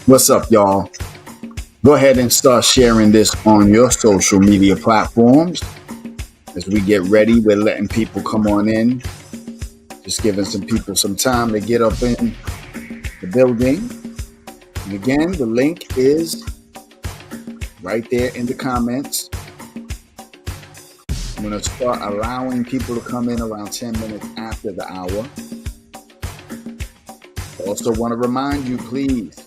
What's up, y'all? Go ahead and start sharing this on your social media platforms. As we get ready, we're letting people come on in, just giving some people some time to get up in the building. And again, the link is right there in the comments. I'm going to start allowing people to come in around 10 minutes after the hour. Also want to remind you, please,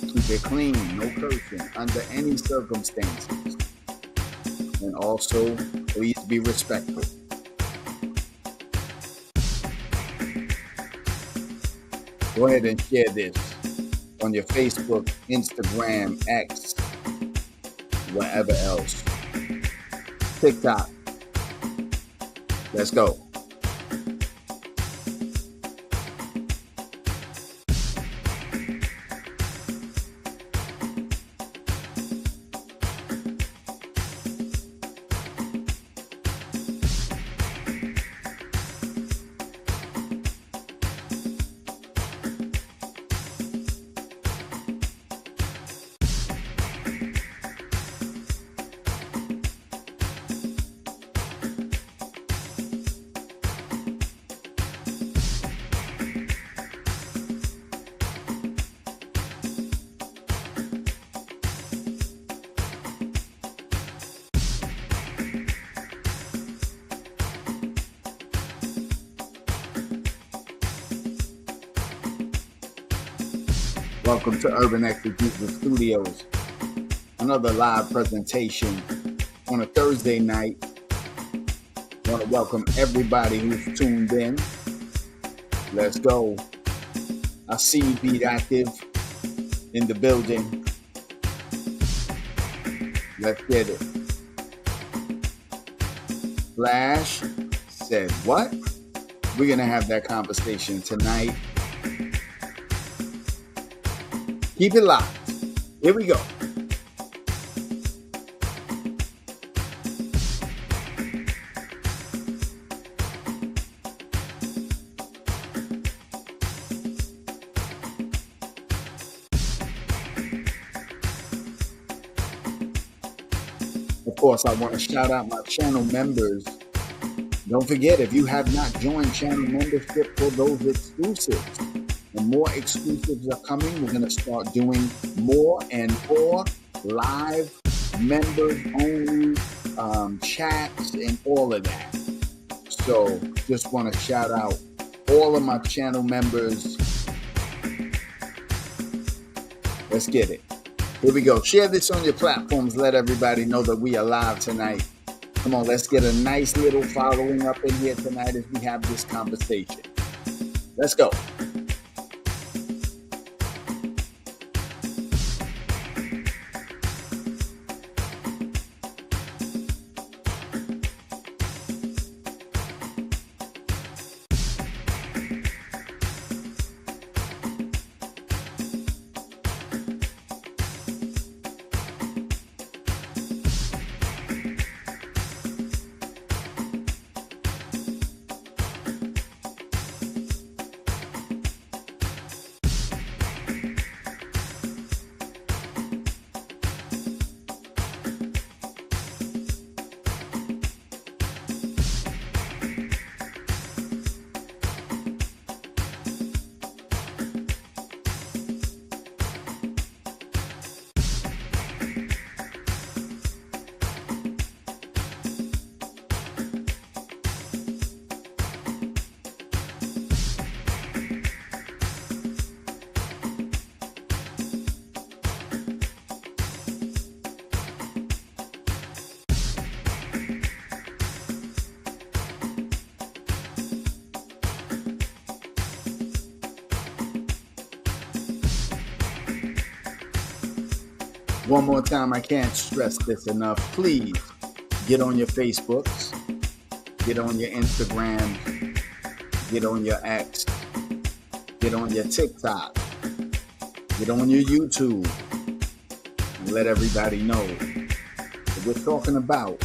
keep it clean, no cursing under any circumstances. And also, please be respectful. Go ahead and share this on your Facebook, Instagram, X, whatever else. TikTok. Let's go. Welcome to Urban Execution Studios. Another live presentation on a Thursday night. I want to welcome everybody who's tuned in. Let's go. I see Beat Active in the building. Let's get it. Flash said what? We're going to have that conversation tonight. Keep it locked. Here we go. Of course, I want to shout out my channel members. Don't forget, if you have not joined channel membership for those exclusives, and more exclusives are coming. We're going to start doing more and more live members only chats and all of that. So just want to shout out all of my channel members. Let's get it. Here we go. Share this on your platforms. Let everybody know that we are live tonight. Come on, let's get a nice little following up in here tonight as we have this conversation. Let's go. One more time, I can't stress this enough. Please get on your Facebooks, get on your Instagram, get on your X, get on your TikTok, get on your YouTube, and let everybody know that we're talking about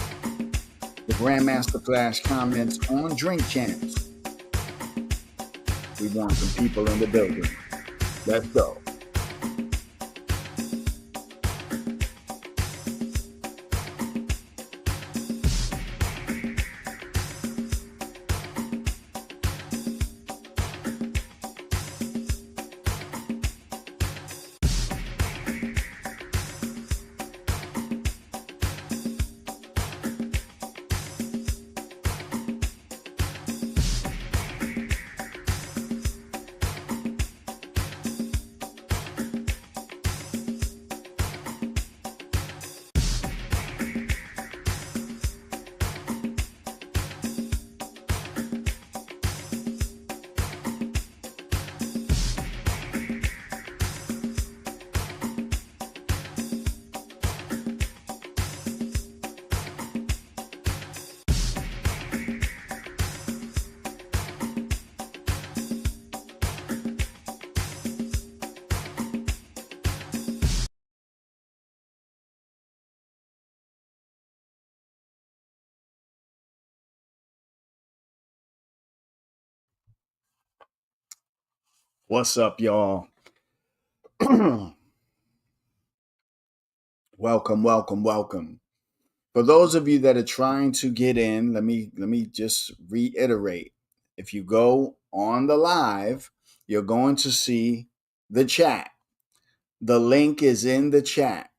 the Grandmaster Flash comments on Drink Champs. We want some people in the building. Let's go. What's up, y'all? Welcome, welcome, welcome. For those of you that are trying to get in, let me just reiterate. If you go on the live, you're going to see the chat. The link is in the chat.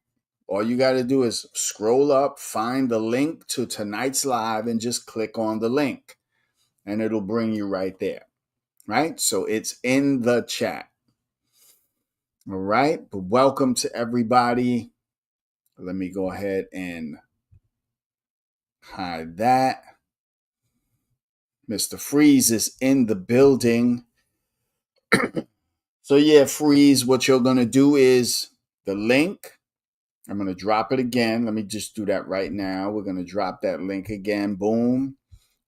All you got to do is scroll up, find the link to tonight's live, and just click on the link, and it'll bring you right there. Right? So it's in the chat. All right. But welcome to everybody. Let me go ahead and hide that. Mr. Freeze is in the building. So, yeah, Freeze, what you're going to do is the link. I'm going to drop it again. Let me just do that right now. We're going to drop that link again. Boom.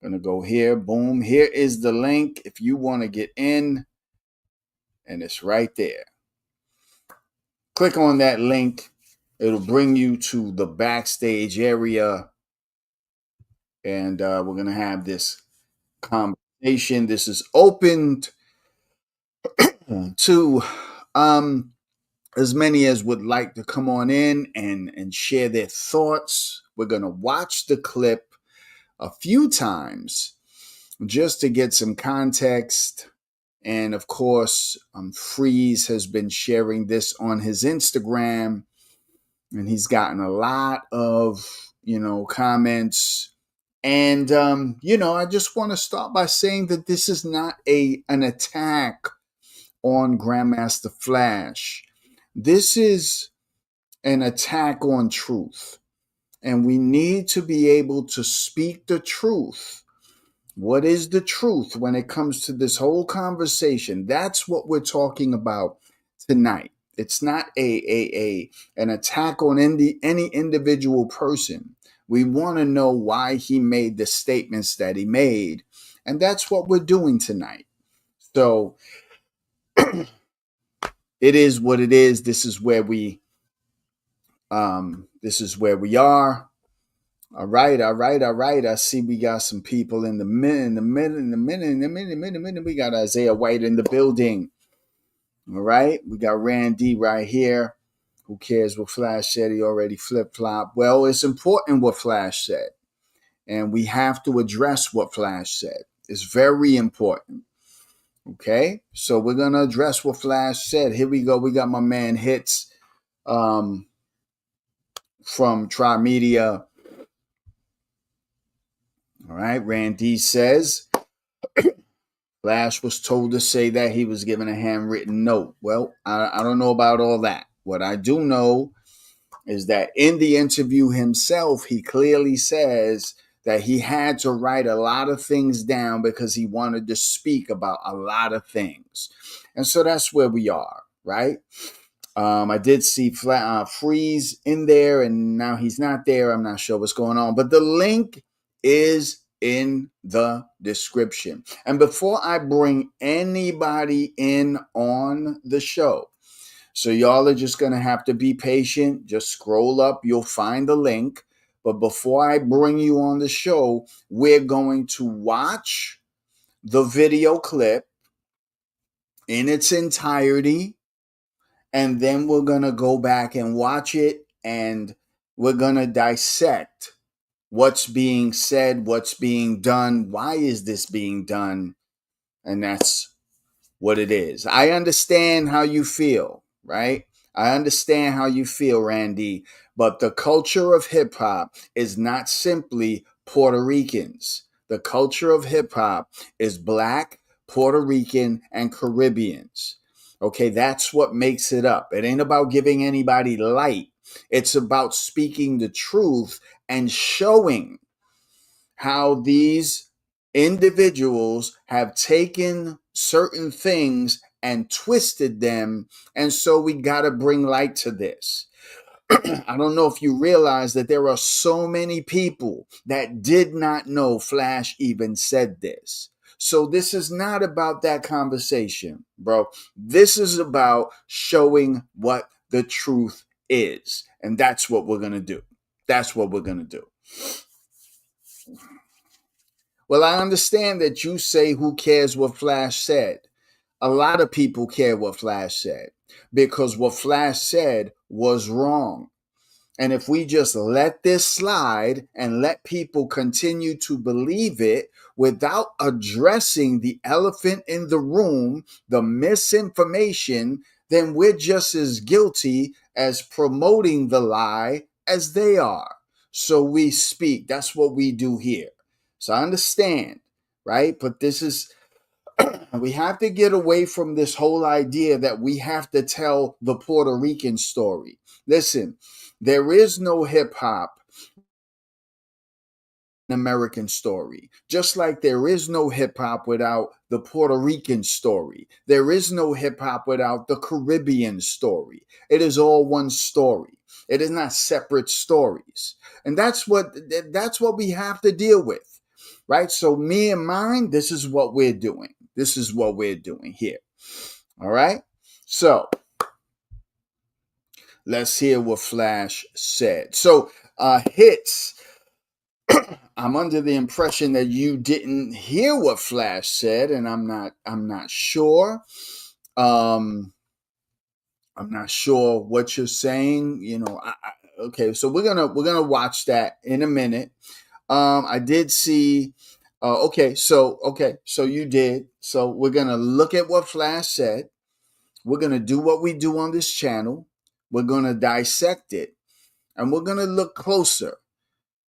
Going to go here. Boom. Here is the link if you want to get in, and it's right there. Click on that link. It'll bring you to the backstage area, and we're going to have this conversation. This is opened to as many as would like to come on in and share their thoughts. We're going to watch the clip a few times just to get some context. And of course, Freeze has been sharing this on his Instagram, and he's gotten a lot of, comments. And, I just want to start by saying that this is not an attack on Grandmaster Flash. This is an attack on truth. And we need to be able to speak the truth. What is the truth when it comes to this whole conversation? That's what we're talking about tonight. It's not an attack on any individual person. We want to know why he made the statements that he made. And that's what we're doing tonight. So it is what it is. This is where we are. All right. I see we got some people in the minute. We got Isaiah White in the building. All right. We got Randy right here. Who cares what Flash said? He already flip-flopped. Well, it's important what Flash said. And we have to address what Flash said. It's very important. Okay. So we're going to address what Flash said. Here we go. We got my man Hits from Tri-Media. All right. Randy says Flash was told to say that he was given a handwritten note. Well, I don't know about all that. What I do know is that in the interview himself, he clearly says that he had to write a lot of things down because he wanted to speak about a lot of things. And so that's where we are, right? I did see Freeze in there, and now he's not there. I'm not sure what's going on. But the link is in the description. And before I bring anybody in on the show, so y'all are just going to have to be patient. Just scroll up. You'll find the link. But before I bring you on the show, we're going to watch the video clip in its entirety. And then we're going to go back and watch it. And we're going to dissect what's being said, what's being done, why is this being done? And that's what it is. I understand how you feel, right? I understand how you feel, Randy, but the culture of hip hop is not simply Puerto Ricans. The culture of hip hop is Black, Puerto Rican, and Caribbeans. Okay, that's what makes it up. It ain't about giving anybody light. It's about speaking the truth and showing how these individuals have taken certain things and twisted them. And so we got to bring light to this. I don't know if you realize that there are so many people that did not know Flash even said this. So this is not about that conversation, bro. This is about showing what the truth is. And that's what we're going to do. That's what we're going to do. Well, I understand that you say, who cares what Flash said? a lot of people care what Flash said, because what Flash said was wrong. And if we just let this slide and let people continue to believe it without addressing the elephant in the room, the misinformation, then we're just as guilty as promoting the lie as they are. So we speak. That's what we do here. So I understand, right? But this is, we have to get away from this whole idea that we have to tell the Puerto Rican story. Listen, there is no hip hop American story, just like there is no hip hop without the Puerto Rican story. There is no hip hop without the Caribbean story. It is all one story. It is not separate stories. And that's what we have to deal with. Right? So me and mine, this is what we're doing. This is what we're doing here. All right? So let's hear what Flash said. So hits, I'm under the impression that you didn't hear what Flash said, and I'm not sure. I'm not sure what you're saying. You know, okay. So we're gonna watch that in a minute. I did see. Okay, so you did. So we're gonna look at what Flash said. We're gonna do what we do on this channel. We're gonna dissect it, and we're gonna look closer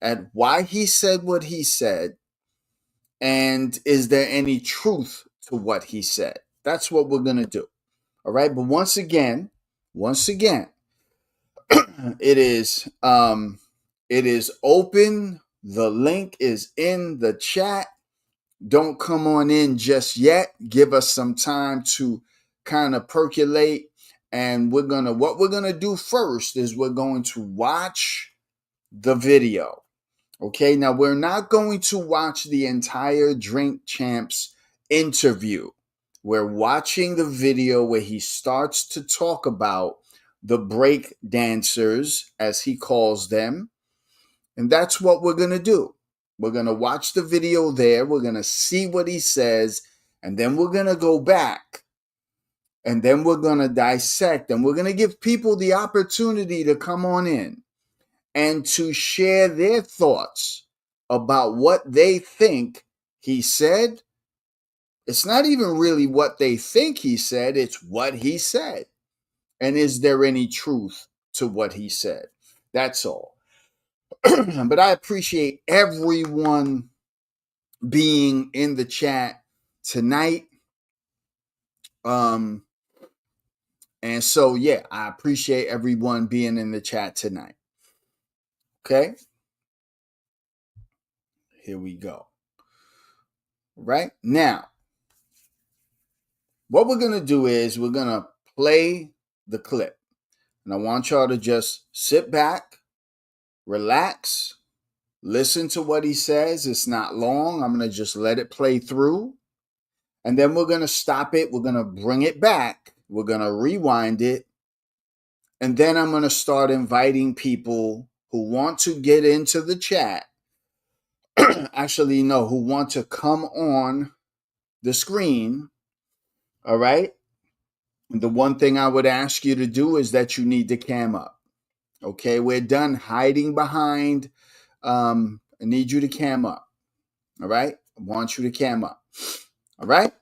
at why he said what he said, and is there any truth to what he said. That's what we're going to do. All right. But once again, it is open. The link is in the chat. Don't come on in just yet. Give us some time to kind of percolate. And what we're going to do first is we're going to watch the video. Okay, now we're not going to watch the entire Drink Champs interview. We're watching the video where he starts to talk about the break dancers, as he calls them. And that's what we're going to do. We're going to watch the video there. We're going to see what he says. And then we're going to go back. And then we're going to dissect. And we're going to give people the opportunity to come on in and to share their thoughts about what they think he said. It's not even really what they think he said, it's what he said. And is there any truth to what he said? That's all. But I appreciate everyone being in the chat tonight. And so, yeah, I appreciate everyone being in the chat tonight. Okay, here we go. Right now, what we're going to do is we're going to play the clip. And I want y'all to just sit back, relax, listen to what he says. It's not long. I'm going to just let it play through. And then we're going to stop it. We're going to bring it back. We're going to rewind it. And then I'm going to start inviting people who want to get into the chat. Actually, no, who want to come on the screen. All right. The one thing I would ask you to do is that you need to cam up. Okay. We're done hiding behind. I need you to cam up. All right. I want you to cam up. All right.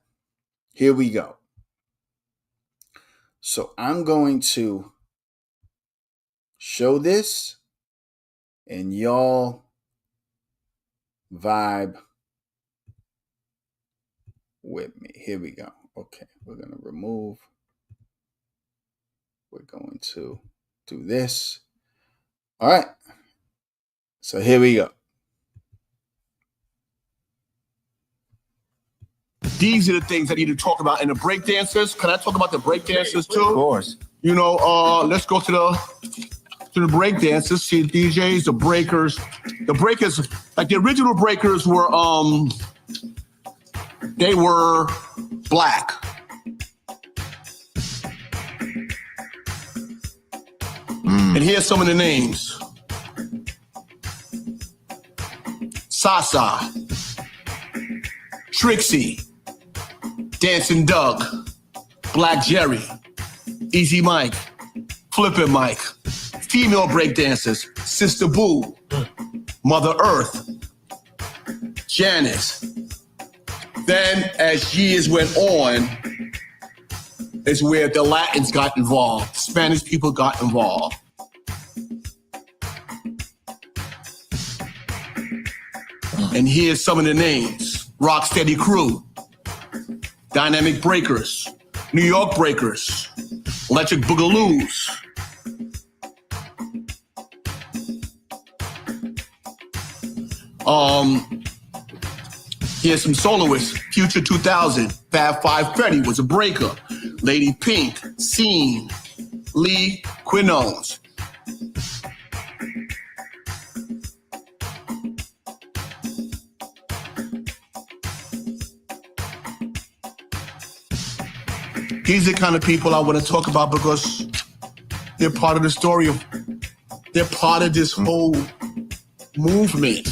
Here we go. So I'm going to show this and y'all vibe with me. Here we go. Okay. We're going to remove. We're going to do this. All right. So here we go. These are the things I need to talk about. And the break dancers, can I talk about the break dancers too? Of course. You know, let's go to the break dancers, see the DJs, the breakers. The breakers, like the original breakers were, they were black. And here's some of the names. Sasa, Trixie, Dancing Doug, Black Jerry, Easy Mike, Flippin' Mike, female breakdancers, Sister Boo, Mother Earth, Janice. Then, as years went on, is where the Latins got involved, Spanish people got involved. And here's some of the names: Rocksteady Crew, Dynamic Breakers, New York Breakers, Electric Boogaloos. Here's some soloists: Future 2000, Fab Five Freddy was a breaker, Lady Pink, Scene, Lee Quinones. These are the kind of people I want to talk about because they're part of the story of, they're part of this whole movement.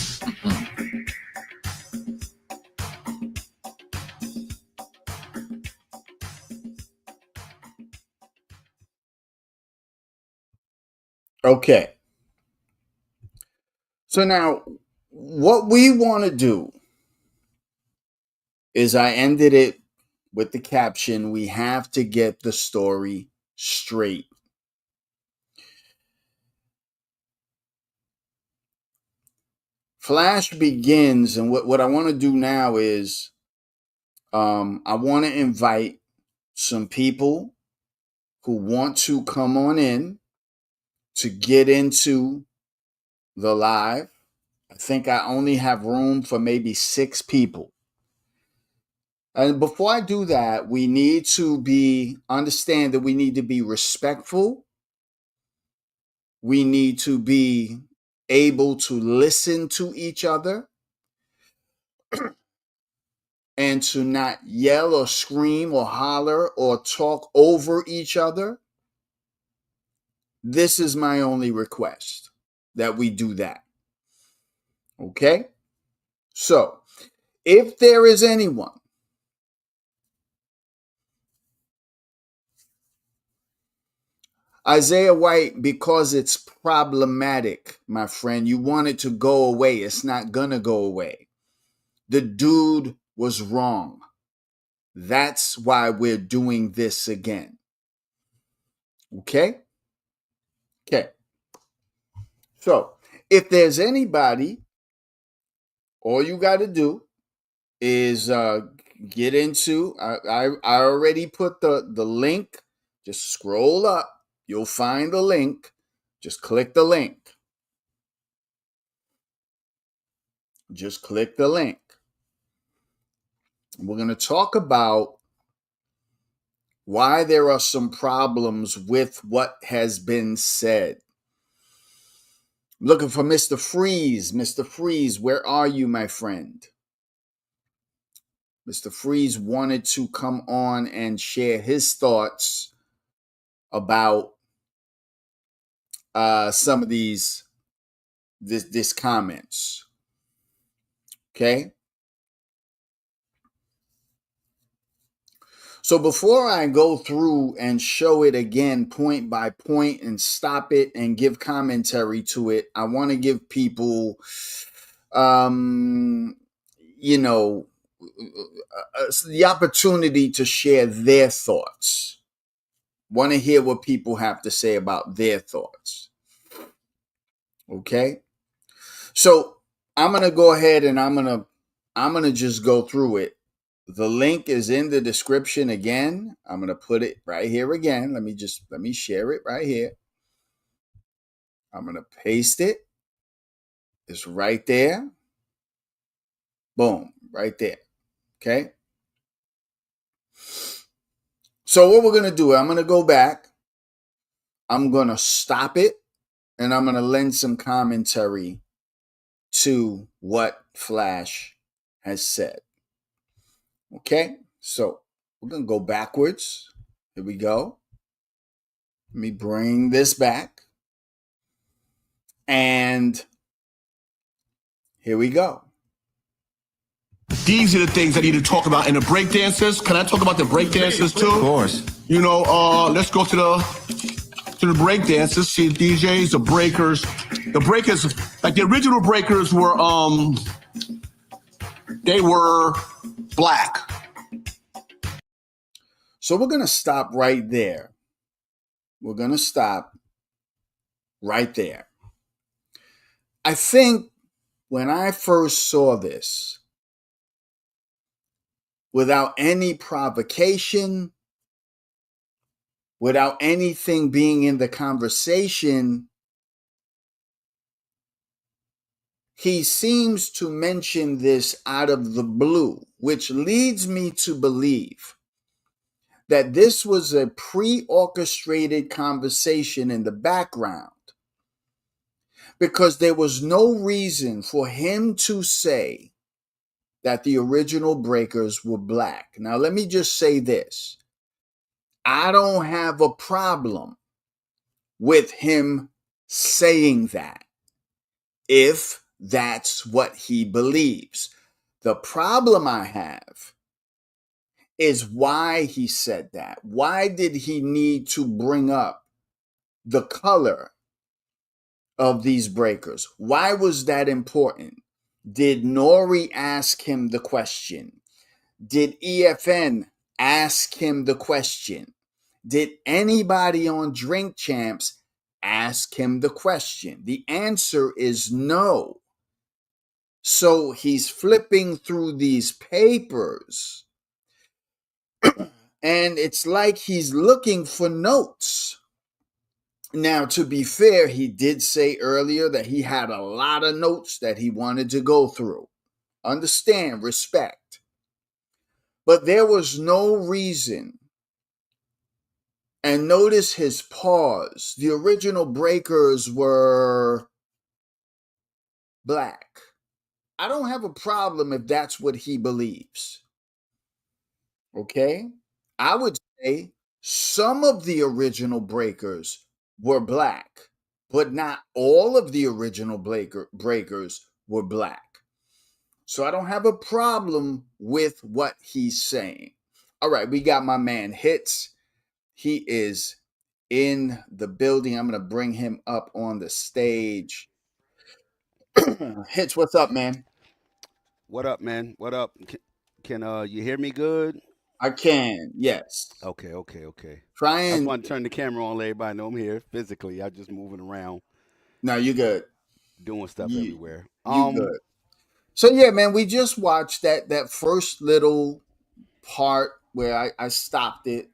Okay. So now, what we want to do is I ended it with the caption, we have to get the story straight. Flash begins, and what I want to do now is I want to invite some people who want to come on in to get into the live. I think I only have room for maybe 6 people. And before I do that, we need to understand that we need to be respectful. We need to be able to listen to each other and to not yell or scream or holler or talk over each other. This is my only request, that we do that. Okay? So, if there is anyone Isaiah White, because it's problematic, my friend, you want it to go away. It's not gonna go away. The dude was wrong. That's why we're doing this again. Okay? Okay. So, if there's anybody, all you got to do is get into. I already put the link. Just scroll up. You'll find the link. Just click the link. Just click the link. We're going to talk about why there are some problems with what has been said. I'm looking for Mr. Freeze. Mr. Freeze, where are you, my friend? Mr. Freeze wanted to come on and share his thoughts about some of these comments. Okay. So before I go through and show it again point by point and stop it and give commentary to it, I want to give people, the opportunity to share their thoughts. Want to hear what people have to say about their thoughts. Okay. So I'm going to go ahead and I'm going to just go through it. The link is in the description again. I'm going to put it right here again. Let me share it right here. I'm going to paste it. It's right there. Boom, right there. Okay. So what we're going to do, I'm going to go back. I'm going to stop it. And I'm going to lend some commentary to what Flash has said. Okay. So we're going to go backwards. Here we go. Let me bring this back. And here we go. these are the things I need to talk about. And the break dancers, can I talk about the break dancers too? Of course. You know, let's go to the break dancers, see the DJs, the breakers. The breakers, like the original breakers were they were black. So we're going to stop right there. We're going to stop right there. I think when I first saw this, without any provocation, without anything being in the conversation, he seems to mention this out of the blue, which leads me to believe that this was a pre-orchestrated conversation in the background, because there was no reason for him to say that the original breakers were black. Now, let me just say this. I don't have a problem with him saying that, if that's what he believes. The problem I have is why he said that. Why did he need to bring up the color of these breakers? Why was that important? Did Nori ask him the question? Did EFN ask him the question? Did anybody on Drink Champs ask him the question? The answer is no. So he's flipping through these papers, and it's like he's looking for notes. Now, to be fair, he did say earlier that he had a lot of notes that he wanted to go through. Understand, respect. But there was no reason. And notice his pause. The original breakers were black. I don't have a problem if that's what he believes. Okay? I would say some of the original breakers were black, but not all of the original breakers were black. So I don't have a problem with what he's saying. All right, we got my man Hits. He is in the building. I'm going to bring him up on the stage. Hits, what's up, man? What up, man? What up? Can you hear me good? I can, yes. Okay. Try I just and want to turn the camera on, let everybody know I'm here physically. I just moving around, no, you good. doing stuff You everywhere. you good. So yeah, man, we just watched that first little part where I stopped it.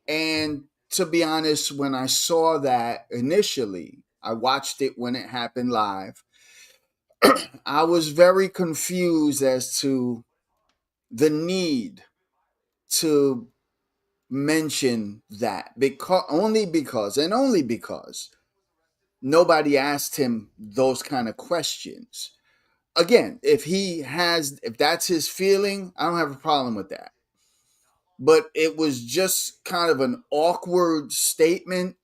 And to be honest, when I saw that initially, I watched it when it happened live. I was very confused as to the need to mention that, because nobody asked him those kind of questions. Again, if that's his feeling, I don't have a problem with that. But it was just kind of an awkward statement,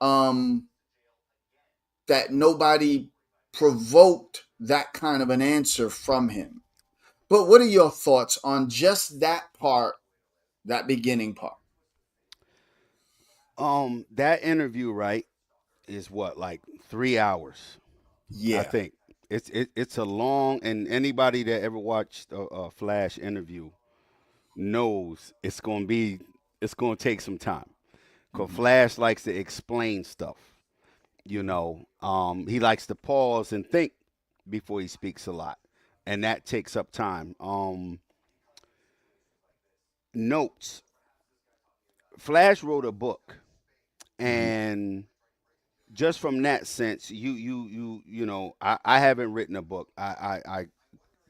um that nobody provoked that kind of an answer from him. But what are your thoughts on just that part, that beginning part? That interview, right, is what, like 3 hours, I Yeah. think. It's a long, and anybody that ever watched a Flash interview knows it's gonna take some time. Cause Mhm. Flash likes to explain stuff. He likes to pause and think before he speaks a lot, and that takes up time. Notes. Flash wrote a book, Mhm. and just from that sense, I haven't written a book. I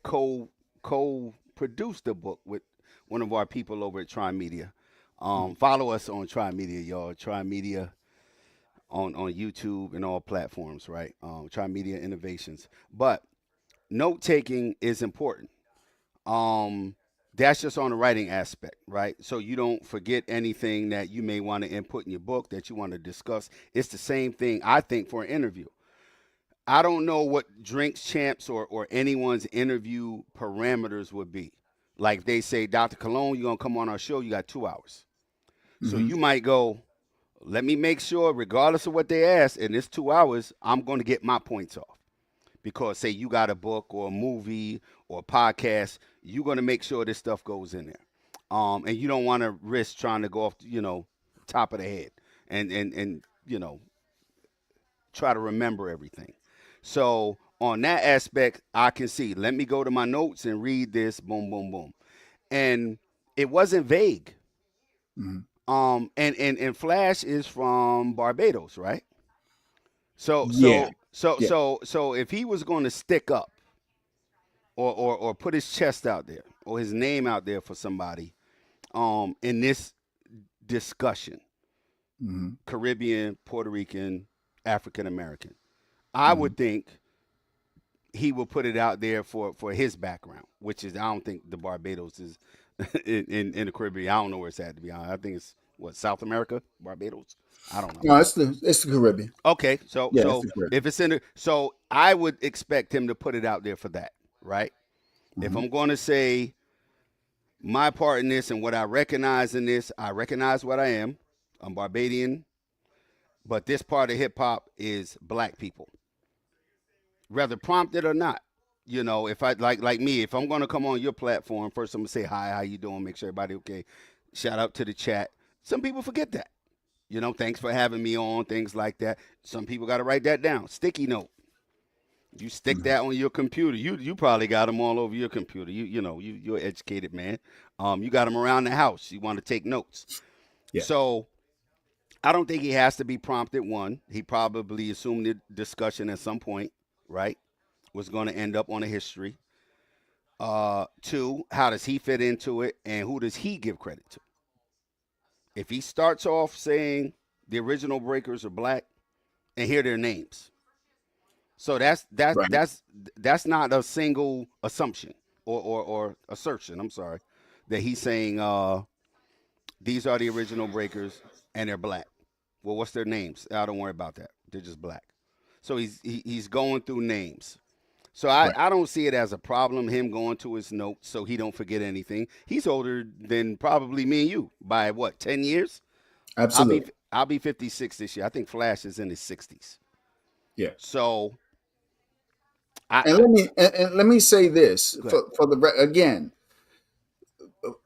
co co produced a book with one of our people over at Tri Media. Mhm. Follow us on Tri Media, y'all. Tri Media on YouTube and all platforms, right? Tri Media Innovations. But note taking is important. Um, that's just on the writing aspect, right? So you don't forget anything that you may want to input in your book that you want to discuss. It's the same thing, I think, for an interview. I don't know what Drinks Champs or anyone's interview parameters would be. Like if they say, Dr. Cologne, you're gonna come on our show, you got 2 hours. So Mm-hmm. you might go, let me make sure, regardless of what they ask, in this 2 hours, I'm gonna get my points off. Because say you got a book or a movie or a podcast, you're gonna make sure this stuff goes in there. And you don't want to risk trying to go off, top of the head and try to remember everything. So on that aspect, I can see. Let me go to my notes and read this. Boom, boom, boom. And it wasn't vague. Mm-hmm. And Flash is from Barbados, right? So Yeah. so so Yeah. so so if he was going to stick up or put his chest out there or his name out there for somebody, in this discussion, Mm-hmm. Caribbean, Puerto Rican, African American, I Mm-hmm. would think he will put it out there for his background, which is I don't think the Barbados is in the Caribbean. I don't know where it's at, to be honest. I think it's what, South America, Barbados. I don't know. No, it's the Caribbean. Okay, so Yeah, it's so the Caribbean. if it's in the, so I would expect him to put it out there for that, right? If Mm-hmm. I'm going to say my part in this and what I recognize in this, I recognize what I am. I'm Barbadian, but this part of hip hop is black people, whether prompted or not. If I like me, if I'm gonna come on your platform, first I'm gonna say hi, how you doing, make sure everybody okay. Shout out to the chat. Some people forget that. Thanks for having me on, things like that. Some people got to write that down. Sticky note. You stick Mm-hmm. that on your computer. You probably got them all over your computer. You're an educated man. You got them around the house. You want to take notes. Yeah. So I don't think he has to be prompted. One, he probably assumed the discussion at some point, right? Was going to end up on a history. Two, how does he fit into it, and who does he give credit to? If he starts off saying the original breakers are black, and hear their names, so that's that's Right. that's that's not a single assumption or assertion. I'm sorry, that he's saying these are the original breakers and they're black. Well, what's their names? I don't worry about that. They're just black. So he's going through names. So I, Right. I don't see it as a problem, him going to his notes so he don't forget anything. He's older than probably me and you by what, 10 years? I'll be Absolutely. I'll be 56 this year. I think Flash is in his 60s. Yeah. So I, And I let me say this go ahead. for again,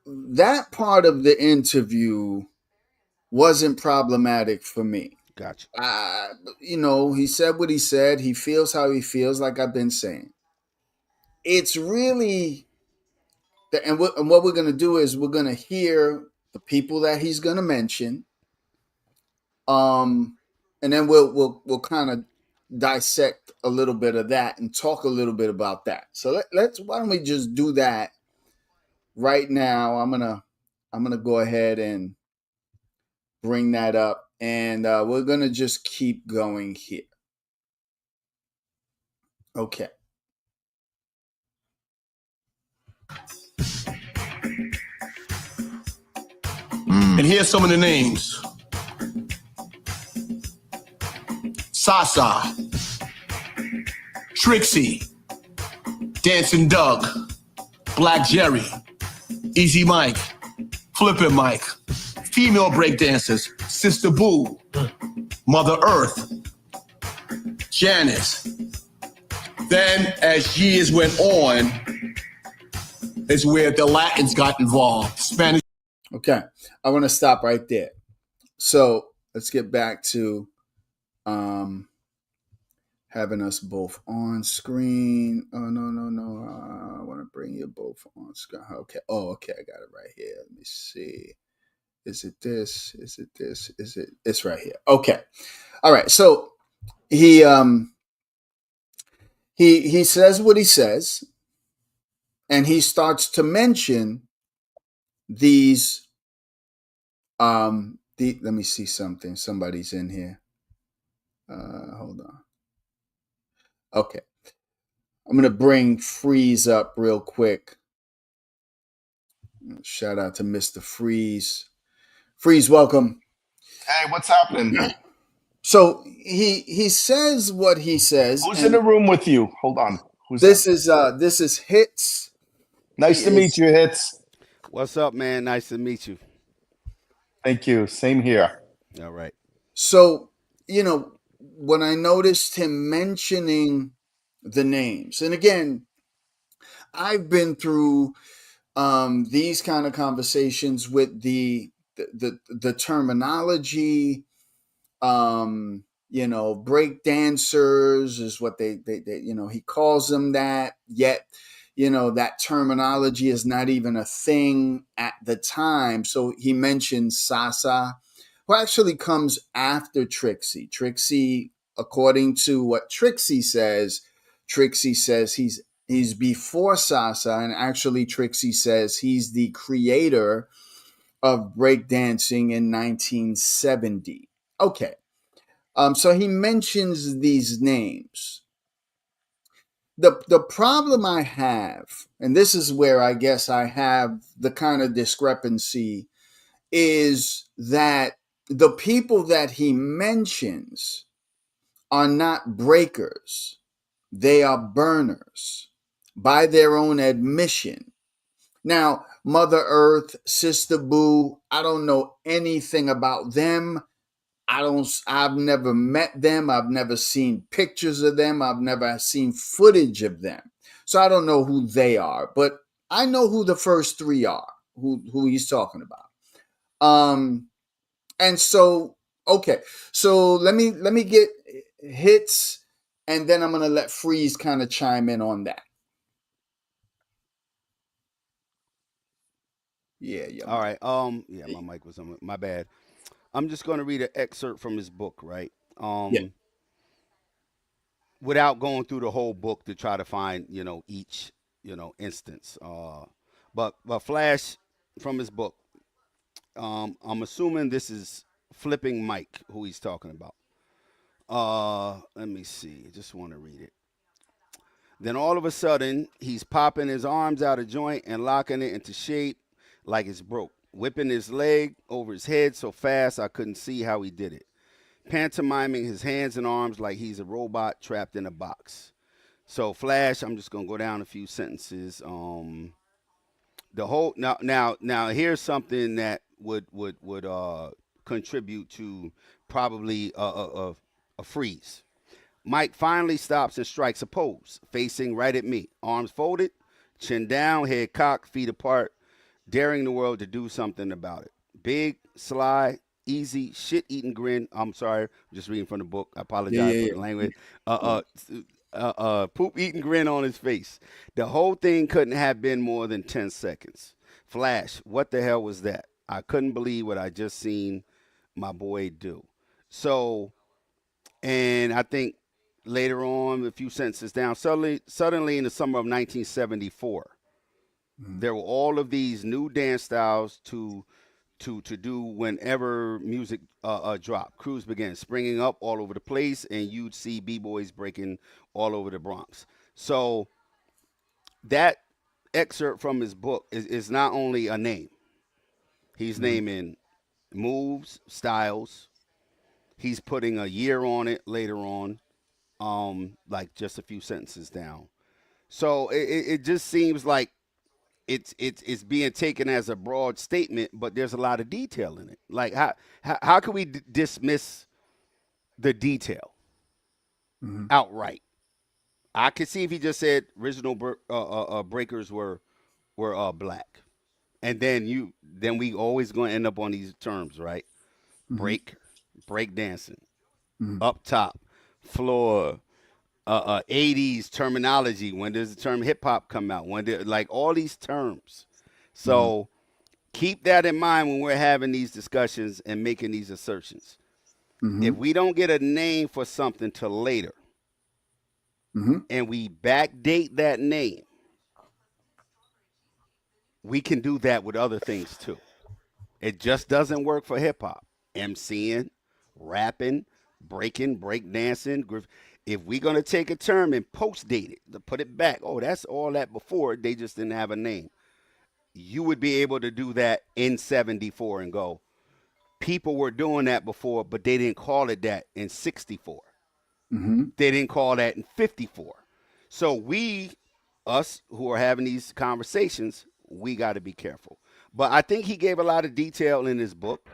that part of the interview wasn't problematic for me. Gotcha. Uh, he said what he said. He feels how he feels, like I've been saying. It's really and what we're gonna do is we're gonna hear the people that he's gonna mention, um, and then we'll kind of dissect a little bit of that and talk a little bit about that. So let's why don't we just do that right now? I'm gonna go ahead and bring that up, and we're gonna just keep going here. Okay. And here's some of the names: Sasa, Trixie, Dancing Doug, Black Jerry, Easy Mike, Flippin' Mike, female breakdancers, Sister Boo, Mother Earth, Janice. Then, as years went on, is where the Latins got involved. Spanish. Okay. I want to stop right there. So let's get back to um, having us both on screen. Oh, no. I want to bring you both on screen. Okay. Oh, okay. I got it right here. Let me see. Is it this? Is it this? Is it? It's right here. Okay. All right. So he says what he says, and he starts to mention these. Let me see something. Somebody's in here. Hold on. Okay. I'm going to bring Freeze up real quick. Shout out to Mr. Freeze. Freeze, welcome. Hey, what's happening? So he says what he says, Who's in and the room with you? Hold on. Who's that? this is Hits. He Nice to meet is you, Hits. What's up, man? Nice to meet you. Thank you. Same here. All right. so when I noticed him mentioning the names, and again, I've been through these kind of conversations with the terminology. Break dancers is what they he calls them that. Yet, that terminology is not even a thing at the time. So he mentions Sasa, who actually comes after Trixie. Trixie, according to what Trixie says he's before Sasa, and actually Trixie says he's the creator of breakdancing in 1970. Okay. So he mentions these names. The problem I have, and this is where I guess I have the kind of discrepancy, is that the people that he mentions are not breakers. They are burners by their own admission. Now, Mother Earth, Sister Boo, I don't know anything about them. I've never met them. I've never seen pictures of them. I've never seen footage of them. So I don't know who they are, but I know who the first three are, who he's talking about. And so okay. So let me get Hits, and then I'm gonna let Freeze kind of chime in on that. Yeah, your All mic. right. Yeah, my mic was on. My bad. I'm just going to read an excerpt from his book, right? Yeah. Without going through the whole book to try to find, each, instance. But Flash from his book. I'm assuming this is Flipping Mike, who he's talking about. Let me see. Just want to read it. Then all of a sudden, he's popping his arms out of joint and locking it into shape like it's broke, whipping his leg over his head so fast I couldn't see how he did it, pantomiming his hands and arms like he's a robot trapped in a box. So Flash, I'm just gonna go down a few sentences. The whole now here's something that would contribute to probably a freeze. Mike finally stops and strikes a pose, facing right at me, arms folded, chin down, head cocked, feet apart, daring the world to do something about it. Big, sly, easy, shit-eating grin. I'm sorry, I'm just reading from the book. I Yeah, apologize yeah, for yeah. the language. Yeah. Poop-eating grin on his face. The whole thing couldn't have been more than 10 seconds. Flash, what the hell was that? I couldn't believe what I just seen my boy do. So, and I think later on, a few sentences down, suddenly in the summer of 1974, Mhm. there were all of these new dance styles to do whenever music dropped. Crews began springing up all over the place, and you'd see b-boys breaking all over the Bronx. So that excerpt from his book is not only a name. He's Mhm. naming moves, styles. He's putting a year on it later on, like just a few sentences down. So it just seems like it's being taken as a broad statement, but there's a lot of detail in it. Like how can we dismiss the detail Mhm. outright? I could see if he just said original breakers were black, and then we always going to end up on these terms, right? Mhm. Break dancing, Mhm. up top, floor, 80s terminology. When does the term hip hop come out? When did like all these terms? Mhm. So keep that in mind when we're having these discussions and making these assertions. If Mhm. we don't get a name for something till later Mhm. and we backdate that name, we can do that with other things too. It just doesn't work for hip hop. MCing, rapping, breaking, breakdancing. If we're going to take a term and post date it, to put it back, oh, that's all that before, they just didn't have a name. You would be able to do that in 74 and go, people were doing that before, but they didn't call it that in 64. Mm-hmm. They didn't call that in 54. So us who are having these conversations, we got to be careful. But I think he gave a lot of detail in his book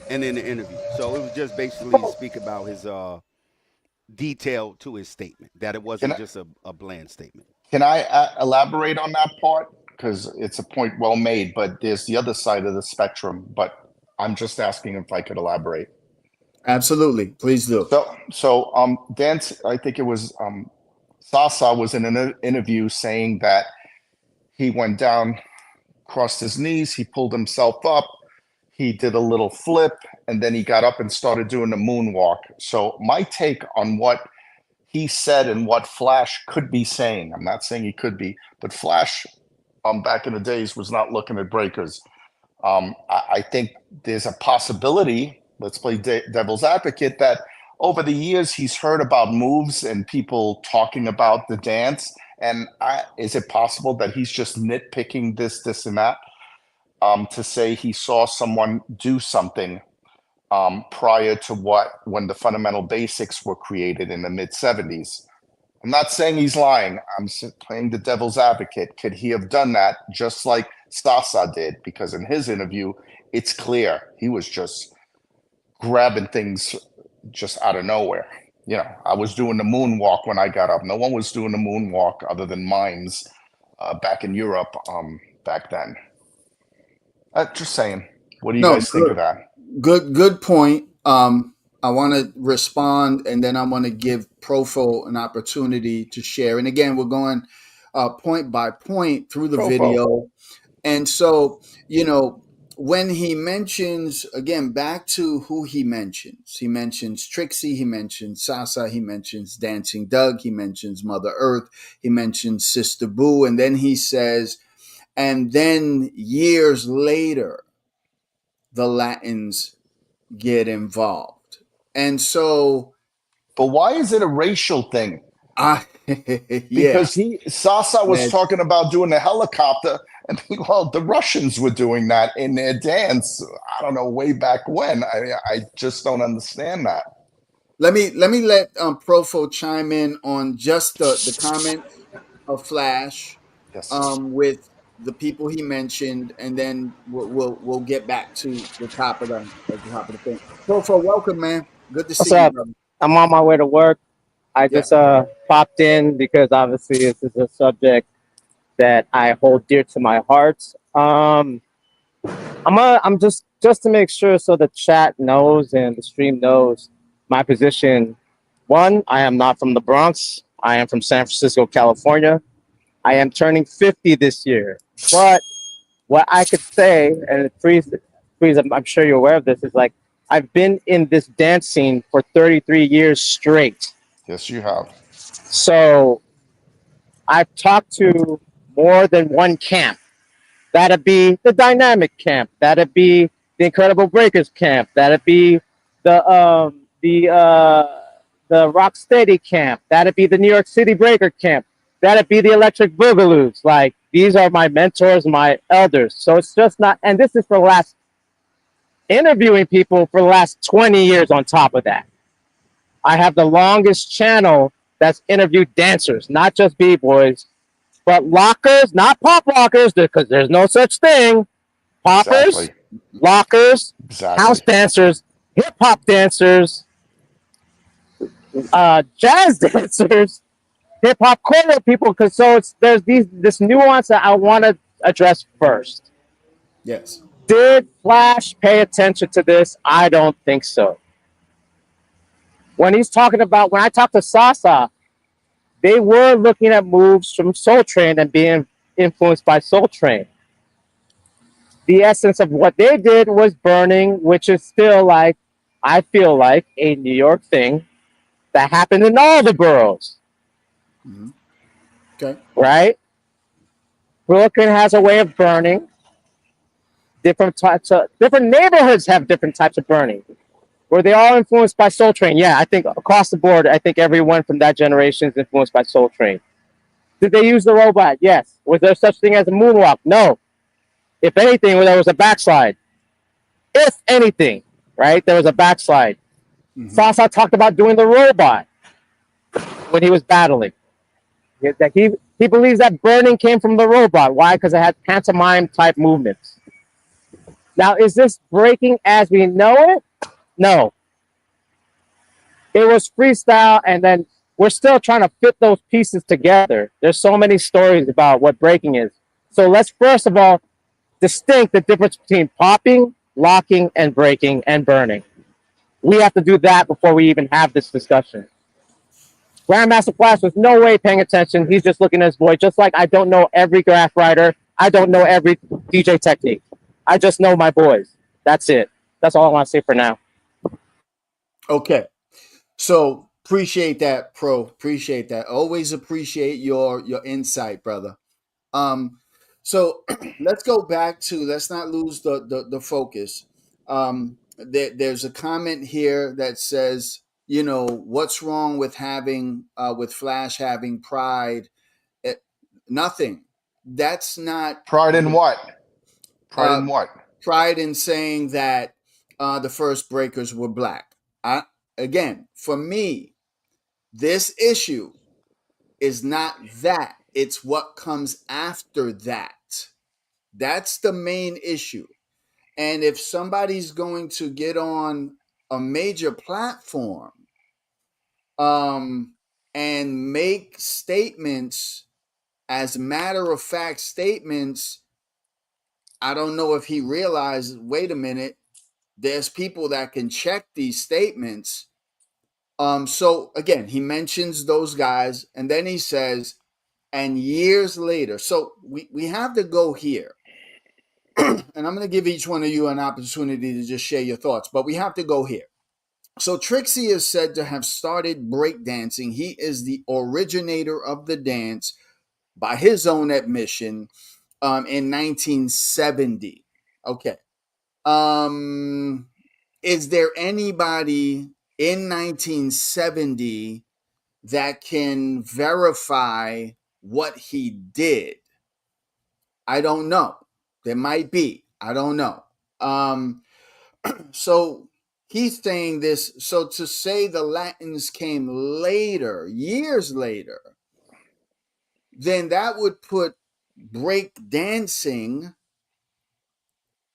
and in the interview. So it was just basically speak about his detail to his statement, that it Can wasn't I, just a bland statement. can I elaborate on that part? Because it's a point well made, but there's the other side of the spectrum. But I'm just asking if I could elaborate. Absolutely. Please do. Dan, I think it was Sasa was in an interview saying that he went down, crossed his knees, he pulled himself up, he did a little flip, and then he got up and started doing the moonwalk. So my take on what he said and what Flash could be saying, I'm not saying he could be, but Flash back in the days was not looking at breakers. I think there's a possibility, let's play devil's advocate, that over the years he's heard about moves and people talking about the dance. And is it possible that he's just nitpicking this, and that to say he saw someone do something prior to when the fundamental basics were created in the mid 70s? I'm not saying he's lying. I'm playing the devil's advocate. Could he have done that just like Sasa did? Because in his interview, it's clear he was just grabbing things just out of nowhere. I was doing the moonwalk when I got up. No one was doing the moonwalk other than mimes back in Europe back then. Just saying. What do you No, guys think of that? good point. I want to respond, and then I want to give Profo an opportunity to share. And again, we're going point by point through the Profo. video. And so, when he mentions, again, back to who he mentions Trixie, he mentions Sasa, he mentions Dancing Doug, he mentions Mother Earth, he mentions Sister Boo, and then he says, and then years later, the Latins get involved. And so, But why is it a racial thing? Yeah. Because Sasa was talking about doing the helicopter, and well, the Russians were doing that in their dance. I don't know, way back when. I just don't understand that. Let me let Profo chime in on just the comments of Flash, Yes. with the people he mentioned, and then we'll get back to the top of the thing. Profo, welcome, man. Good to What's see you, up? brother. I'm on my way to work. I Yeah. just popped in because obviously this is a subject that I hold dear to my heart. I'm just to make sure so the chat knows and the stream knows my position. One, I am not from the Bronx. I am from San Francisco, California. I am turning 50 this year. But what I could say, and Freeze, I'm sure you're aware of this, is like I've been in this dance scene for 33 years straight. Yes, you have. So I've talked to more than one camp. That'd be the Dynamic camp. That'd be the Incredible Breakers camp. That'd be the Rocksteady camp. That'd be the New York City Breaker camp. That'd be the Electric Boogaloos. Like, these are my mentors, my elders. So it's just not, and this is for the last, interviewing people for the last 20 years on top of that. I have the longest channel that's interviewed dancers, not just B-boys, but lockers, not pop lockers, because there's no such thing. Poppers, Exactly. lockers, Exactly. house dancers, hip-hop dancers, jazz dancers, hip-hop choreo people, because there's this nuance that I want to address first. Yes. Did Flash pay attention to this? I don't think so. When I talked to Sasa, they were looking at moves from Soul Train and being influenced by Soul Train. The essence of what they did was burning, which is still I feel like a New York thing that happened in all the boroughs. Mm-hmm. Okay. Right? Brooklyn has a way of burning. Different neighborhoods have different types of burning. Were they all influenced by Soul Train? Yeah, I think across the board, I think everyone from that generation is influenced by Soul Train. Did they use the robot? Yes. Was there such thing as a moonwalk? No. If anything, there was a backslide. If anything, right? There was a backslide. Mhm. Sasa talked about doing the robot when he was battling. That he believes that burning came from the robot. Why? Because it had pantomime type movements. Now, is this breaking as we know it? No. It was freestyle, and then we're still trying to fit those pieces together. There's so many stories about what breaking is. So let's first of all distinct the difference between popping, locking, and breaking and burning. We have to do that before we even have this discussion. Grandmaster Flash was no way paying attention. He's just looking at his boy, just like I don't know every graph writer. I don't know every DJ technique. I just know my boys. That's it. That's all I want to say for now. Okay. So appreciate that, Pro. Appreciate that. Always appreciate your insight, brother. So let's go back to, let's not lose the focus. There's a comment here that says, you know, what's wrong with having with Flash having pride? It, nothing. That's not Pride in what? Pride uh, in what? pride in saying that the first breakers were black. Again, for me, this issue is not that. It's what comes after that. That's the main issue. And if somebody's going to get on a major platform and make statements as matter of fact statements, I don't know if he realizes, wait a minute, there's people that can check these statements. So again, he mentions those guys, and then he says, and years later. So we have to go here. And I'm going to give each one of you an opportunity to just share your thoughts, but we have to go here. So Trixie is said to have started breakdancing. He is the originator of the dance by his own admission in 1970. Okay. Is there anybody in 1970 that can verify what he did? I don't know. There might be. I don't know. So he's saying this. So to say the Latins came later, years later, then that would put break dancing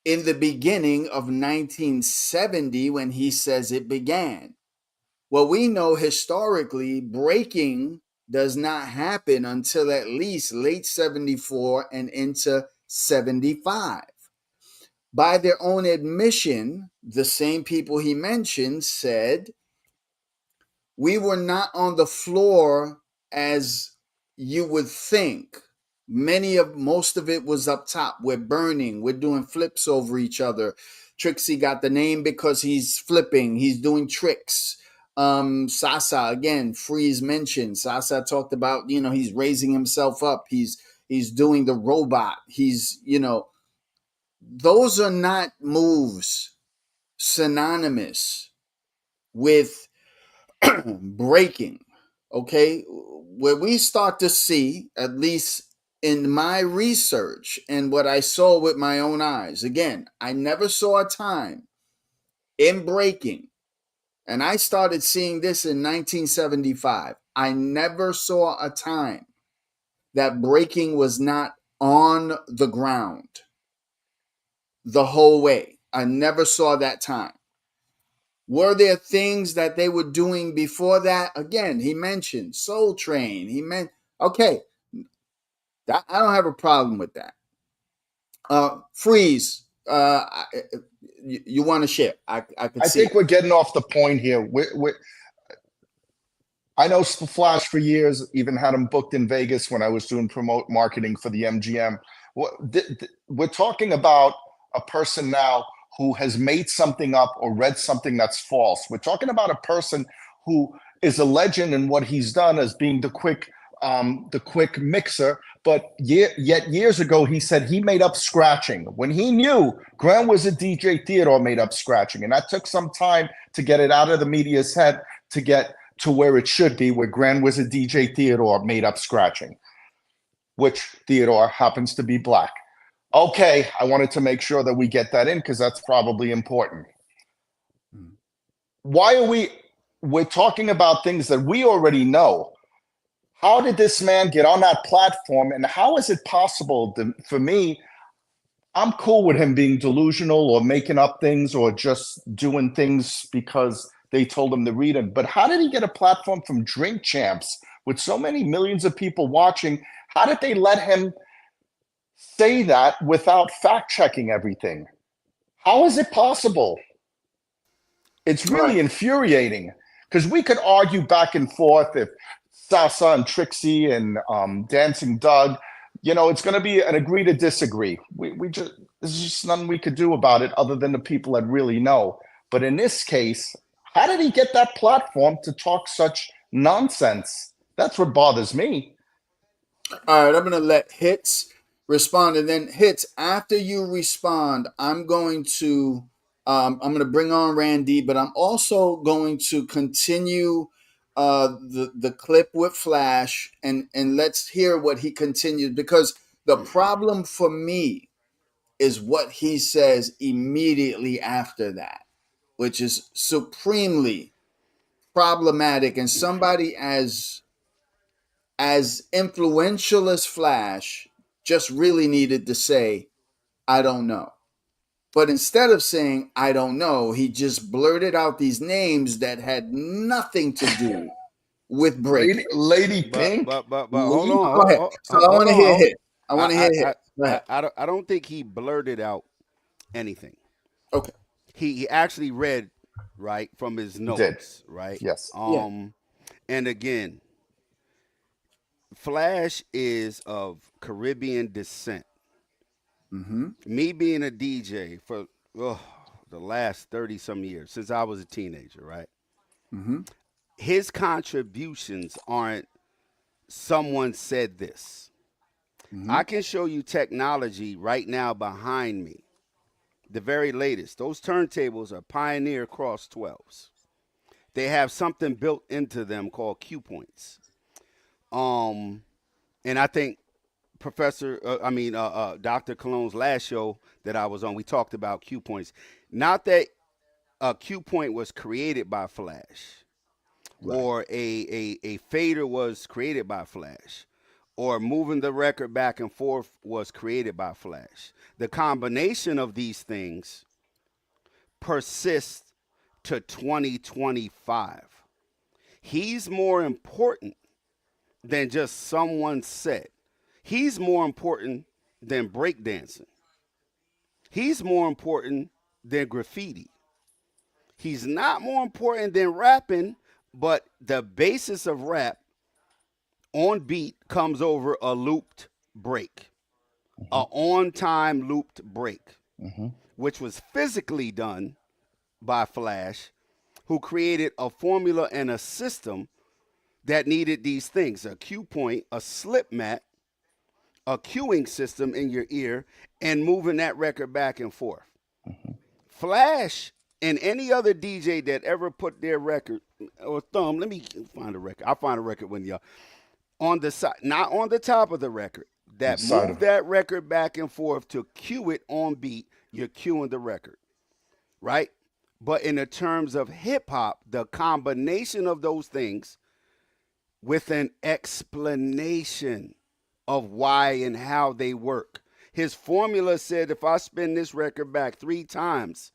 in the beginning of 1970 when he says it began. Well, we know historically breaking does not happen until at least late 74 and into 75. By their own admission, the same people he mentioned said, we were not on the floor as you would think. Most of it was up top. We're burning. We're doing flips over each other. Trixie got the name because he's flipping. He's doing tricks. Sasa, again, Freeze mentioned. Sasa talked about, you know, he's raising himself up. He's doing the robot. He's, you know, those are not moves synonymous with breaking. Okay, where we start to see, at least in my research and what I saw with my own eyes, again, I never saw a time in breaking, and I started seeing this in 1975. I never saw a time that breaking was not on the ground the whole way. I never saw that time. Were there things that they were doing before that? Again, he mentioned Soul Train. He meant, okay, I don't have a problem with that. Freeze, you want to share? I could I see think it. we're getting off the point here. I know Flash for years, even had him booked in Vegas when I was doing promote marketing for the MGM. We're talking about a person now who has made something up or read something that's false. We're talking about a person who is a legend in what he's done as being the quick mixer. But yet years ago, he said he made up scratching when he knew Grand Wizard DJ Theodore made up scratching. And that took some time to get it out of the media's head to get to where it should be, where Grand Wizard DJ Theodore made up scratching, which Theodore happens to be black. Okay, I wanted to make sure that we get that in because that's probably important. why are we're talking about things that we already know? How did this man get on that platform, and how is it possible for me? I'm cool with him being delusional or making up things or just doing things because they told him to read it. But how did he get a platform from Drink Champs with so many millions of people watching? How did they let him say that without fact checking everything? How is it possible? It's All right. really infuriating because we could argue back and forth if Sasa and Trixie and Dancing Doug, it's going to be an agree to disagree. We just there's just nothing we could do about it other than the people that really know. But in this case, how did he get that platform to talk such nonsense? That's what bothers me. All right, I'm gonna let Hits respond, and then Hits. After you respond, I'm gonna bring on Randy, but I'm also going to continue the clip with Flash, and let's hear what he continued, because the problem for me is what he says immediately after that, which is supremely problematic, and somebody as influential as Flash just really needed to say, I don't know. But instead of saying, I don't know, he just blurted out these names that had nothing to do with breaking. Lady But Pink, but but but hold Leave. on, Go ahead. So I want hold to hear on. hit. I want to hear hit. Go ahead. I don't think he blurted out anything. Okay. He actually read right from his He did. notes, right? Yes. Yeah. And again, Flash is of Caribbean descent. Mm-hmm. Me being a DJ for the last 30 some years, since I was a teenager, right? Mm-hmm. His contributions aren't someone said this. Mm-hmm. I can show you technology right now behind me. The very latest. Those turntables are Pioneer Cross 12s. They have something built into them called cue points. And I think Dr. Cologne's last show that I was on, we talked about cue points. Not that a cue point was created by Flash, Right. or a fader was created by Flash, or moving the record back and forth was created by Flash. The combination of these things persists to 2025. He's more important than just someone said. He's more important than breakdancing. He's more important than graffiti. He's not more important than rapping, but the basis of rap on beat comes over a looped break, a on time looped break, Mm-hmm. which was physically done by Flash, who created a formula and a system that needed these things: a cue point, a slip mat, a cueing system in your ear, and moving that record back and forth. Flash and any other DJ that ever put their record or thumb, let me find a record. I'll find a record when y'all on the side, not on the top of the record, that Inside move of that record back and forth to cue it on beat. You're cueing the record, right? But in the terms of hip hop, the combination of those things with an explanation of why and how they work. His formula said if I spin this record back 3 times,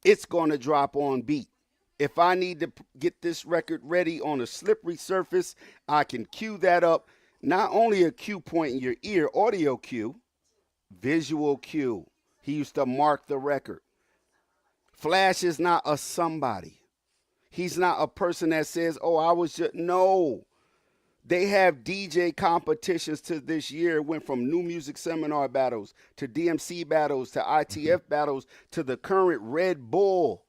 it's going to drop on beat. If I need to get this record ready on a slippery surface, I can cue that up. Not only a cue point in your ear, audio cue, visual cue. He used to mark the record. Flash is not a somebody. He's not a person that says, oh, I was just, no. They have DJ competitions to this year. It went from New Music Seminar battles to DMC battles to ITF battles to the current Red Bull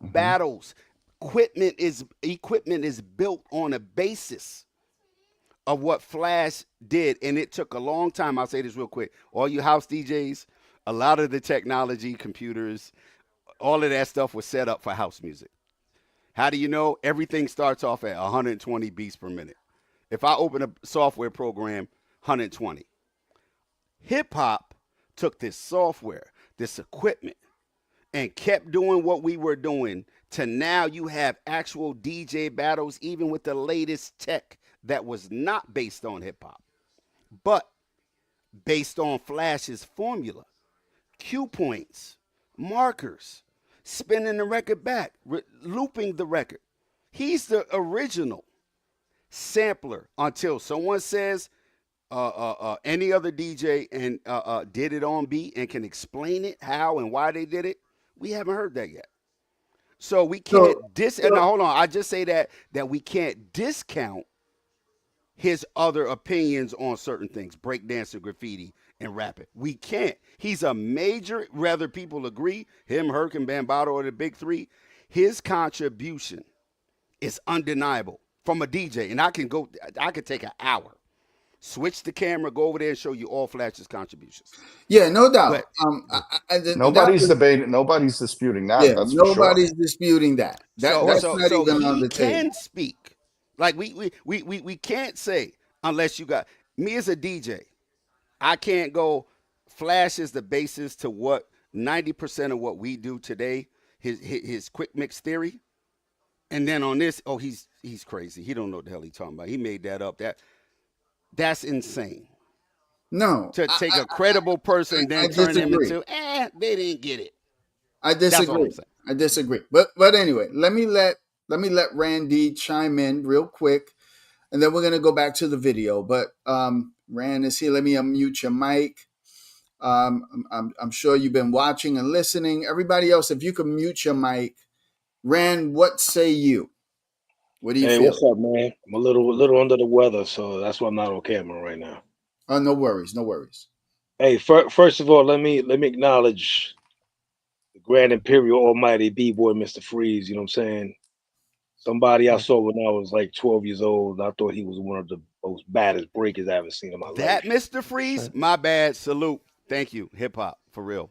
battles. Equipment is built on a basis of what Flash did, and it took a long time. I'll say this real quick. All you house DJs, a lot of the technology, computers, all of that stuff was set up for house music. How do you know? Everything starts off at 120 beats per minute. If I open a software program, 120. Hip hop took this software, this equipment, and kept doing what we were doing to now you have actual DJ battles, even with the latest tech that was not based on hip hop, but based on Flash's formula, cue points, markers, spinning the record back, looping the record. He's the original sampler until someone says any other DJ and did it on beat and can explain it, how and why they did it. We haven't heard that yet. So we can't now hold on. I just say that we can't discount his other opinions on certain things, breakdancing, graffiti, and rapping. We can't. He's a major, whether people agree, him, Herc, and Bambaataa are the big three, his contribution is undeniable from a DJ. And I could take an hour, switch the camera, go over there and show you all Flash's contributions. Yeah, no doubt. Nobody's debating. Nobody's disputing that. Yeah, that's for sure. nobody's disputing that. That's not even on the table. He can speak. Like we can't say unless you got me as a DJ. I can't go. Flash is the basis to what 90% of what we do today. His quick mix theory, and then on this, he's crazy. He don't know what the hell he's talking about. He made that up. That's insane. No, to take a credible person and then turn him into they didn't get it. I disagree. But anyway, let me let Randy chime in real quick, and then we're gonna go back to the video. But Rand is here. Let me unmute your mic. I'm sure you've been watching and listening. Everybody else, if you can mute your mic. Rand, what say you? What do you feel? Hey, what's up, man? I'm a little under the weather, so that's why I'm not on camera right now. Oh, no worries, no worries. Hey, first of all, let me acknowledge the Grand Imperial Almighty B-Boy, Mr. Freeze. You know what I'm saying? Somebody I saw when I was like 12 years old. I thought he was one of the most baddest breakers I ever seen in my life. That Mr. Freeze, my bad. Salute. Thank you. Hip hop for real.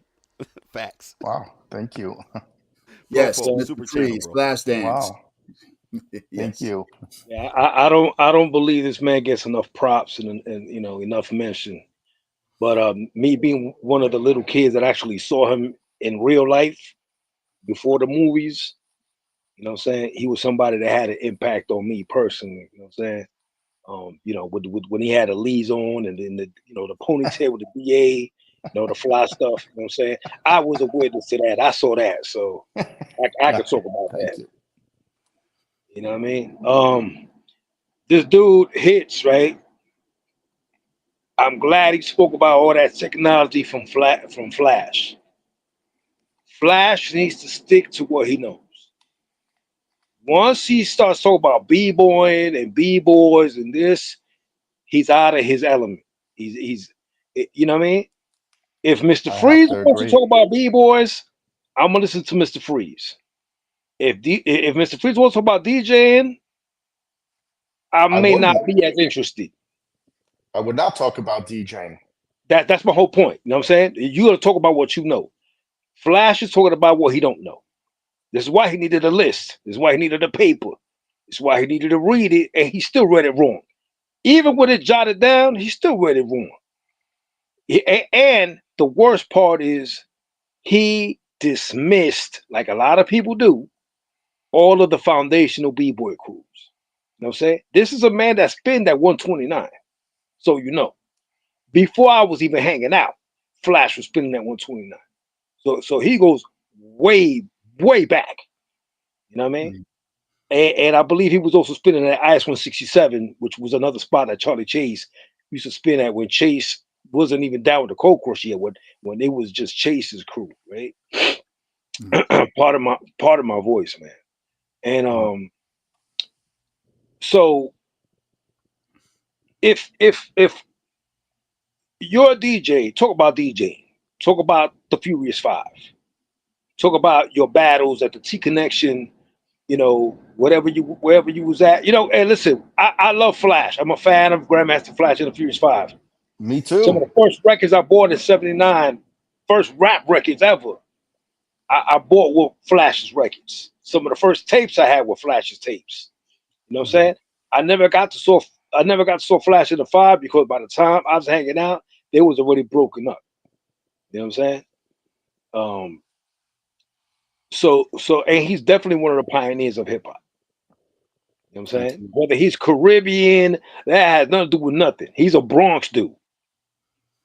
Facts. Wow. Thank you. Yes, Super Freeze, Flash Dance. Wow. Thank you. Yeah, I don't believe this man gets enough props and enough mention. But me being one of the little kids that actually saw him in real life before the movies, you know what I'm saying? He was somebody that had an impact on me personally. You know what I'm saying? With when he had the leads on and then the ponytail with the BA, the fly stuff. You know what I'm saying? I was a witness to that. I saw that, so I could talk about that. You know what I mean? This dude hits, right? I'm glad he spoke about all that technology from Flash. Flash needs to stick to what he knows. Once he starts talking about b-boying and b-boys and this, he's out of his element. He's you know what I mean? If Mr. Freeze wants to talk about b-boys, I'm gonna listen to Mr. Freeze. If Mr. Freeze wants to talk about DJing, I may not be as interested. I would not talk about DJing. That's my whole point. You know what I'm saying? You got to talk about what you know. Flash is talking about what he don't know. This is why he needed a list. This is why he needed a paper. This is why he needed to read it, and he still read it wrong. Even when it jotted down, he still read it wrong. And the worst part is he dismissed, like a lot of people do, all of the foundational b-boy crews. You know what I'm saying? This is a man that spin that 129. So before I was even hanging out, Flash was spinning that 129. So he goes way, way back. You know what I mean? And I believe he was also spinning at IS 167, which was another spot that Charlie Chase used to spin at when Chase wasn't even down with the Cold Crush yet, when it was just Chase's crew, right? part of my voice, man. And so if you're a DJ, talk about DJing. Talk about the Furious Five. Talk about your battles at the T Connection, wherever you was at. And listen, I love Flash. I'm a fan of Grandmaster Flash and the Furious Five. Me too. Some of the first records I bought in '79, first rap records ever, I bought with Flash's records. Some of the first tapes I had were Flash's tapes. You know what I'm saying? I never got to saw Flash in the Five because by the time I was hanging out, they was already broken up. You know what I'm saying? So and he's definitely one of the pioneers of hip hop. You know what I'm saying? Whether he's Caribbean, that has nothing to do with nothing. He's a Bronx dude. You know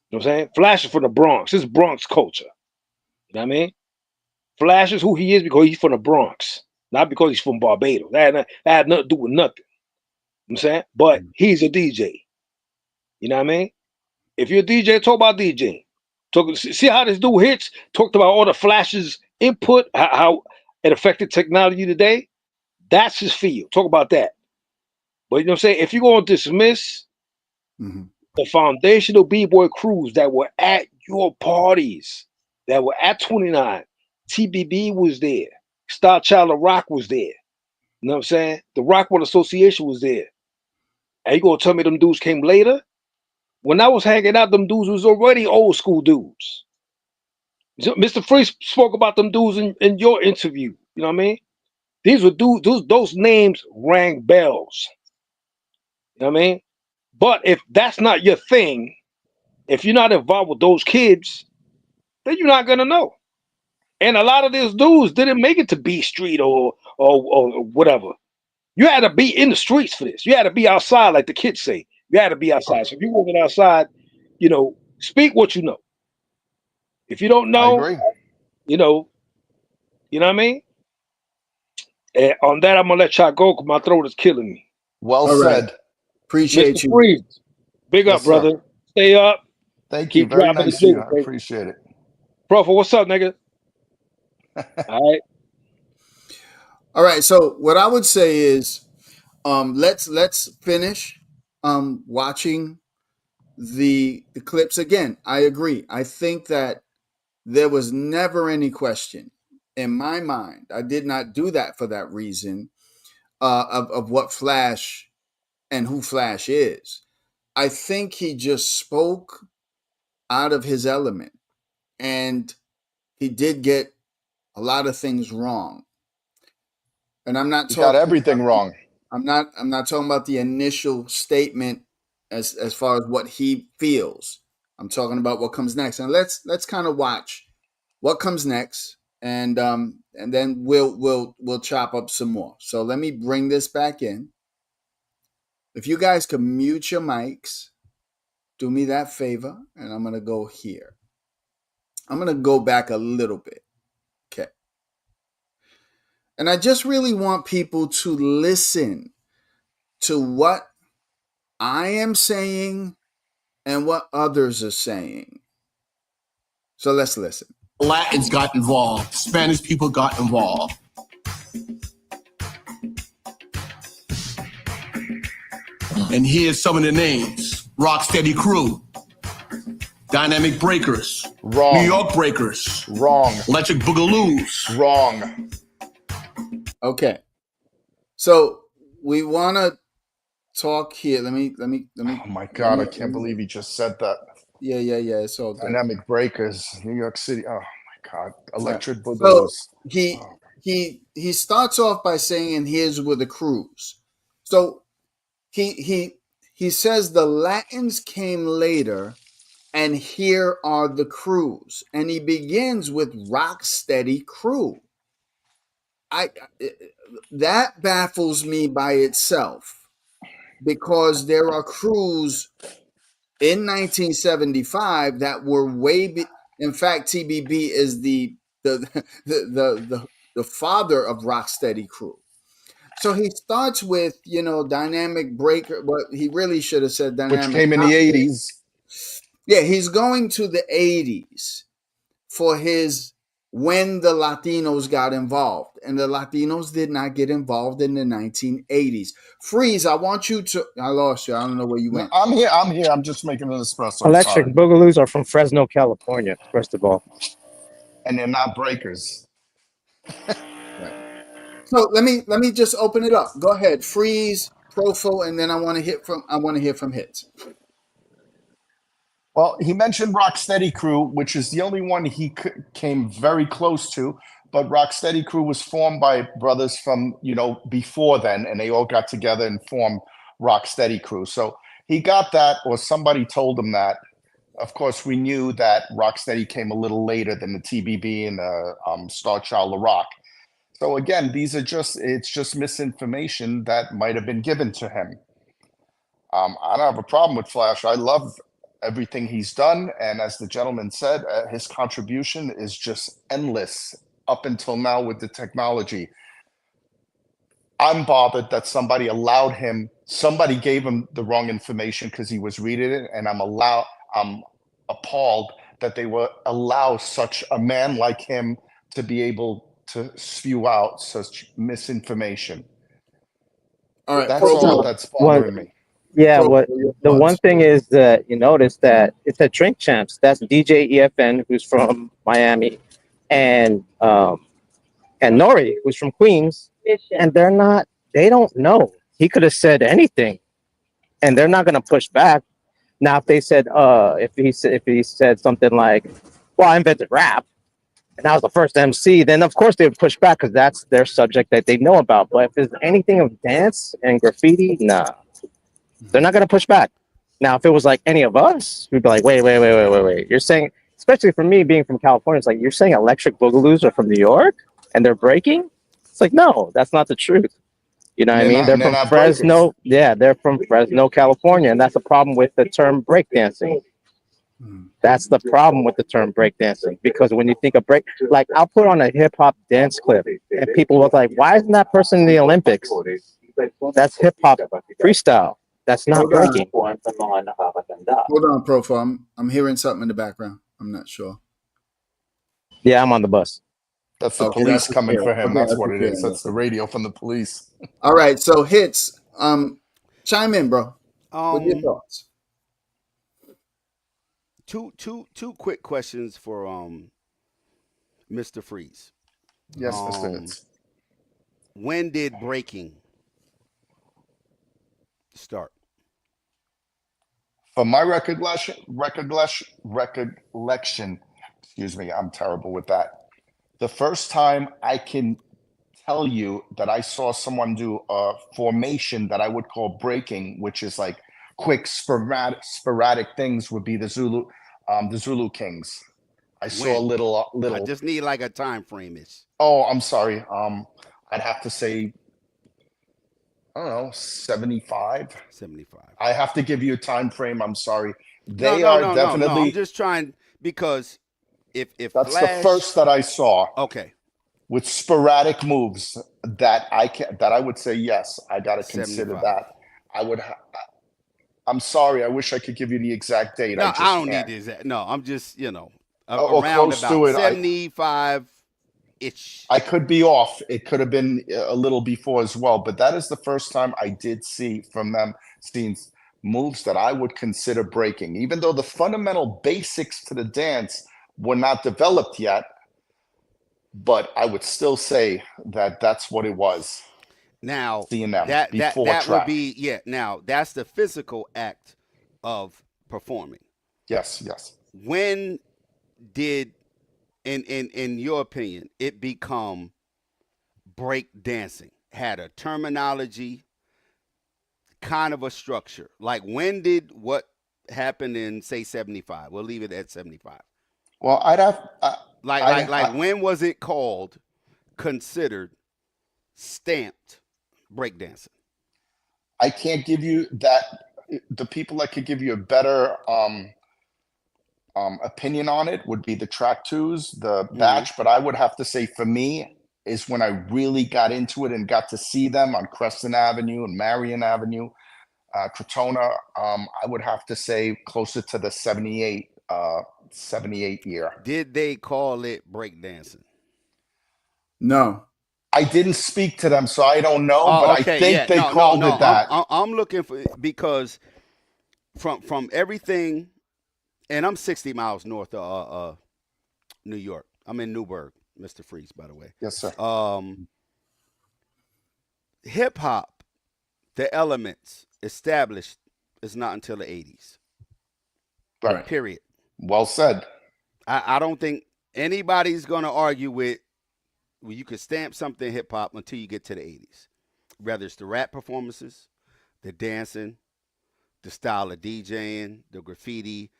what I'm saying? Flash is from the Bronx. This is Bronx culture. You know what I mean? Flash is who he is because he's from the Bronx, not because he's from Barbados. That had nothing to do with nothing. You know what I'm saying? But he's a DJ. You know what I mean? If you're a DJ, talk about DJing. See how this dude hits? Talked about all the Flash's input, how it affected technology today. That's his field. Talk about that. But you know what I'm saying? If you're going to dismiss the foundational B-boy crews that were at your parties, that were at 29, TBB was there. Star Child of Rock was there. You know what I'm saying? The Rockwell Association was there. And you going to tell me them dudes came later? When I was hanging out, them dudes was already old school dudes. So Mr. Free spoke about them dudes in your interview. You know what I mean? These were dudes, those names rang bells. You know what I mean? But if that's not your thing, if you're not involved with those kids, then you're not gonna know. And a lot of these dudes didn't make it to B Street or whatever. You had to be in the streets for this. You had to be outside, like the kids say. You had to be outside. So if you're working outside, you know, speak what you know. If you don't know, you know what I mean? And on that, I'm gonna let y'all go because my throat is killing me. Well said. Appreciate Mr. you. Freeze, big Yes, up, brother. sir. Stay up. Thank you. Keep Very dropping nice the of you. jiggle, I baby. appreciate it. Profo, what's up, nigga? All right. All right. So what I would say is, let's finish watching the clips again. I agree. I think that there was never any question in my mind. I did not do that for that reason of what Flash and who Flash is. I think he just spoke out of his element, and he did get a lot of things wrong. And I'm not You got talking everything wrong. I'm not talking about the initial statement as far as what he feels. I'm talking about what comes next. And let's kind of watch what comes next, and then we'll chop up some more. So let me bring this back in. If you guys could mute your mics, do me that favor, and I'm gonna go here. I'm gonna go back a little bit. Okay. And I just really want people to listen to what I am saying and what others are saying. So let's listen. Latins got involved. Spanish people got involved. And here's some of the names. Rocksteady Crew. Dynamic Breakers. Wrong. New York Breakers. Wrong. Electric Boogaloo's. Wrong. Okay. So we want to talk here. Let me. Oh my God! I can't believe he just said that. Yeah. It's all good. Dynamic Breakers, New York City. Oh my God! Electric So Boogaloo's. he starts off by saying, "And here's with the crews." So he says the Latins came later, and here are the crews, and he begins with Rocksteady Crew. That baffles me by itself, because there are crews in 1975 that were in fact, TBB is the father of Rocksteady Crew. So he starts with, Dynamic Breaker, but he really should have said Dynamic, which came in the 80s. Yeah, he's going to the 80s for his when the Latinos got involved, and the Latinos did not get involved in the 1980s. Freeze, I want you to. I lost you. I don't know where you went. I'm here. I'm just making an espresso. Electric Boogaloo's are from Fresno, California, first of all. And they're not breakers. Right. So let me just open it up. Go ahead, Freeze, Profo, and then I want to hear from Hits. Well, he mentioned Rocksteady Crew, which is the only one he came very close to. But Rocksteady Crew was formed by brothers from, before then, and they all got together and formed Rocksteady Crew. So he got that, or somebody told him that. of course, we knew that Rocksteady came a little later than the TBB and Star Child LaRock. So again, it's just misinformation that might have been given to him. I don't have a problem with Flash. I love everything he's done, and as the gentleman said, his contribution is just endless up until now with the technology. I'm bothered that somebody gave him the wrong information because he was reading it, and I'm appalled that they will allow such a man like him to be able to spew out such misinformation. All right, That's Pro, all that's bothering me. Yeah, Pro, what your the one thoughts? thing is that you notice that it's a Drink Champs. That's DJ EFN, who's from Miami, and Nori, who's from Queens, and they don't know. He could have said anything, and they're not gonna push back. Now, if they said, if he said something like, "Well, I invented rap," and I was the first MC, then of course they would push back because that's their subject that they know about. But if there's anything of dance and graffiti, nah, they're not gonna push back. Now, if it was like any of us, we'd be like, wait. You're saying, especially for me being from California, it's like you're saying Electric Boogaloo's are from New York and they're breaking? It's like, no, that's not the truth. You know what I mean? They're They're from not breakers. Fresno. Yeah, they're from Fresno, California. And that's the problem with the term breakdancing. That's the problem with the term breakdancing. Because when you think of break, like I'll put on a hip hop dance clip and people look like, why isn't that person in the Olympics? That's hip hop freestyle. That's not Hold on. breaking. Hold on, Pro. I'm hearing something in the background. I'm not sure. Yeah, I'm on the bus. That's the Okay, police that's coming for him. okay, That's that's what it okay. is. That's the radio from the police. All right, so Hits, chime in, bro. What are your Um, thoughts? two quick questions for Mr. Freeze. Yes, Mr. Hits. When did breaking start? From my recollection, excuse me, I'm terrible with that. The first time I can tell you that I saw someone do a formation that I would call breaking, which is like quick sporadic things, would be the Zulu Kings. I saw a When? I little. just need like a time frame ish. Oh, I'm sorry. I'd have to say, I don't know, 75. 75. I have to give you a time frame. I'm sorry. No, They no, are no, no, no. I'm definitely. just trying because if That's the Flash, first that I saw okay, with sporadic moves that I would say yes. I got to consider 75. that. I would. I'm sorry. I wish I could give you the exact date. I No, I just don't need can't. this. No, I'm just Or around close to about it. 75 ish. I could be off. It could have been a little before as well, but that is the first time I did see from them seeing moves that I would consider breaking, even though the fundamental basics to the dance were not developed yet. But I would still say that that's what it was. Now Seeing them that before would track. be Now that's the physical act of performing. Yes, yes. When did, in your opinion, it become break dancing? Had a terminology, kind of a structure. Like when did what happened in say 75? We'll leave it at 75. Well, I'd have. Like when was it called, considered, stamped breakdancing? I can't give you that. The people that could give you a better opinion on it would be the track twos, the batch. But I would have to say, for me, is when I really got into it and got to see them on Crescent Avenue and Marion Avenue, Crotona. I would have to say closer to the 78 year. Did they call it breakdancing? No. I didn't speak to them, so I don't know, but Oh, I okay, think yeah, they no, no, called no. it that. I'm looking for, because from everything, and I'm 60 miles north of New York. I'm in Newburgh, Mr. Freeze, by the way. Yes, sir. Hip hop, the elements established is not until the 80s. Right. Period. Well said. I don't think anybody's gonna argue with, well, you could stamp something hip hop until you get to the 80s. Whether it's the rap performances, the dancing, the style of DJing, the graffiti,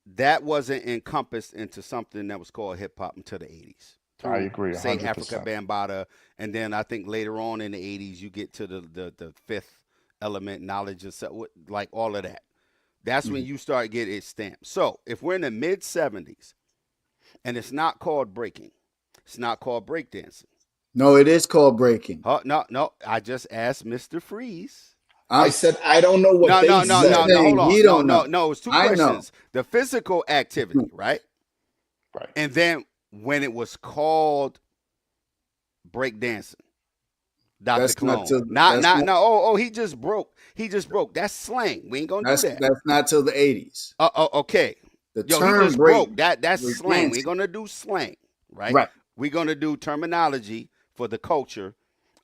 that wasn't encompassed into something that was called hip hop until the 80s I through, agree say, Africa 100%. Bambaataa, and then I think later on in the 80s you get to the fifth element, knowledge and so, like all of that. That's when Mhm. you start getting it stamped. So if we're in the mid 70s and it's not called breaking, it's not called breakdancing. No, it is called breaking. No, no. I just asked Mr. Freeze. I I'm said I don't know what No, they no, no, he's no, said. no. Hold saying on. he No, don't no, know. no. It's two I know. questions. The physical activity, right? Right. And then when it was called breakdancing, Dr. That's not Clone. till Not, that's not, not no. Oh, he just broke. He just broke. That's slang. We ain't gonna do that. that's not till the 80s. Okay. The Yo, he term just broke. That's break slang. We ain't dancing. gonna do slang, right? Right. We're gonna do terminology for the culture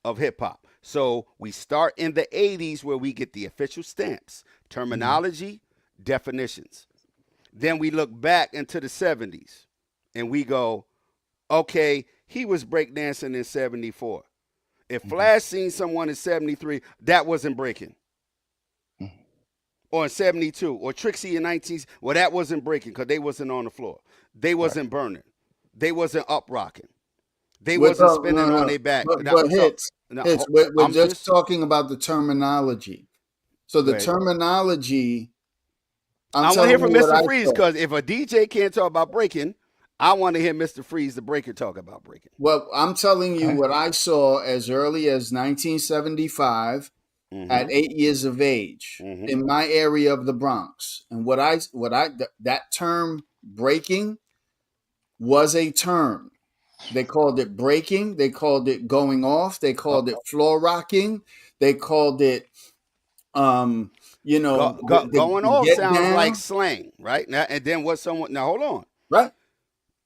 of hip hop. So we start in the 80s where we get the official stamps, terminology, definitions. Then we look back into the 70s and we go, okay, he was breakdancing in 74. If Flash seen someone in 73, that wasn't breaking. Or in 72, or Trixie in 19, well, that wasn't breaking because they wasn't on the floor. They wasn't burning. They wasn't up rocking. They We're wasn't talking, spinning on their back. but So, hits, no, we're I'm just just, talking about the terminology. So go the ahead. terminology, I'm I want to telling hear you from what Mr. I Freeze saw. because if a DJ can't talk about breaking, I want to hear Mr. Freeze, the breaker, talk about breaking. Well, I'm telling you Okay. what I saw as early as 1975 Mm-hmm. at 8 years of age Mm-hmm. in my area of the Bronx. And that term breaking was a term. They called it breaking. They called it going off. They Uh, called it floor rocking. They called it, Going the off get sounds like down. slang, right? Now, and then what someone, now hold on. Right.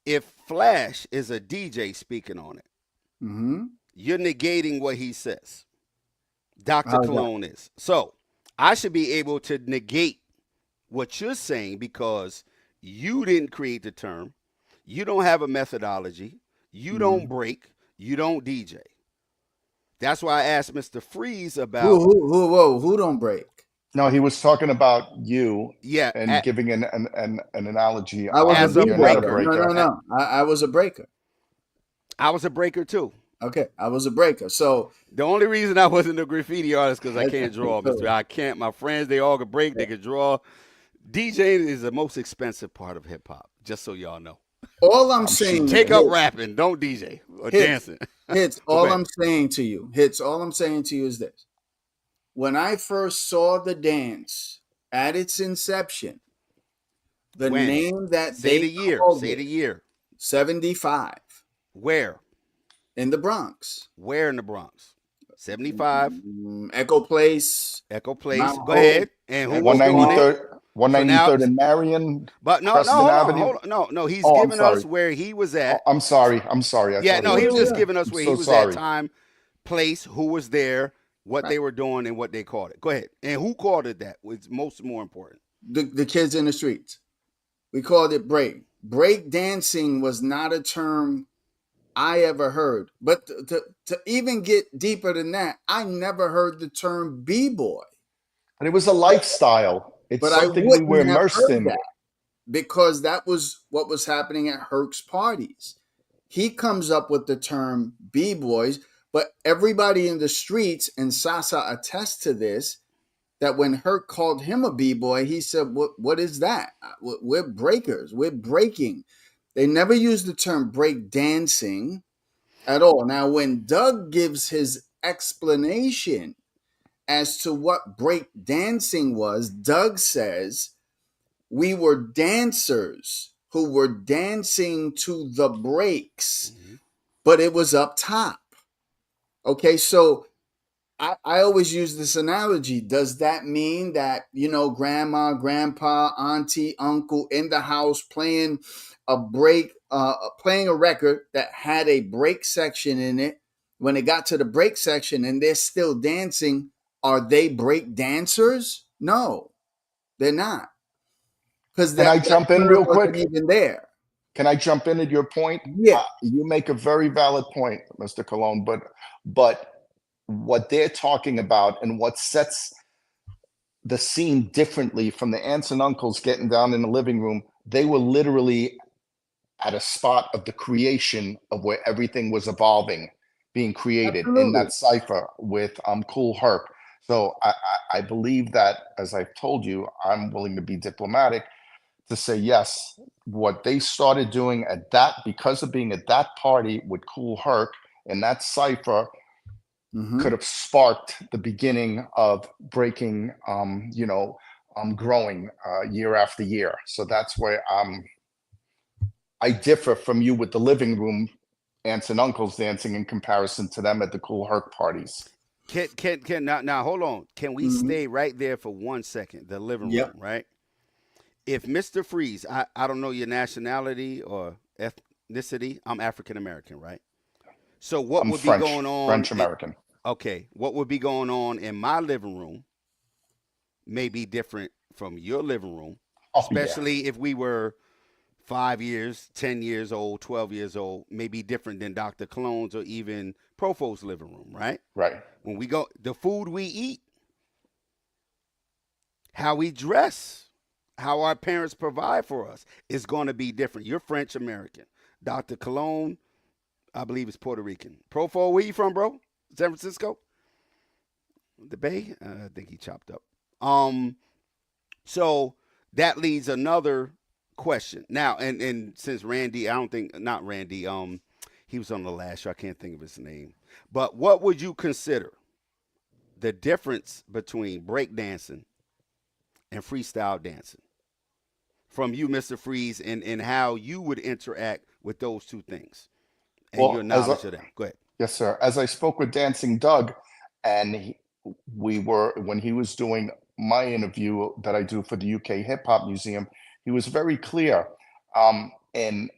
If Flash is a DJ speaking on it, Mm-hmm. you're negating what he says. Dr. How's that? Cologne is. So I should be able to negate what you're saying because you didn't create the term. You don't have a methodology. You don't Mhm. break. You don't DJ. That's why I asked Mr. Freeze Who, about, who, who, whoa, who don't break? no, he was talking about you yeah, and giving an analogy I was a as on a you're not a b-boy. breaker. No, no, breaker. no. I was a breaker. I was a breaker too. Okay, I was a breaker. So The only reason I wasn't a graffiti artist because I can't draw, Mister. I can't. My friends, they all could break. They could draw. DJing is the most expensive part of hip hop. Just so y'all know. all I'm I'm sure. saying, Take up rapping. Don't DJ or hits, dancing. hits. But go All ahead. I'm saying to you, hits. All I'm saying to you is this: when I first saw the dance at its inception, the When? name that Say they the year. called Say it, the year. 75 Where? in the Bronx, Where in the Bronx? 75. Echo Place, Echo Place. Mount Go Hope, ahead. And who was Echo doing it? Park. 193rd, So now, 193rd and Marion, but no, Preston hold on, Avenue. hold on. No, no. He's Oh, I'm giving us sorry. where he was Oh, at. I'm sorry. I'm sorry. I Yeah, thought he no, he was. was just Yeah, giving us I'm where so he was at, sorry. time, place, who was there, what right. they were doing, and what they called it. Go ahead. And who called it that was most more important. The kids in the streets. We called it break. Break dancing was not a term I ever heard. But to even get deeper than that, I never heard the term b-boy. But it was a lifestyle. It's But I something we were wouldn't have immersed heard in. that because that was what was happening at Herc's parties. He comes up with the term b-boys, but everybody in the streets, and Sasa attests to this, that when Herc called him a b-boy, he said, what is that? We're breakers. We're breaking. They never used the term break dancing at all. Now, when Doug gives his explanation as to what break dancing was, Doug says, we were dancers who were dancing to the breaks, but it was up top. Okay, so I always use this analogy. Does that mean that, grandma, grandpa, auntie, uncle in the house playing playing a record that had a break section in it? When they got to the break section and they're still dancing, are they break dancers? No, they're not. Because Can I that jump in term real wasn't quick? even there. Can I jump in at your point? Yeah. You make a very valid point, Mr. Cologne. But what they're talking about and what sets the scene differently from the aunts and uncles getting down in the living room. They were literally at a spot of the creation of where everything was evolving, being created in Absolutely. that cipher with Cool Herc. So I believe that, as I've told you, I'm willing to be diplomatic to say, yes, what they started doing at that, because of being at that party with Cool Herc and that cipher, could have sparked the beginning of breaking, growing year after year. So that's where I differ from you with the living room aunts and uncles dancing in comparison to them at the Cool Herc parties. Can now hold on. Can we stay right there for 1 second? The living room, Yep. right? If Mr. Freeze, I don't know your nationality or ethnicity. I'm African American, right? So what I'm would be French, going on? French American. Okay, what would be going on in my living room may be different from your living room, Oh, especially if we were 5 years, 10 years old, 12 years old, may be different than Dr. Cologne's or even Profo's living room, right? right. When we go, the food we eat, how we dress, how our parents provide for us is going to be different. You're French American. Dr. Cologne, I believe, is Puerto Rican. Profo, where you from, bro? San Francisco? The Bay? I think he chopped up. So that leads another question. Now, and since Randy, I don't think, not Randy, he was on the last show. I can't think of his name. But what would you consider the difference between breakdancing and freestyle dancing from you, Mr. Freeze, and how you would interact with those two things and your knowledge of them? Go ahead. Yes, sir. As I spoke with Dancing Doug, and when he was doing my interview that I do for the UK Hip Hop Museum, he was very clear in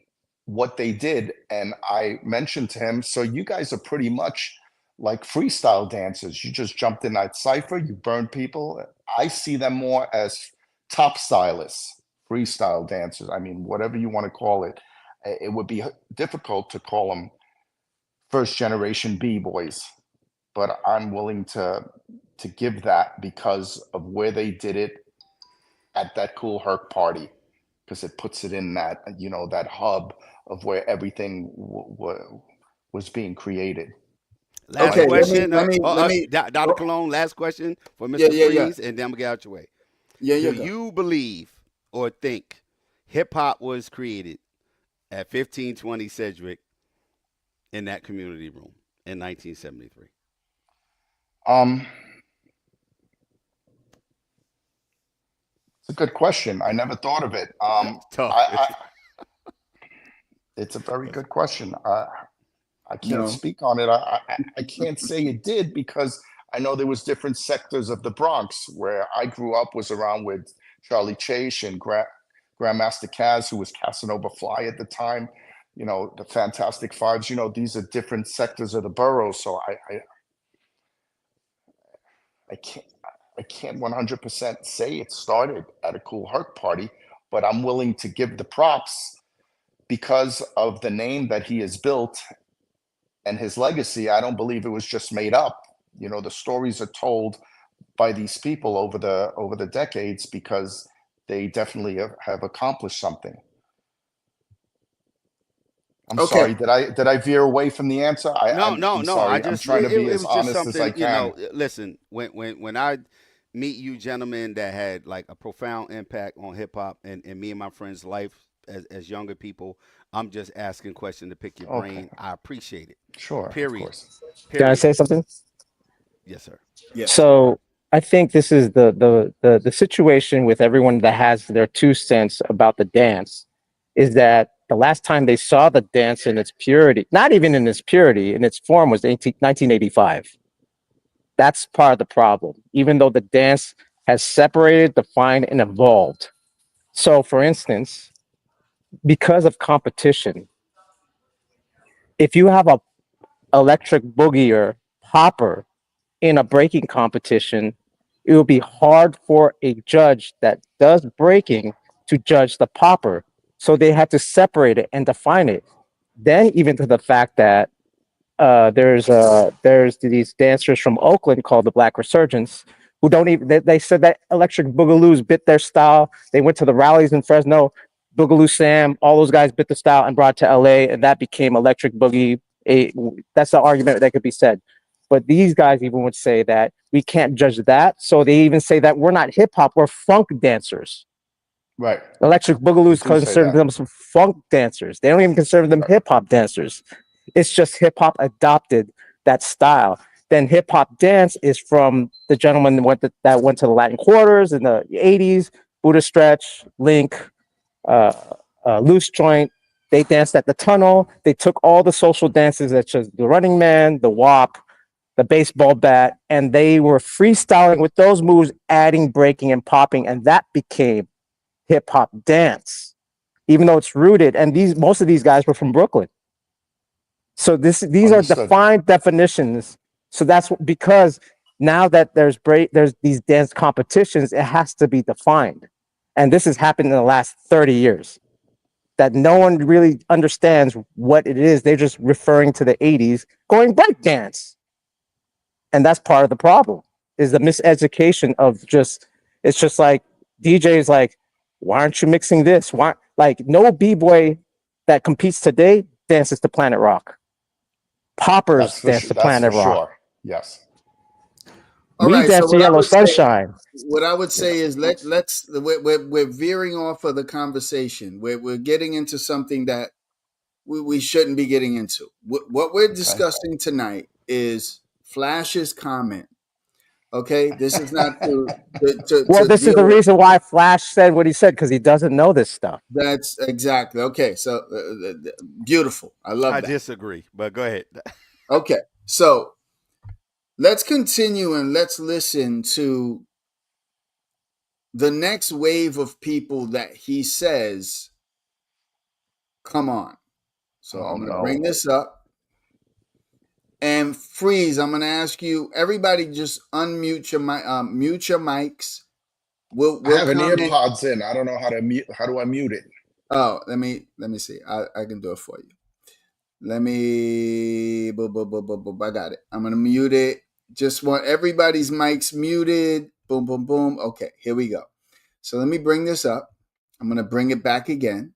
what they did. And I mentioned to him, so you guys are pretty much like freestyle dancers. You just jumped in that cipher, you burned people. I see them more as top stylists, freestyle dancers. I mean, whatever you want to call it. It would be difficult to call them first generation B-boys, but I'm willing to give that because of where they did it at that Cool Herc party, because it puts it in that, that hub of where everything was being created. Last Okay, question. let me. Dr. Cologne, last question for Mr. Yeah, yeah, yeah. Freeze, and then I'm going to get out your way. Yeah, Do yeah. you believe or think hip hop was created at 1520 Sedgwick in that community room in 1973? It's a good question. I never thought of it. Tough. It's a very good question. I can't No. speak on it. I can't say it did because I know there was different sectors of the Bronx. Where I grew up was around with Charlie Chase and Grandmaster Caz, who was Casanova Fly at the time. The Fantastic Fives. These are different sectors of the borough. So I can't 100% say it started at a Cool Herc party, but I'm willing to give the props because of the name that he has built and his legacy. I don't believe it was just made up. The stories are told by these people over the decades because they definitely have accomplished something. I'm sorry. Did I veer away from the answer? I'm sorry. I'm trying to be as honest as I can. Listen, when I meet you gentlemen that had like a profound impact on hip hop and me and my friends' life as younger people, I'm just asking questions to pick your brain. I appreciate it. Sure. Period. Of course. Can I say something? Yes, sir. Yes. So I think this is the situation with everyone that has their 2 cents about the dance is that the last time they saw the dance in its purity, not even in its purity, in its form, was 1985. That's part of the problem, even though the dance has separated, defined, and evolved. So, for instance, because of competition, if you have a electric boogie or popper in a breaking competition, it will be hard for a judge that does breaking to judge the popper. So they had to separate it and define it. Then even to the fact that there's these dancers from Oakland called the Black Resurgence, who don't even, they said that Electric Boogaloos bit their style. They went to the rallies in Fresno. Boogaloo Sam, all those guys bit the style and brought it to LA, and that became Electric Boogie. That's the argument that could be said. But these guys even would say that we can't judge that. So they even say that we're not hip hop, we're funk dancers. Right. Electric Boogaloos consider them some funk dancers. They don't even consider them hip hop dancers. It's just hip hop adopted that style. Then hip hop dance is from the gentleman that went to the Latin Quarters in the 80s, Buddha Stretch, Link, Loose Joint. They danced at the Tunnel. They took all the social dances, such as the Running Man, the WAP, the baseball bat, and they were freestyling with those moves, adding breaking and popping, and that became hip hop dance, even though it's rooted. And most of these guys were from Brooklyn. So these are defined definitions. So that's because now that there's these dance competitions, it has to be defined. And this has happened in the last 30 years that no one really understands what it is. They're just referring to the 80s going breakdance. And that's part of the problem is the miseducation of it's just like DJs like, why aren't you mixing this? Why, like, no B-boy that competes today dances to Planet Rock. Poppers dance to Planet Rock. Sure. Yes. All we right, dance to Yellow Sunshine. What I would say is we're veering off of the conversation. We're getting into something that we shouldn't be getting into. What we're discussing tonight is Flash's comment. Okay, this is not this is the reason why Flash said what he said, because he doesn't know this stuff. That's exactly okay. So beautiful. I love that. I disagree, but go ahead. Okay, so let's continue and let's listen to the next wave of people that he says, come on. So I'm going to bring this up. And Freeze, I'm going to ask you, everybody just unmute your mute your mics. We'll I have an earpods in. I don't know how to mute. How do I mute it? Oh, let me see. I can do it for you. Let me, I got it. I'm going to mute it. Just want everybody's mics muted. Boom, boom, boom. Okay, here we go. So let me bring this up. I'm going to bring it back again.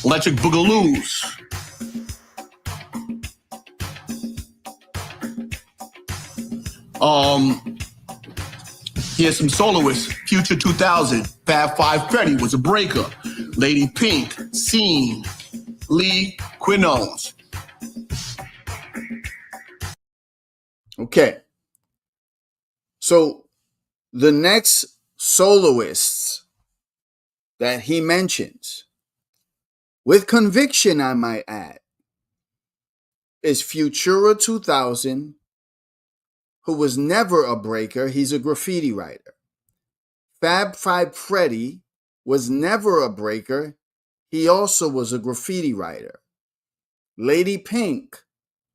Electric Boogaloos. Here's some soloists. Future 2000. Fab Five Freddy was a breaker. Lady Pink. Scene. Lee Quinones. Okay. So the next soloists that he mentions, with conviction, I might add, is Futura 2000, who was never a breaker. He's a graffiti writer. Fab Five Freddy was never a breaker. He also was a graffiti writer. Lady Pink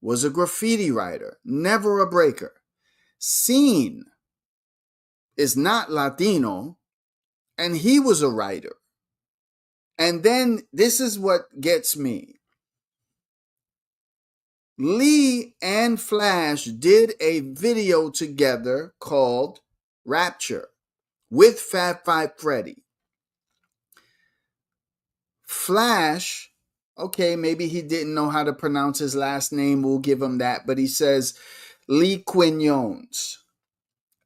was a graffiti writer, never a breaker. Scene is not Latino, and he was a writer. And then this is what gets me. Lee and Flash did a video together called Rapture with Fab Five Freddy. Flash, okay, maybe he didn't know how to pronounce his last name. We'll give him that. But he says Lee Quinones.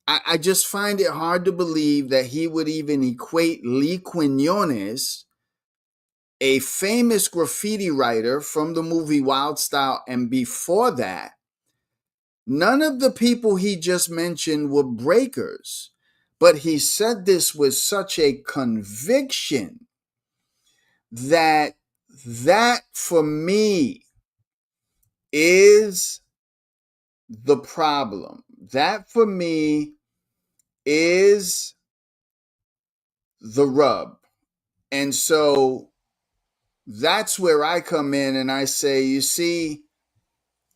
I just find it hard to believe that he would even equate Lee Quinones, a famous graffiti writer from the movie Wild Style, and before that, none of the people he just mentioned were breakers, but he said this with such a conviction that for me is the problem. That for me is the rub. And so that's where I come in and I say, you see,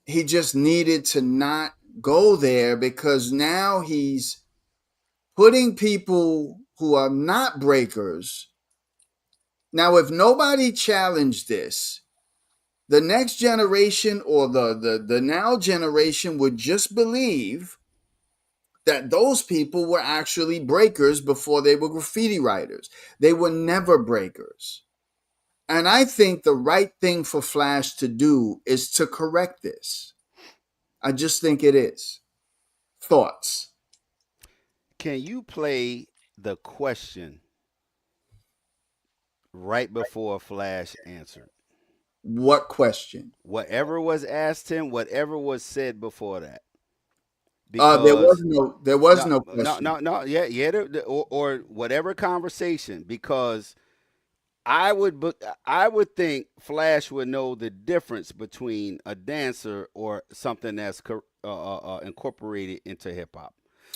he just needed to not go there, because now he's putting people who are not breakers. Now, if nobody challenged this, the next generation or the now generation would just believe that those people were actually breakers before they were graffiti writers. They were never breakers. And I think the right thing for Flash to do is to correct this. I just think it is. Thoughts? Can you play the question right before Flash answered? What question? Whatever was asked him, whatever was said before that. There was Because no there was no, no no, question. no, no, yeah, yeah, or whatever conversation. Because I would, I would think Flash would know the difference between a dancer or something that's incorporated into hip hop.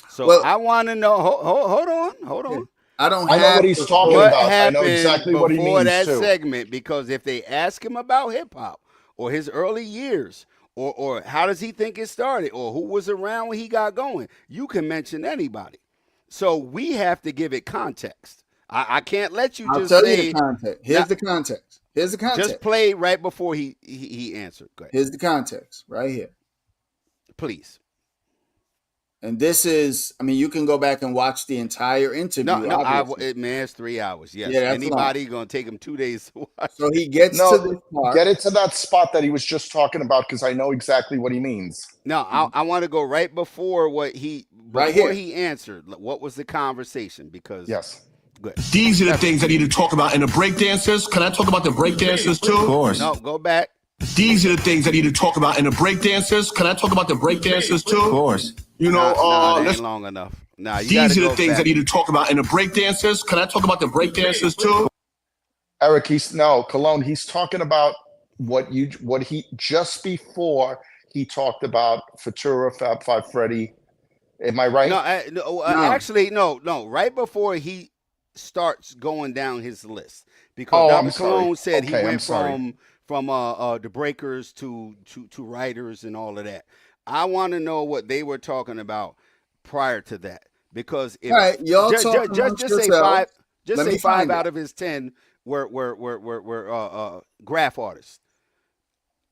So Well, I want to know. Hold on, hold yeah, on. I don't I know have what he's the talking source. What about. I know happened exactly what he before means that too. segment? Because if they ask him about hip hop or his early years, or how does he think it started, or who was around when he got going, you can mention anybody. So we have to give it context. I can't let you I'll just tell you the say, context. now, Here's the context. Here's the just context. play right before he answered. Go ahead, Here's the context right here. please. And this is, I mean, you can go back and watch the entire No, interview, no, obviously. man, it's 3 hours. Yeah, Yes, that's long. anybody gonna take him 2 days to watch So it. he gets to No, this part get it to that spot that he was just talking about because I know exactly what he means. No, I want to go right before right before here. he answered. What was the conversation? Because Yes. good. These are the That's things I need to talk about. And the breakdancers, can I talk about the breakdancers too? Of course. no. Go back. These are the things I need to talk about. And the breakdancers, can I talk about the breakdancers too? Of course. You know, Nah, that ain't let's. long enough. Nah, you got These to are the go things I back. need to talk about. And the breakdancers, can I talk about the breakdancers too? Eric, Cologne, he's talking about what he just before he talked about Futura, Fab Five Freddy. Am I right? No, No. actually, no. Right before he starts going down his list, because Oh, I'm Dr. sorry. Cologne said he Okay, I'm went sorry. from the breakers to writers and all of that. I want to know what they were talking about prior to that, because All if right, y'all talk just amongst say five, yourselves. just Let say me five find it. out of his 10 were graph artists.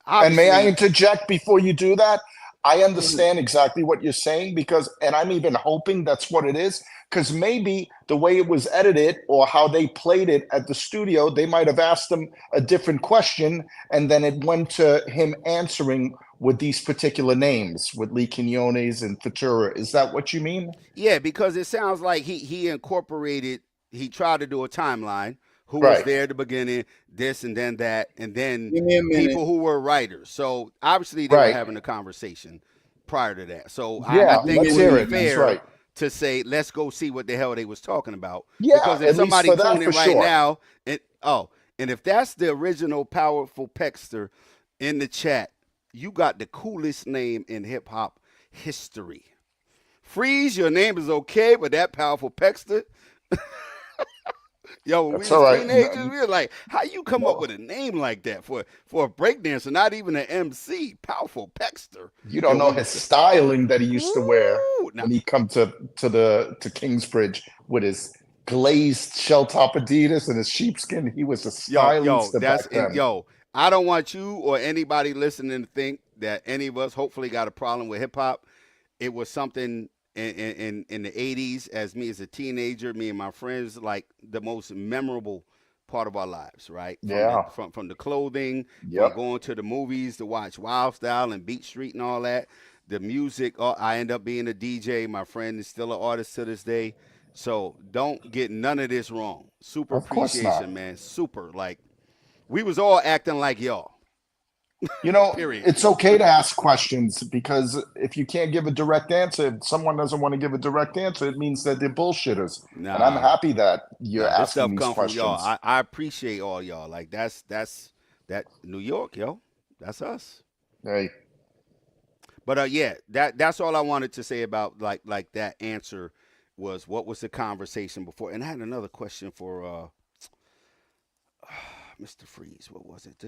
And may I Obviously, interject before you do that? I understand exactly what you're saying and I'm even hoping that's what it is, because maybe the way it was edited or how they played it at the studio, they might have asked him a different question, and then it went to him answering with these particular names, with Lee Quinones and Futura. Is that what you mean? yeah, because it sounds like he incorporated. He tried to do a timeline. Who was Right. there at the beginning? This and then that, and then Give me a minute. people who were writers. So obviously they were Right. having a conversation prior to that. So I Yeah, Give think me it let's a would hear be minute, it. man. He's fair right. to say let's go see what the hell they was talking about. Yeah, Because if at least somebody for that, tuning for in right sure. now, and if that's the original powerful Pexter in the chat, you got the coolest name in hip hop history. Freeze, your name is okay, but that powerful Pexter. Yo, when we That's all was right. teenagers, we were like, how you come up with a name like that for a breakdancer, not even an MC? Powerful Pexter. You Yo, don't know we his styling that he used to wear woo. Now, when he come to Kingsbridge with his glazed shell top Adidas and his sheepskin. He was a stylista back then. I don't want you or anybody listening to think that any of us hopefully got a problem with hip hop. It was something in the 80s, as me as a teenager, me and my friends, like the most memorable part of our lives, right? Yeah. From the clothing, from Yep. going to the movies to watch Wild Style and Beat Street and all that. The music, I end up being a DJ. My friend is still an artist to this day. So don't get none of this wrong. Super Of course not. appreciation, man. Super. Like, we was all acting like y'all. You know, Period. it's okay to ask questions because if you can't give a direct answer, if someone doesn't want to give a direct answer, it means that they're bullshitters. And I'm Nah, happy that you're this asking stuff these come from y'all. questions. I appreciate all y'all. Like that's that New York, yo. That's us. Hey, But yeah, that's all I wanted to say about like that answer was what was the conversation before. And I had another question for Mr. Freeze. What was it?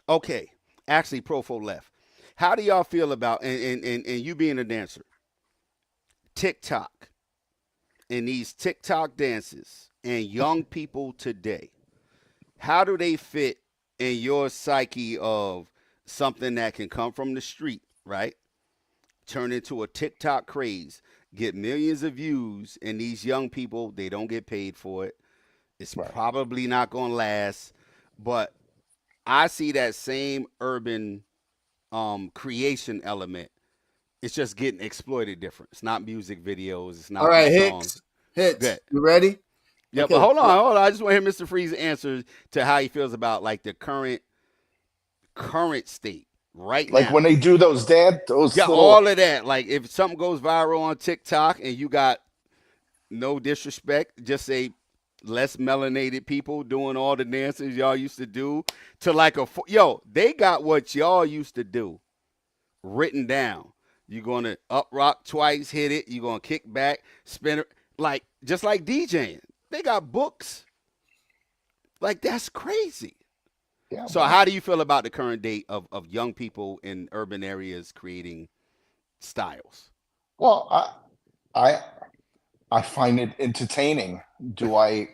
Okay. Actually, Profo left. How do y'all feel about and you being a dancer? TikTok and these TikTok dances and young people today. How do they fit in your psyche of something that can come from the street, right? Turn into a TikTok craze, get millions of views, and these young people, they don't get paid for it. It's probably not going to last. But I see that same urban creation element. It's just getting exploited different. It's not music videos. It's not All right, songs. Hicks. Good. You ready? Yeah, Okay. but hold on. I just want to hear Mr. Freeze's answers to how he feels about like the current state right now. Like when they do those all of that. Like if something goes viral on TikTok and you got, no disrespect, just say less melanated people doing all the dances y'all used to do to like they got what y'all used to do written down. You're going to up rock twice, hit it. You're going to kick back, spin it. Like, just like DJing. They got books. Like, that's crazy. Yeah, so how do you feel about the current date of young people in urban areas creating styles? Well, I find it entertaining. I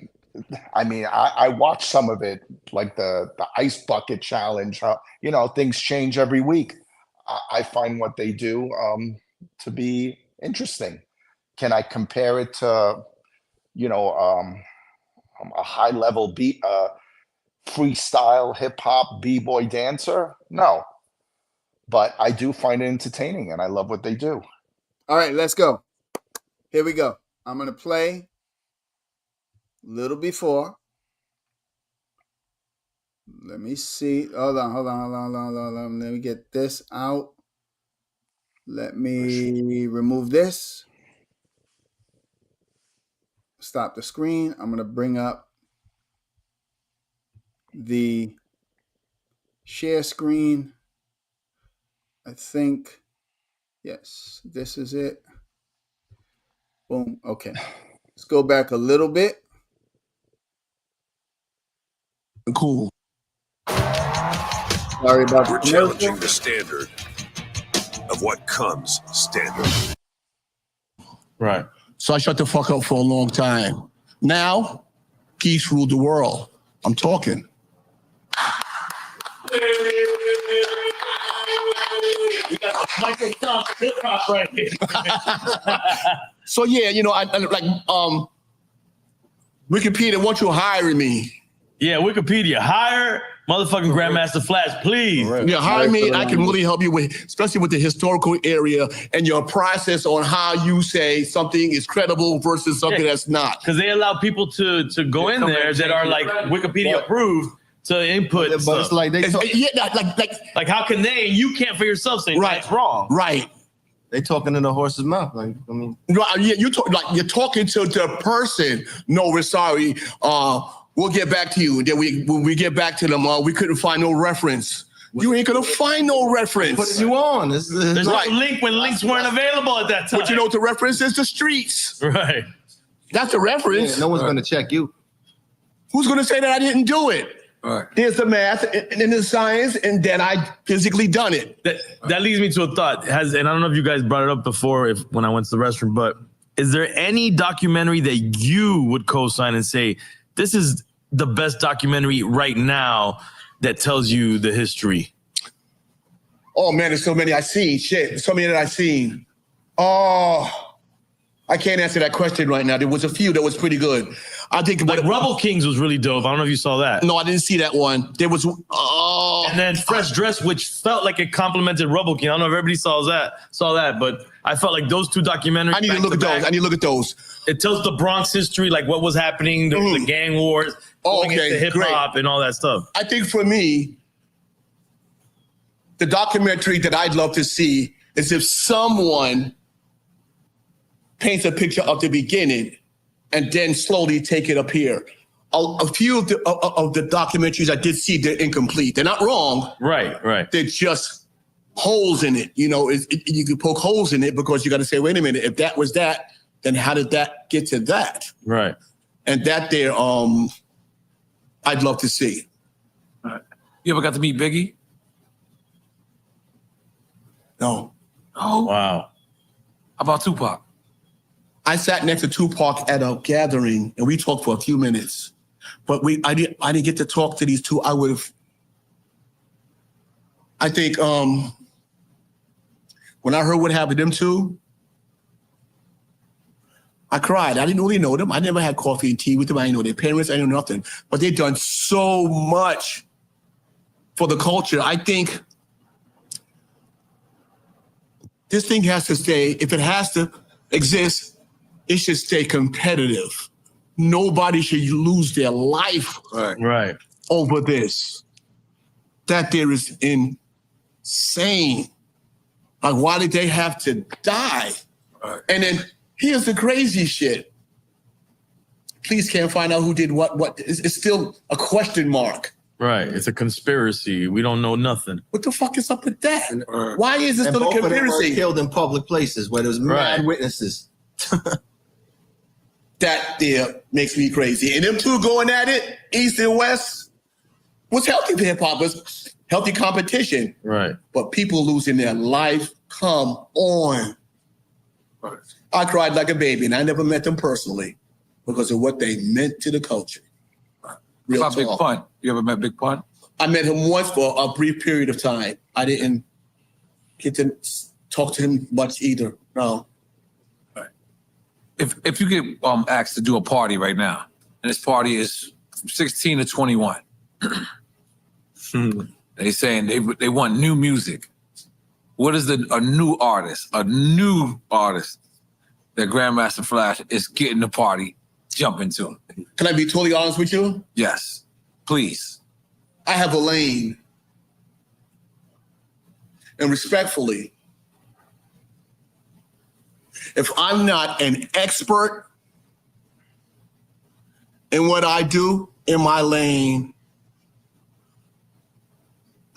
watch some of it, like the ice bucket challenge. Things change every week. I find what they do to be interesting. Can I compare it to, a high level freestyle hip hop b-boy dancer? No, but I do find it entertaining, and I love what they do. All right, let's go. Here we go. I'm gonna play a little before. Let me see. Hold on. Let me get this out. Let me remove this. Stop the screen. I'm going to bring up the share screen. I think, yes, this is it. Boom. Okay. Let's go back a little bit. Cool. Sorry about We're challenging the standard of what comes standard. Right. So I shut the fuck up for a long time. Now, peace ruled the world. I'm talking. We got Michael Thompson hip hop right here. So yeah, I like Wikipedia wants you hiring me. Yeah, Wikipedia, hire motherfucking Grandmaster Flash, please. Yeah, hire me. I can really help you with, especially with the historical area and your process on how you say something is credible versus something that's not. Because they allow people to go in there that are like Wikipedia approved to input. But it's like like how can you can't for yourself say that's wrong. Right. They talking in the horse's mouth. Like, I mean, you're talking to the person. No, we're sorry. We'll get back to you. Then when we get back to them, we couldn't find no reference. You ain't gonna find no reference. Putting you on. There's no link when links weren't available at that time. But you know what the reference is? The streets. Right. That's the reference. Yeah, no one's gonna check you. Who's gonna say that I didn't do it? Right. There's the math and the science, and then I physically done it. That leads me to a thought. And I don't know if you guys brought it up before when I went to the restroom, but is there any documentary that you would co-sign and say, this is the best documentary right now that tells you the history? Oh man, there's so many I've seen. Shit, so many that I've seen. Oh, I can't answer that question right now. There was a few that was pretty good. I think like Rubble Kings was really dope. I don't know if you saw that. No, I didn't see that one. There was and then Fresh Dress, which felt like it complimented Rubble King. I don't know if everybody saw that, but I felt like those two documentaries. I need to look at those. It tells the Bronx history, like what was happening, the gang wars, okay, hip hop and all that stuff. I think for me, the documentary that I'd love to see is if someone paints a picture of the beginning and then slowly take it up here. A few of the documentaries I did see, they're incomplete. They're not wrong. Right. They're just holes in it. You can poke holes in it because you got to say, wait a minute, if that was that, then how did that get to that? Right. And that there, I'd love to see. Right. You ever got to meet Biggie? No. Oh. Wow. How about Tupac? I sat next to Tupac at a gathering and we talked for a few minutes, but I didn't get to talk to these two. I would have I think when I heard what happened to them two, I cried. I didn't really know them. I never had coffee and tea with them. I didn't know their parents. I didn't know nothing. But they've done so much for the culture. I think this thing has to stay. If it has to exist, it should stay competitive. Nobody should lose their life Right. over this. That there is insane. Like, why did they have to die? And then here's the crazy shit. Police can't find out who did what. It's still a question mark. Right. It's a conspiracy. We don't know nothing. What the fuck is up with that? Why is this And still a both of them were conspiracy? killed in public places where there was mad witnesses. That there makes me crazy. And them two going at it, East and West, was healthy for hip hop. Was healthy competition. Right. But people losing their life, come on. Right. I cried like a baby, and I never met them personally because of what they meant to the culture. Real How about Big talk. Pun? You ever met Big Pun? I met him once for a brief period of time. I didn't get to talk to him much either. No. If you get asked to do a party right now, and this party is from 16 to 21, they saying they want new music. What is a new artist that Grandmaster Flash is getting the party jumping to? Can I be totally honest with you? Yes, please. I have a lane. And respectfully, if I'm not an expert in what I do in my lane,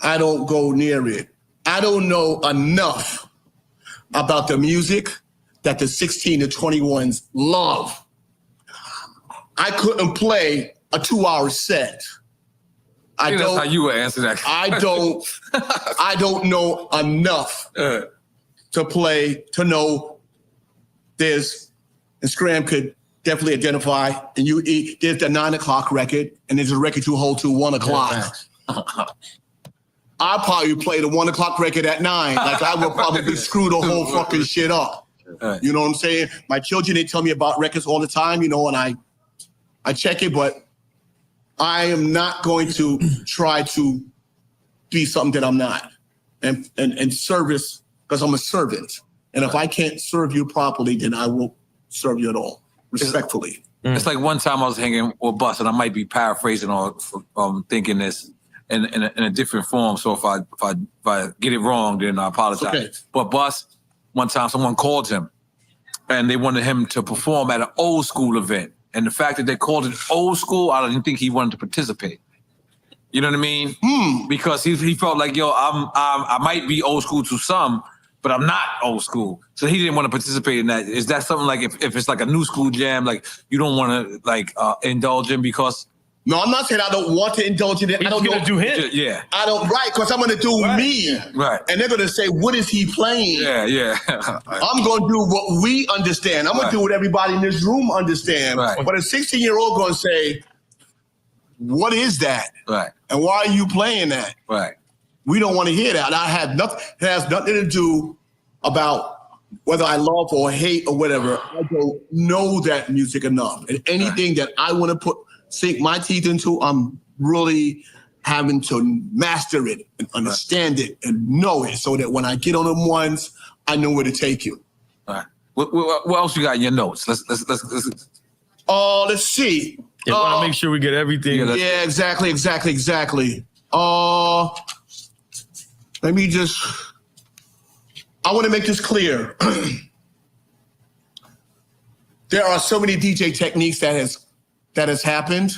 I don't go near it. I don't know enough about the music that the 16 to 21s love. I couldn't play a 2-hour set. That's how you would answer that. I don't know enough to play, to know there's, and Scram could definitely identify, and there's the 9 o'clock record, and there's a record you hold to 1 o'clock. I'll probably play the 1 o'clock record at 9. Like, I will probably screw the whole fucking shit up. You know what I'm saying? My children, they tell me about records all the time, you know, and I check it, but I am not going to try to be something that I'm not. And service, because I'm a servant. And if I can't serve you properly, then I won't serve you at all, respectfully. It's like one time I was hanging with Bus, and I might be paraphrasing or thinking this in a different form. So if I get it wrong, then I apologize. Okay. But Bus, one time someone called him, and they wanted him to perform at an old school event. And the fact that they called it old school, I didn't think he wanted to participate. You know what I mean? Because he felt like, yo, I might be old school to some, but I'm not old school. So he didn't want to participate in that. Is that something like if it's like a new school jam, like you don't want to indulge in because? No, I'm not saying I don't want to indulge in it. I don't gonna do him. Yeah. I don't, right, because I'm going to do me. Right. And they're going to say, what is he playing? Yeah. I'm going to do what we understand. I'm going to do what everybody in this room understands. Right. But a 16-year-old going to say, what is that? Right. And why are you playing that? Right. We don't want to hear that. It has nothing to do about whether I love or hate or whatever. I don't know that music enough. And anything that I want to sink my teeth into, I'm really having to master it and understand it and know it so that when I get on them ones, I know where to take you. All right. What else you got in your notes? Let's see. Yeah, want to make sure we get everything. Yeah, exactly. Let me I want to make this clear. There are so many DJ techniques that has happened.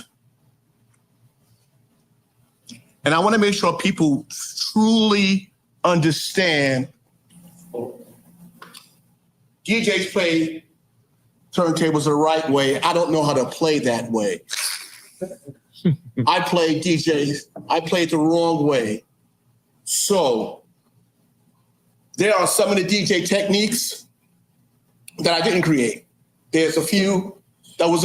And I want to make sure people truly understand DJs play turntables the right way. I don't know how to play that way. I play it the wrong way. So there are some of the DJ techniques that I didn't create. There's a few that was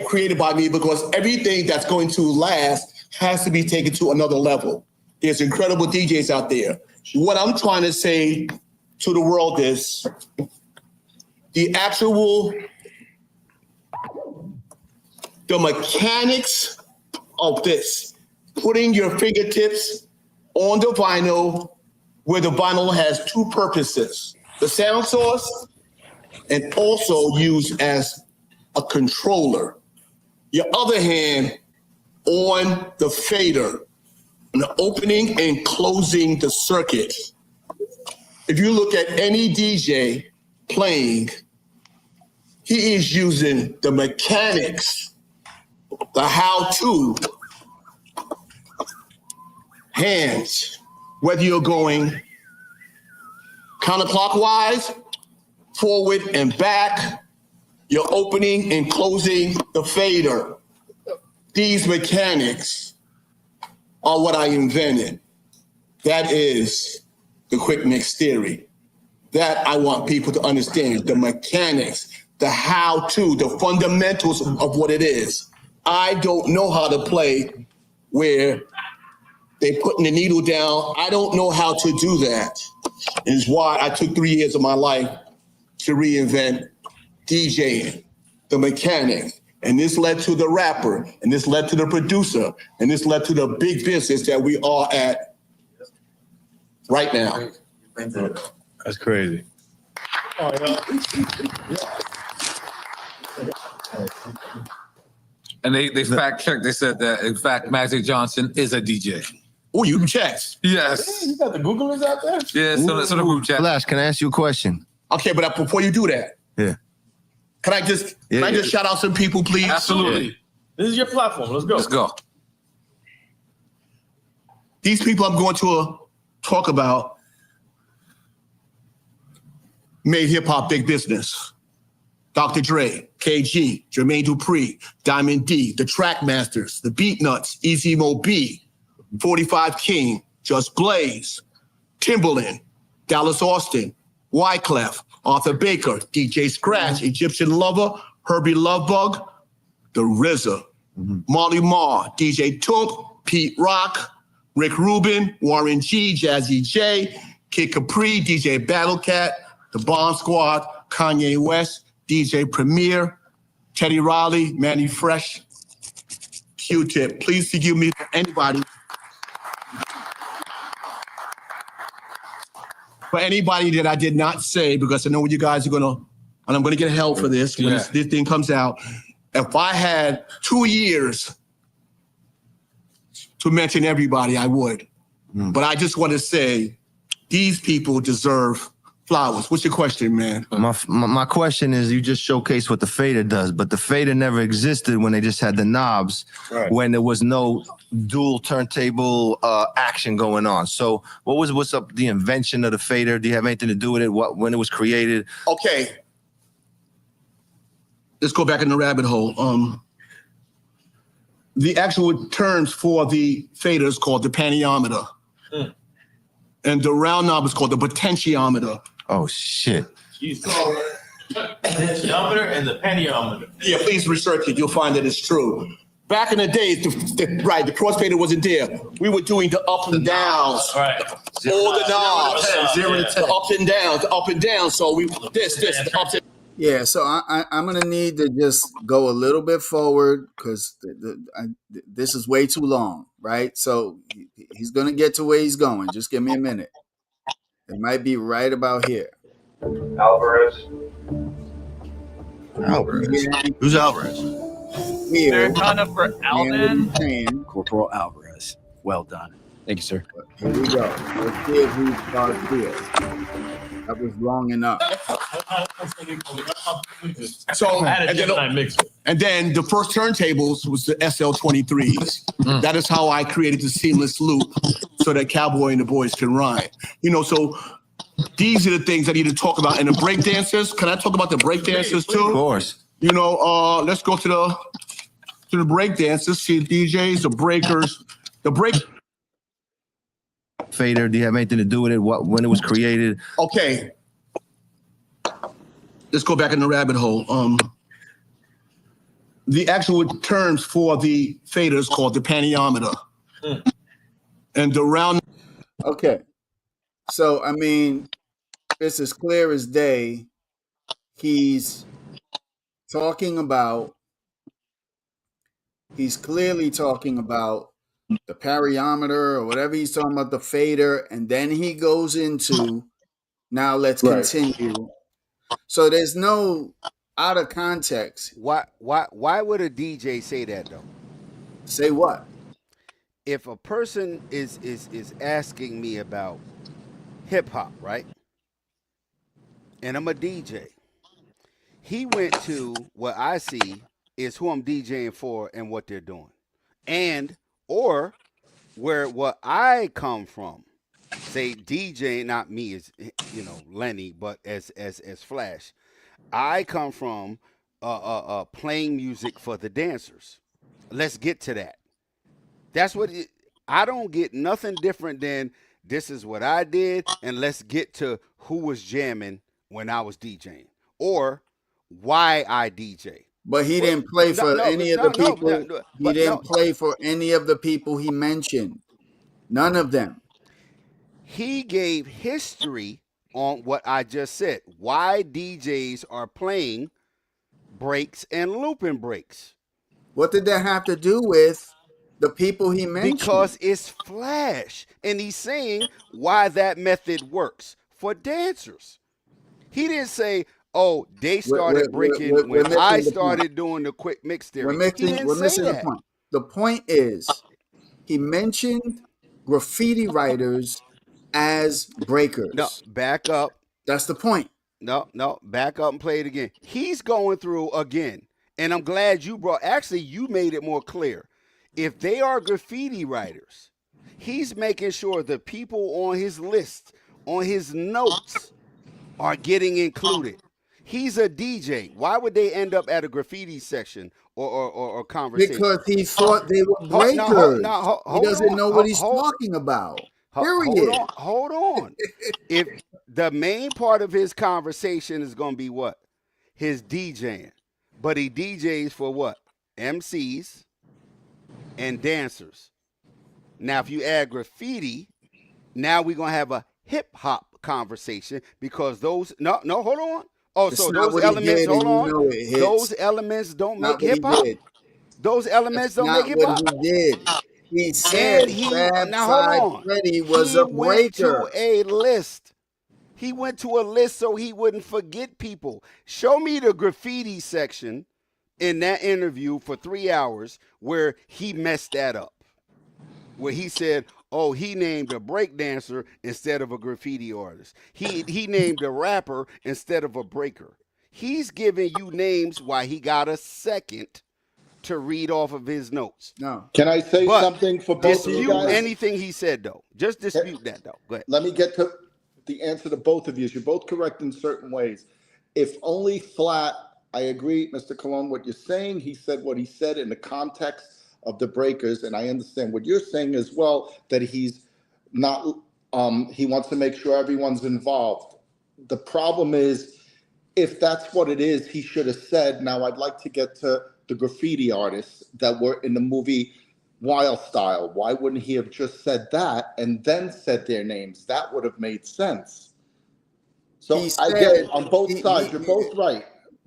created by me because everything that's going to last has to be taken to another level. There's incredible DJs out there. What I'm trying to say to the world is the mechanics of this, putting your fingertips on the vinyl where the vinyl has two purposes, the sound source and also used as a controller. Your other hand on the fader, on the opening and closing the circuit. If you look at any DJ playing, he is using the mechanics, the how-to hands, whether you're going counterclockwise, forward and back, you're opening and closing the fader. These mechanics are what I invented. That is the quick mix theory. That I want people to understand, the mechanics, the how-to, the fundamentals of what it is. I don't know how to play where they're putting the needle down. I don't know how to do that. It's why I took 3 years of my life to reinvent DJing, the mechanics. And this led to the rapper, and this led to the producer, and this led to the big business that we are at right now. That's crazy. And they fact checked. They said that, in fact, Magic Johnson is a DJ. Oh, you checked? Yes. You got the Googlers out there? Yeah, so the group chat. Flash, can I ask you a question? Okay, but before you do that, Yeah. can I just shout out some people, please? Absolutely. This is your platform. Let's go. Let's go. These people I'm going to talk about made hip hop big business. Dr. Dre, KG, Jermaine Dupri, Diamond D, the Trackmasters, the Beat Nuts, Easy Mo B, 45 King, Just Blaze, Timbaland, Dallas Austin, Wyclef, Arthur Baker, DJ Scratch, Egyptian Lover, Herbie Lovebug, The RZA, Molly Marr, DJ Toomp, Pete Rock, Rick Rubin, Warren G, Jazzy J, Kid Capri, DJ Battlecat, The Bomb Squad, Kanye West, DJ Premier, Teddy Riley, Manny Fresh, Q-Tip. Please forgive me for anybody. For anybody that I did not say, because I know you guys are gonna, and I'm gonna get hell for this when this thing comes out. If I had 2 years to mention everybody, I would. But I just want to say, these people deserve flowers. What's your question, man? My question is, you just showcased what the fader does, but the fader never existed when they just had the knobs, when there was no dual turntable action going on. So what's up the invention of the fader? Do you have anything to do with it? When it was created? Okay. Let's go back in the rabbit hole. The actual terms for the fader is called the pantiometer. And the round knob is called the potentiometer. Oh, shit. The potentiometer and the pantiometer. Yeah, please research it. You'll find that it's true. Back in the days, the crossfader wasn't there. We were doing the up and downs. Right. All the knobs. 0 to 10. The up and down. So we, the ups and Yeah, so I'm going to need to just go a little bit forward because this is way too long, right? So he's going to get to where he's going. Just give me a minute. It might be right about here. Alvarez. Who's Alvarez? Here, Americana for Alvin. Corporal Alvarez. Well done. Thank you, sir. Here we go. Let's see who starts here. That was long enough. So, and then the first turntables was the SL23s. That is how I created the seamless loop so that Cowboy and the Boys can rhyme. You know, so these are the things I need to talk about. And the break dancers, can I talk about the break dancers too? Of course. You know, let's go to the break dancers, see the DJs, the breakers, the break. Fader, do you have anything to do with it? When it was created? Okay. Let's go back in the rabbit hole. The actual terms for the fader is called the pantiometer. And the round. Okay. So, I mean, it's as clear as day. He's talking about, he's clearly talking about the pariometer or whatever he's talking about, the fader. And then he goes into, now let's continue. So there's no out of context. Why would a DJ say that though? Say what? If a person is asking me about hip hop, right? And I'm a DJ. He went to what I see is who I'm DJing for and what they're doing. And or where what I come from, say DJ, not me as Lenny, but as Flash. I come from playing music for the dancers. Let's get to that. That's what I don't get nothing different than this is what I did, and let's get to who was jamming when I was DJing or why I DJ. But he didn't play for any of the people. He didn't play for any of the people he mentioned. None of them. He gave history on what I just said. Why DJs are playing breaks and looping breaks. What did that have to do with the people he mentioned? Because it's Flash. And he's saying why that method works for dancers. He didn't say, oh, they started breaking when I started doing the quick mix theory. We're missing the point. The point is, he mentioned graffiti writers as breakers. No, back up. That's the point. No, back up and play it again. He's going through again. And I'm glad you you made it more clear. If they are graffiti writers, he's making sure the people on his list, on his notes, are getting included. He's a DJ. Why would they end up at a graffiti section or conversation? Because he thought they were breakers. He doesn't know what he's talking about. Period. Hold on. If the main part of his conversation is going to be what? His DJing. But he DJs for what? MCs and dancers. Now, if you add graffiti, now we're going to have a hip hop conversation because those, hold on. Oh, so those elements, hold on. Those elements don't make hip hop. Those elements don't make hip hop. He did. He said Fab Five Freddy was a breaker. He went to a list. He went to a list so he wouldn't forget people. Show me the graffiti section in that interview for 3 hours where he messed that up. Where he said, oh, he named a breakdancer instead of a graffiti artist. He named a rapper instead of a breaker. He's giving you names while he got a second to read off of his notes. No. Can I say something for both of you guys? Dispute anything he said, though. Just dispute that, though. Go ahead. Let me get to the answer to both of you. You're both correct in certain ways. If only flat, I agree, Mr. Colon, what you're saying. He said what he said in the context of the breakers, and I understand what you're saying as well, that he's not, he wants to make sure everyone's involved. The problem is, if that's what it is, he should have said, now I'd like to get to the graffiti artists that were in the movie Wild Style. Why wouldn't he have just said that and then said their names? That would have made sense. So I get it on both sides. You're both right.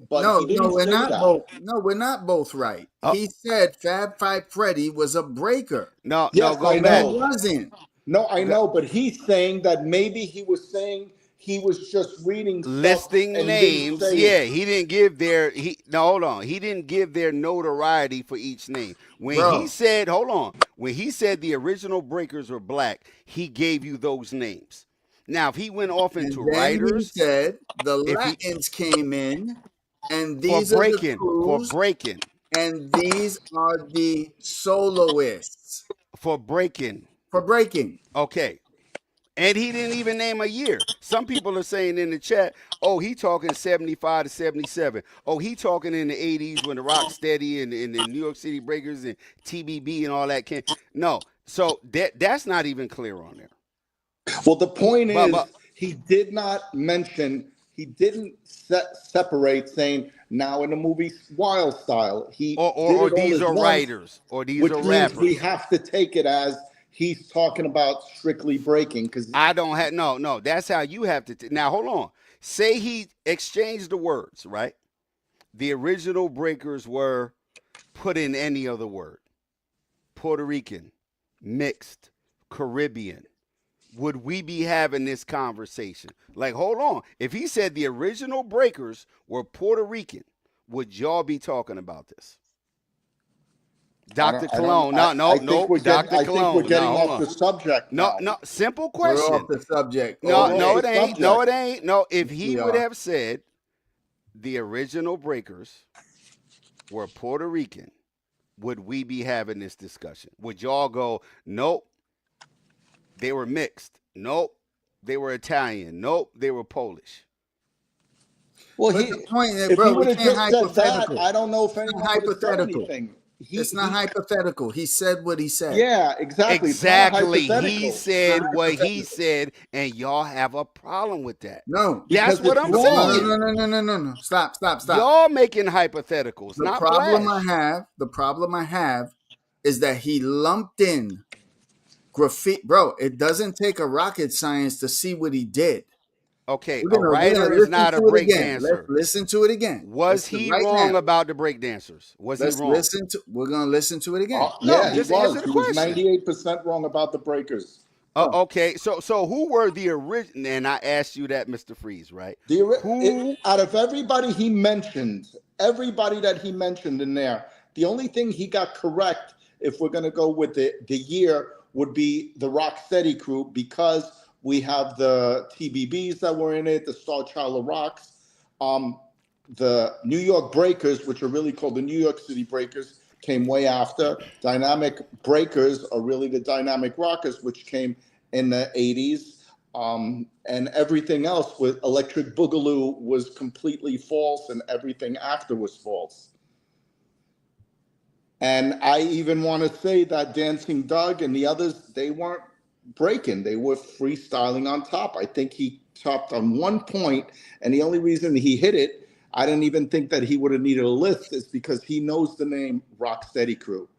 But no, we're not both. No, we're not both right. Oh. He said Fab Five Freddy was a breaker. No, yes, go back. He wasn't. No, I know, but he's saying that maybe he was saying he was just reading listing names. Yeah, he didn't give their hold on. He didn't give their notoriety for each name. When he said, when he said the original breakers were black, he gave you those names. Now, if he went off into writers, he said the Latins came in, and these are the crews, for breaking, and these are the soloists for breaking. Okay. And he didn't even name a year. Some people are saying in the chat, oh, he talking 75 to 77. Oh, he talking in the 80s when the Rocksteady and the New York City Breakers and TBB and all that came. No. So that's not even clear on there. Well, the point is, he did not mention, he didn't separate saying, now in the movie Wild Style, or these are writers, or these are rappers. We have to take it as he's talking about strictly breaking because I don't have no. That's how you have to. Now hold on. Say he exchanged the words, right? The original breakers were put in any other word: Puerto Rican, mixed, Caribbean. Would we be having this conversation? Like, hold on. If he said the original breakers were Puerto Rican, would y'all be talking about this? Dr. Cologne. No. Dr. Cologne. I think we're getting hold off on. the subject now. No. Simple We're question. off the subject. No, it ain't. Subject. No, it ain't. No, if he We would are. have said the original breakers were Puerto Rican, would we be having this discussion? Would y'all go, nope, they were mixed. Nope, they were Italian. Nope, they were Polish. Well, But the point is, if bro, he we would have can't just said that, hypothetical. I don't know if It's anyone not would have said hypothetical. anything. It's not hypothetical. He said what he said. Yeah, exactly. Exactly. It's not He hypothetical. said not what he hypothetical. said, and y'all have a problem with that. No. That's Because what it's I'm wrong. saying. No. Stop. Y'all making hypotheticals, The not problem Flash. the problem I have is that he lumped in graffiti. Bro, it doesn't take a rocket science to see what he did. Okay, We're a gonna writer is listen not a to it again. breakdancer. Let's listen to it again. Was he wrong about the breakdancers? Was he wrong? We're gonna listen to it again. No, Yeah, he just answer was. the He was question. 98% wrong about the breakers. Okay, so who were the original? And I asked you that, Mr. Freeze, right? Who? Out of everybody he mentioned, everybody that he mentioned in there, the only thing he got correct, if we're going to go with the year, would be the Rocksteady crew, because we have the TBBs that were in it, the Star Child of Rocks, the New York Breakers, which are really called the New York City Breakers, came way after. Dynamic Breakers are really the Dynamic Rockers, which came in the 80s. And everything else with Electric Boogaloo was completely false, and everything after was false. And I even want to say that Dancing Doug and the others, they weren't breaking. They were freestyling on top. I think he topped on one point, and the only reason he hit it, I didn't even think that he would have needed a list, is because he knows the name Rocksteady Crew.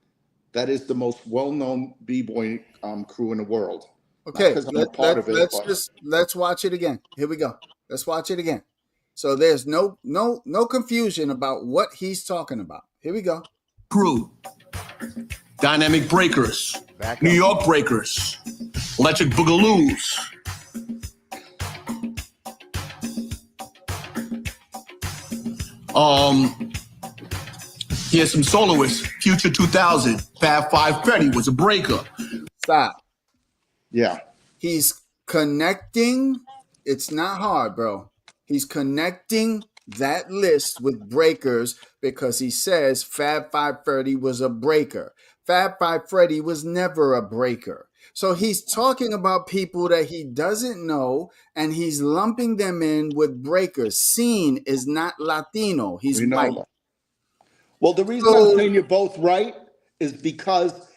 That is the most well-known b-boy crew in the world. Okay, let's watch it again. Here we go. Let's watch it again. So there's no confusion about what he's talking about. Here we go. Crew, Dynamic Breakers, New York Breakers, Electric Boogaloos. He has some soloists. Future 2000, Fab Five Freddy was a breaker. Stop. Yeah. He's connecting. It's not hard, bro. He's connecting that list with breakers because he says Fab Five Freddy was a breaker. Fab Five Freddy was never a breaker. So he's talking about people that he doesn't know, and he's lumping them in with breakers. Scene is not Latino. He's white. That. Well, the reason I'm saying you're both right is because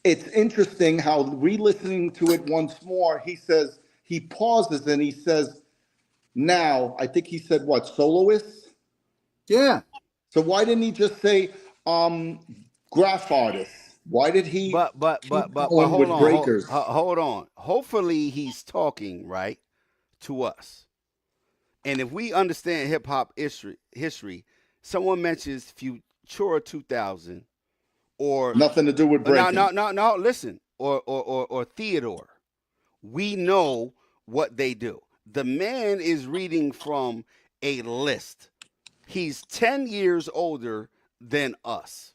it's interesting how re-listening to it once more, he says, he pauses and he says, now, I think he said what, soloists? Yeah. So why didn't he just say graph artists? Why did he But hold on. Hopefully he's talking, right, to us. And if we understand hip hop history, someone mentions Futura 2000 or nothing to do with breaking. No, listen. Or Theodore. We know what they do. The man is reading from a list. He's 10 years older than us.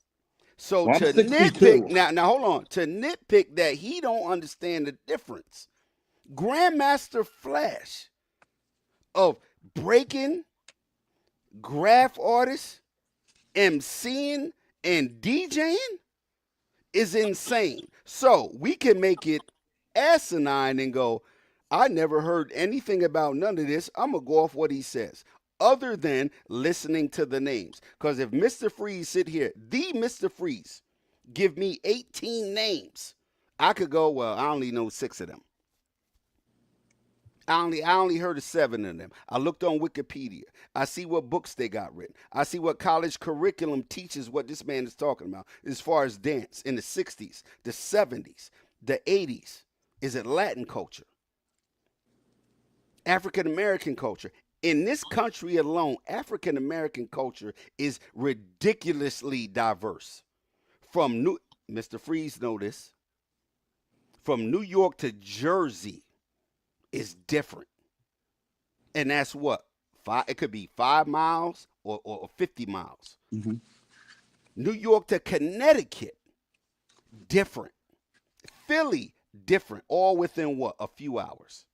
So well, to nitpick now hold on. To nitpick that he don't understand the difference. Grandmaster Flash of breaking, graph artist, MCing, and DJing is insane. So we can make it asinine and go, I never heard anything about none of this. I'm going to go off what he says, other than listening to the names. Because if Mr. Freeze sit here, the Mr. Freeze, give me 18 names, I could go, well, I only know 6 of them. I only heard of 7 of them. I looked on Wikipedia. I see what books they got written. I see what college curriculum teaches what this man is talking about as far as dance in the 60s, the 70s. the 80s? Is it Latin culture? African American culture? In this country alone, African American culture is ridiculously diverse. From Mr. Freeze know this. From New York to Jersey is different. And that's what? It could be 5 miles or 50 miles. Mm-hmm. New York to Connecticut, different. Philly, different. All within what? A few hours.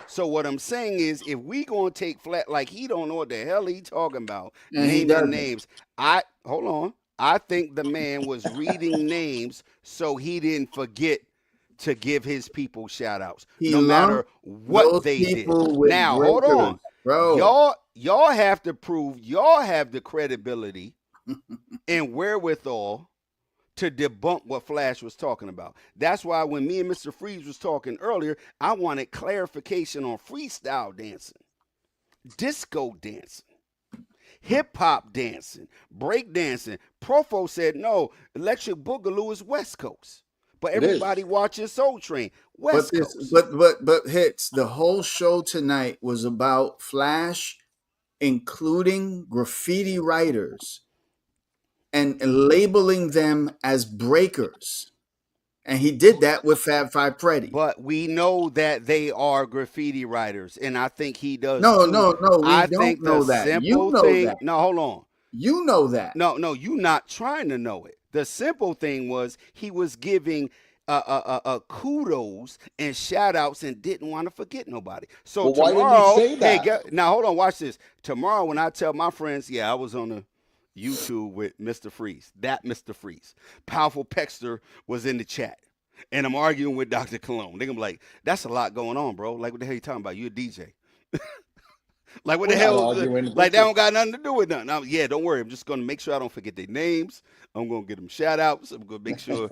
So what I'm saying is, if we gonna take Flat, like he don't know what the hell he talking about, And he naming doesn't. names. Hold on. I think the man was reading names so he didn't forget to give his people shout outs, He no matter lumped what those they did. people with Now, hold on. breakers, bro. Y'all have to prove y'all have the credibility and wherewithal to debunk what Flash was talking about. That's why when me and Mr. Freeze was talking earlier, I wanted clarification on freestyle dancing, disco dancing, hip hop dancing, break dancing. Profo said no, Electric Boogaloo is West Coast. But everybody watching Soul Train, West Coast. But hits, the whole show tonight was about Flash including graffiti writers and labeling them as breakers. And he did that with Fab Five Freddy. But we know that they are graffiti writers, and I think he does No, too. no, no, we I don't think know the that. You simple know thing. that. No, hold on. You know that. No, you not trying to know it. The simple thing was he was giving kudos and shout outs and didn't want to forget nobody. So Well, why didn't he tomorrow, say that? hey, now hold on, watch this. Tomorrow when I tell my friends, yeah, I was on the YouTube with Mr. Freeze, that Mr. Freeze. Powerful Pexter was in the chat. And I'm arguing with Dr. Cologne. They're gonna be like, that's a lot going on, bro. Like, what the hell you talking about? You a DJ. Like, what the hell? Like, that don't got nothing to do with nothing. Yeah, don't worry. I'm just going to make sure I don't forget their names. I'm going to get them shout outs. I'm going to make sure.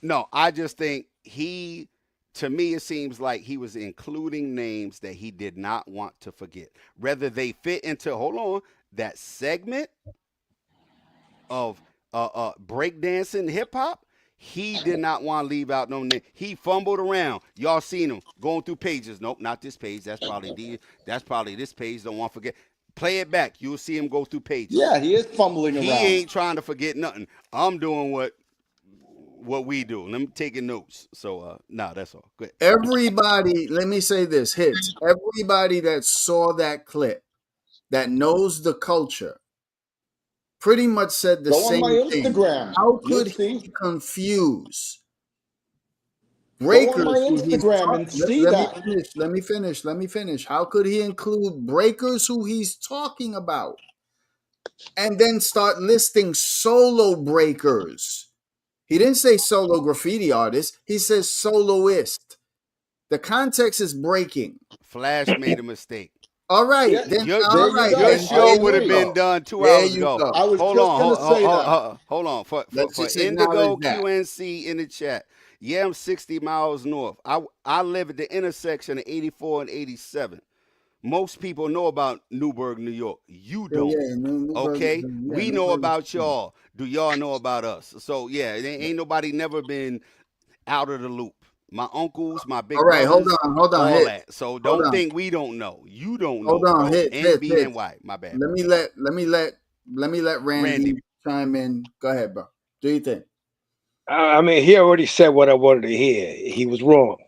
No, I just think to me, it seems like he was including names that he did not want to forget. Whether they fit into, hold on, that segment of breakdancing hip hop, he did not want to leave out no name. He fumbled around. Y'all seen him going through pages. Nope, not this page. That's probably this page. Don't want to forget. Play it back. You'll see him go through pages. Yeah, he is fumbling around. He ain't trying to forget nothing. I'm doing what we do. Let me taking notes. So that's all. Good. Everybody, let me say this, hits. Everybody that saw that clip, that knows the culture, pretty much said the same thing. Instagram. How could he confuse breakers? Go on my Instagram and see that. Let me finish. How could he include breakers who he's talking about and then start listing solo breakers? He didn't say solo graffiti artist. He says soloist. The context is breaking. Flash made a mistake. All right. Yeah, then, your show would have been done 2 hours ago. I was hold on. For Indigo QNC in the chat. Yeah, I'm 60 miles north. I live at the intersection of 84 and 87. Most people know about Newburgh, New York. You don't. Okay? We know about y'all. Do y'all know about us? So, yeah, ain't nobody never been out of the loop. My uncles, my big brothers. All right, hold on. All that. So don't think we don't know. You don't know. Hold on, NBNY. My bad. Let me let Randy chime in. Go ahead, bro. Do you think? I mean, he already said what I wanted to hear. He was wrong,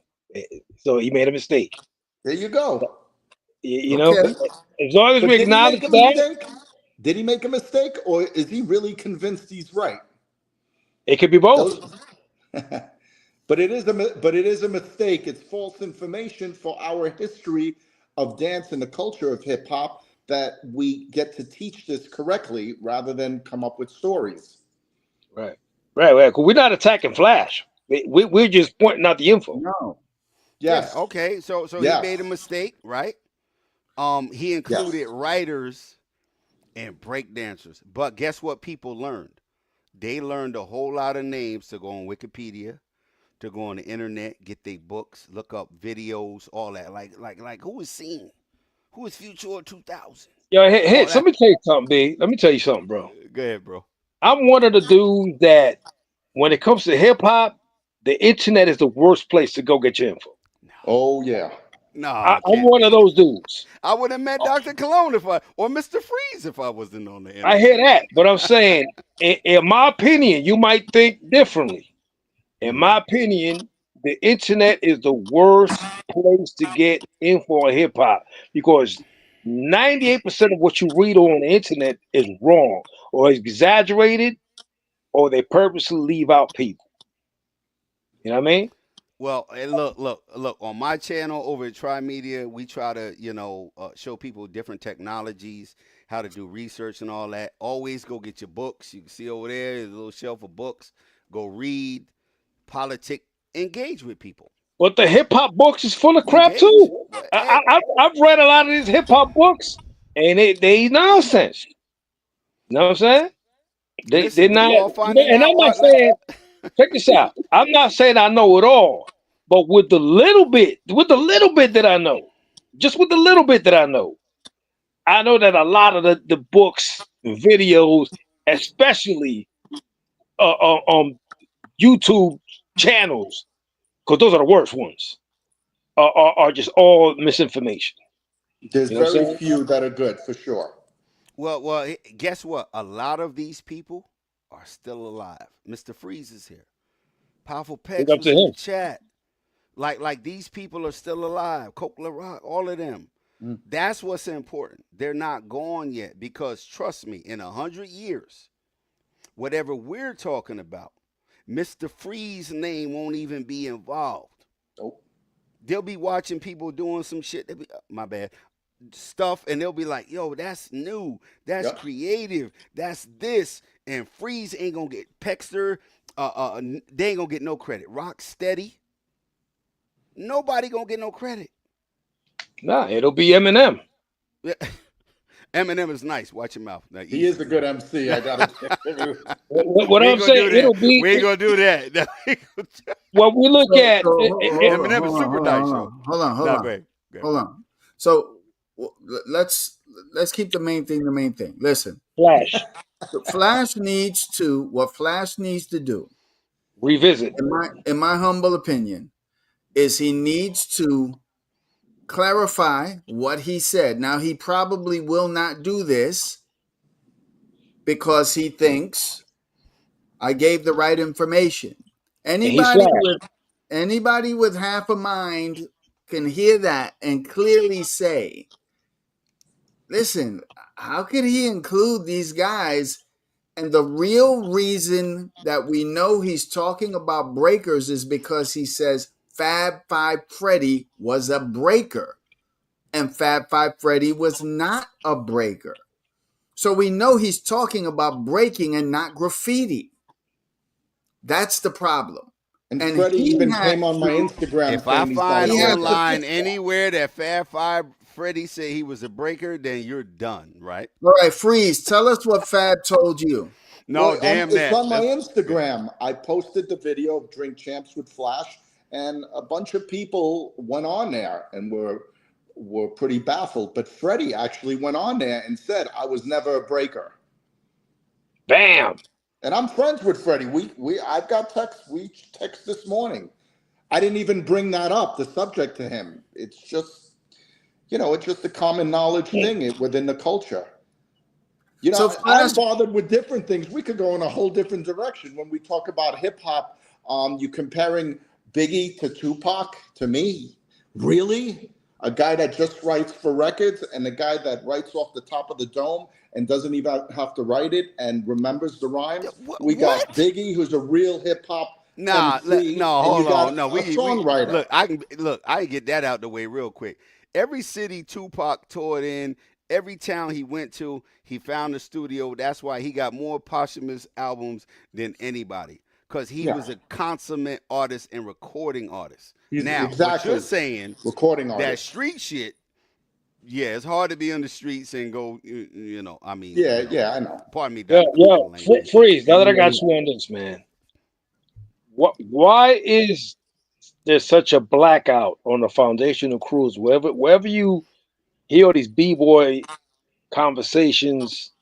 so he made a mistake. There you go. You know, as long as we acknowledge that. Did he make a mistake, or is he really convinced he's right? It could be both. But it is a mistake. It's false information for our history of dance and the culture of hip hop that we get to teach this correctly rather than come up with stories. Right. We're not attacking Flash. We're just pointing out the info. No. Yes. Yeah, okay. So he made a mistake, right? He included writers and breakdancers. But guess what people learned? They learned a whole lot of names to go on Wikipedia, to go on the internet, get their books, look up videos, all that. Like who is Scene? Who is Future 2000? Yo, hey, let me tell you something, B. Let me tell you something, bro. Go ahead, bro. I'm one of the dudes that when it comes to hip hop, the internet is the worst place to go get your info. Oh yeah. No, I'm it can't one of be. those dudes. I would have met Dr. Cologne or Mr. Freeze if I wasn't on the I internet. hear that, but I'm saying, in my opinion, you might think differently. In my opinion, the internet is the worst place to get info on hip hop because 98% of what you read on the internet is wrong or exaggerated or they purposely leave out people. You know what I mean? Well, and look. On my channel over at Tri Media, we try to, show people different technologies, how to do research and all that. Always go get your books. You can see over there, there's a little shelf of books. Go read, politic, engage with people. But the hip hop books is full of crap Engage. too. Hey, I've read a lot of these hip hop books and they nonsense. You know what I'm saying? They're listen, we not, all finding and out. I'm not saying, check this out. I'm not saying I know it all, but with the little bit that I know, just with the little bit that I know that a lot of the books, videos, especially on YouTube channels, because those are the worst ones, are just all misinformation. There's You know what I'm very saying? few that are good for sure. Well, guess what? A lot of these people are still alive. Mr. Freeze is here. Powerful Big Pex up to was in the him. chat. Like these people are still alive. Coke LaRock, all of them. That's what's important. They're not gone yet because trust me, in 100 years, whatever we're talking about, Mr. Freeze's name won't even be involved. Nope. They'll be watching people doing some shit. They'll be, my bad, stuff, and they'll be like, "Yo, that's new. That's creative. That's this." And Freeze ain't gonna get Pexter. They ain't gonna get no credit. Rock Steady. Nobody gonna get no credit. Nah, it'll be Eminem. Eminem is nice. Watch your mouth. Now, He is a good MC. I gotta What I'm saying, it'll be. We ain't gonna do that. What we look at, Eminem is super nice, yo. Hold on. Go ahead. Hold on. So let's keep the main thing the main thing. Listen, Flash. Flash needs to what Flash needs to do. Revisit. In my humble opinion, is he needs to clarify what he said. Now he probably will not do this because he thinks I gave the right information. Anybody with half a mind can hear that and clearly say, listen, how could he include these guys? And the real reason that we know he's talking about breakers is because he says Fab Five Freddy was a breaker and Fab Five Freddy was not a breaker. So we know he's talking about breaking and not graffiti. That's the problem. And Freddie even came on my Instagram. If I find online anywhere that Fab Five Freddy said he was a breaker, then you're done, right? All right, Freeze, tell us what Fab told you. No, damn that. It's on my Instagram. I posted the video of Drink Champs with Flash, and a bunch of people went on there and were pretty baffled. But Freddie actually went on there and said, I was never a breaker. Bam. And I'm friends with Freddie. I've got texts. We text this morning. I didn't even bring that up, the subject to him. It's just, it's just a common knowledge thing within the culture. I'm bothered with different things. We could go in a whole different direction when we talk about hip hop. You comparing Biggie to Tupac, to me, really? A guy that just writes for records and a guy that writes off the top of the dome and doesn't even have to write it and remembers the rhymes. We got Biggie, who's a real hip hop. Hold on. No, we songwriter. I can get that out the way real quick. Every city Tupac toured in, every town he went to, he found a studio. That's why he got more posthumous albums than anybody, because he was a consummate artist and recording artist. What you're saying, recording artist, that street shit. Yeah, it's hard to be on the streets and go. I mean. Yeah, I know. Pardon me. Freeze. Now that I got you on this, man. Why is there such a blackout on the foundational crews? Wherever you hear all these b-boy conversations,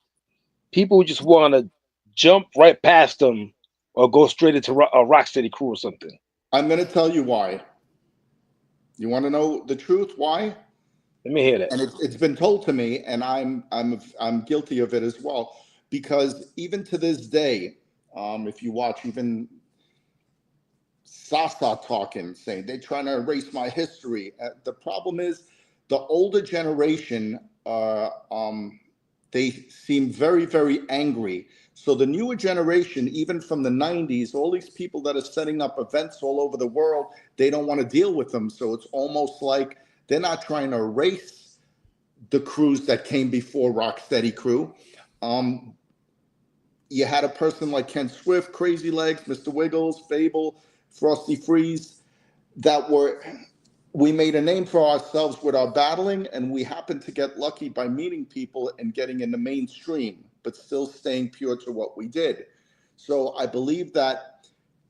people just want to jump right past them or go straight into a Rocksteady crew or something. I'm going to tell you why. You want to know the truth? Why? Let me hear that. And it's been told to me, and I'm guilty of it as well. Because even to this day, if you watch even Sasa talking, saying they're trying to erase my history. The problem is the older generation, they seem very, very angry. So the newer generation, even from the 90s, all these people that are setting up events all over the world, they don't want to deal with them. So it's almost like they're not trying to erase the crews that came before Rocksteady Crew. You had a person like Ken Swift, Crazy Legs, Mr. Wiggles, Fable, Frosty Freeze, we made a name for ourselves with our battling, and we happened to get lucky by meeting people and getting in the mainstream, but still staying pure to what we did. So I believe that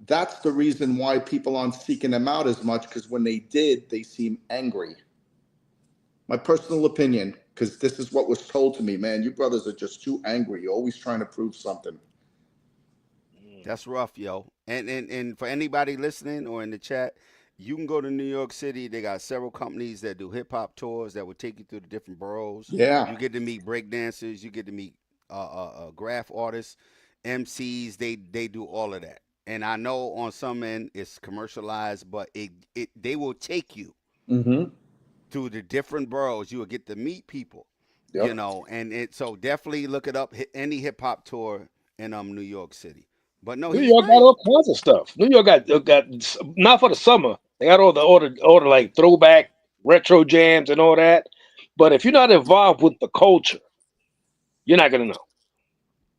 that's the reason why people aren't seeking them out as much, because when they did, they seem angry. My personal opinion, because this is what was told to me, man, you brothers are just too angry. You're always trying to prove something. That's rough, yo. And for anybody listening or in the chat, you can go to New York City. They got several companies that do hip hop tours that will take you through the different boroughs. Yeah. You get to meet break dancers. You get to meet graph artists, MCs. They do all of that. And I know on some end it's commercialized, but they will take you Mm-hmm. to the different boroughs. You will get to meet people, Yep. you know. And so definitely look it up. Any hip hop tour in New York City. But no, New he's York got right. all kinds of stuff. New York got not for the summer. They got all the like throwback retro jams and all that. But if you're not involved with the culture, you're not gonna know.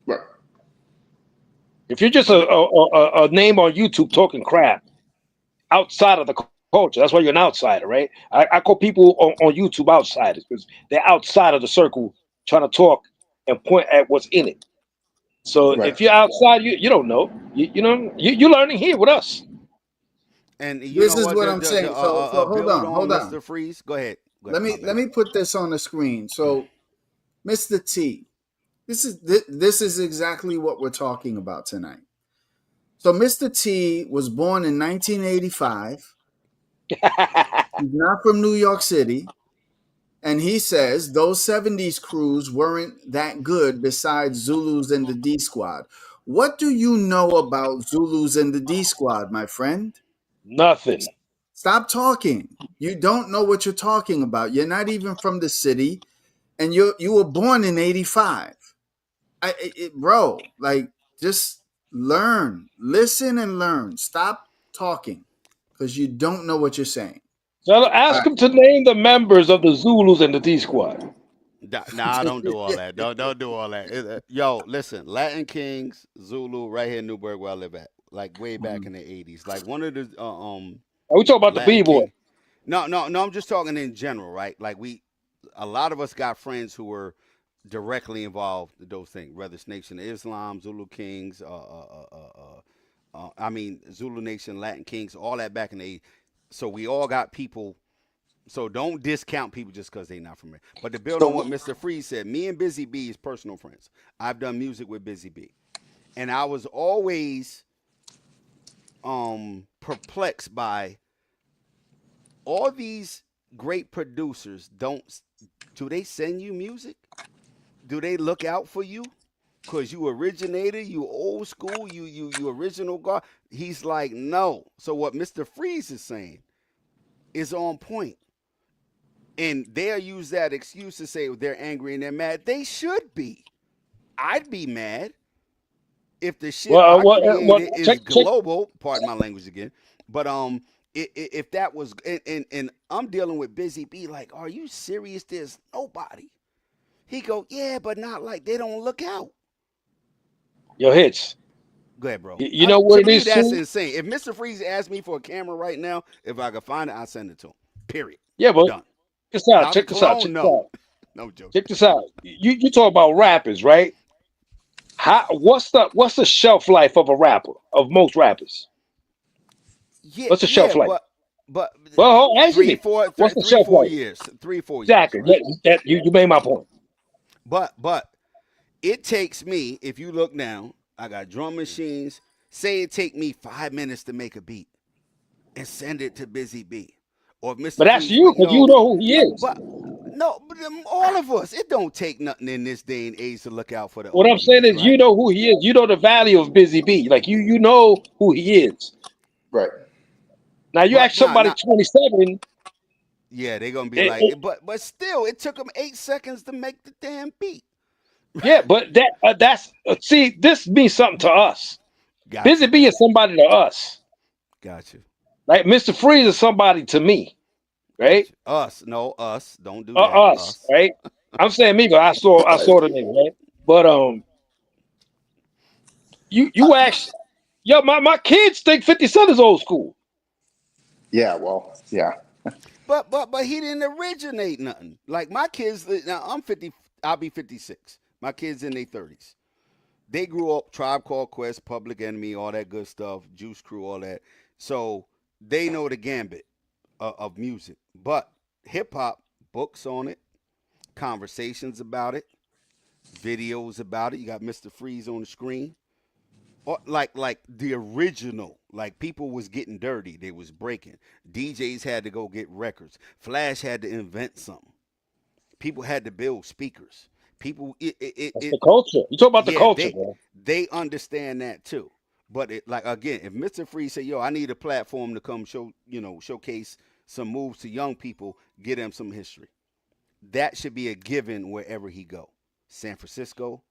Right. If you're just But a name on YouTube talking crap outside of the culture, that's why you're an outsider, right? I call people on YouTube outsiders because they're outside of the circle trying to talk and point at what's in it. So Right. if you're outside, you don't know. You're learning here with us. and you This know is what? what I'm saying. So hold Build on, on hold on. Mr. Freeze. Go ahead. Go ahead. Let My me let bad. me put this on the screen. So, Mr. T, this is exactly what we're talking about tonight. So, Mr. T was born in 1985. He's not from New York City. And he says those 70s crews weren't that good besides Zulus and the D Squad. What do you know about Zulus and the D Squad, my friend? Nothing. Stop talking. You don't know what you're talking about. You're not even from the city, and you were born in '85. Bro, like, just learn, listen, and learn. Stop talking because you don't know what you're saying. So All ask right. him to name the members of the Zulus and the D Squad. Nah, don't do all that. Don't do all that. Yo, listen, Latin Kings, Zulu, right here in Newburgh, where I live at, like way back in the '80s. Like one of the Are we talking about the Latin B-boy? King. No. I'm just talking in general, right? Like a lot of us got friends who were directly involved in those things, whether it's Nation of Islam, Zulu Kings, I mean Zulu Nation, Latin Kings, all that back in the '80s. So we all got people. So don't discount people just because they're not from here. But to build on what So Mr. Freeze said, me and Busy B is personal friends. I've done music with Busy B, and I was always perplexed by all these great producers. Do they send you music? Do they look out for you? Cause you originated, you old school, you original guy. He's like, no. So what Mr. Freeze is saying is on point. And they'll use that excuse to say they're angry and they're mad. They should be. I'd be mad if the shit I created is Check. global. Pardon my language again. But if that was and I'm dealing with Busy B, like, are you serious? There's nobody. He go, yeah, but not like they don't look out. Your hits. Go ahead, bro. You know what To it me, is that's too. insane. If Mr. Freeze asked me for a camera right now, if I could find it, I'll send it to him. Period. Yeah, but Done. check this out. Now the Check this out. Check clone, this no. out. No I'm joking. Check this out. You talk about rappers, right? What's the shelf life of a rapper, of most rappers? What's the Yeah, shelf life? but Well, answer me. What's the three, shelf 4 life? years. 3, 4 years, Exactly. right? You made my point. But it takes me, if you look now, I got drum machines. Say it take me 5 minutes to make a beat. and send it to Busy B. Or if Mr. But that's Freeze, you we because you know, know who he is. but no, but all of us, it don't take nothing in this day and age to look out for the What I'm saying OGs, is, you right? know who he is. You know the value of Busy B. Like you know who he is. Right. Now you But ask somebody 27. yeah, they're gonna be It, like, it, but still, it took them 8 seconds to make the damn beat. yeah, but that's see, this means something to us. Got Busy you, B is somebody to us. got you, Like Mr. Freeze is somebody to me, right? got you. Us, no, us. Don't do that. Us, Us. right? I'm saying me, but I saw the nigga, right? But you ask, yo, my kids think 50 Cent is old school. Yeah, well, yeah. But he didn't originate nothing. Like my kids now, I'm 50. I'll be 56. My kids in their 30s. They grew up Tribe Called Quest, Public Enemy, all that good stuff, Juice Crew, all that. So they know the gambit of music. But hip hop, books on it, conversations about it, videos about it. You got Mr. Freeze on the screen. Or like the original, like people was getting dirty, they was breaking. DJs had to go get records. Flash had to invent something. People had to build speakers. People, That's the culture. You talk about the yeah, culture, bro. they understand that too. But it like again, if Mr. Freeze say, "Yo, I need a platform to come showcase some moves to young people, get them some history," that should be a given wherever he go. San Francisco,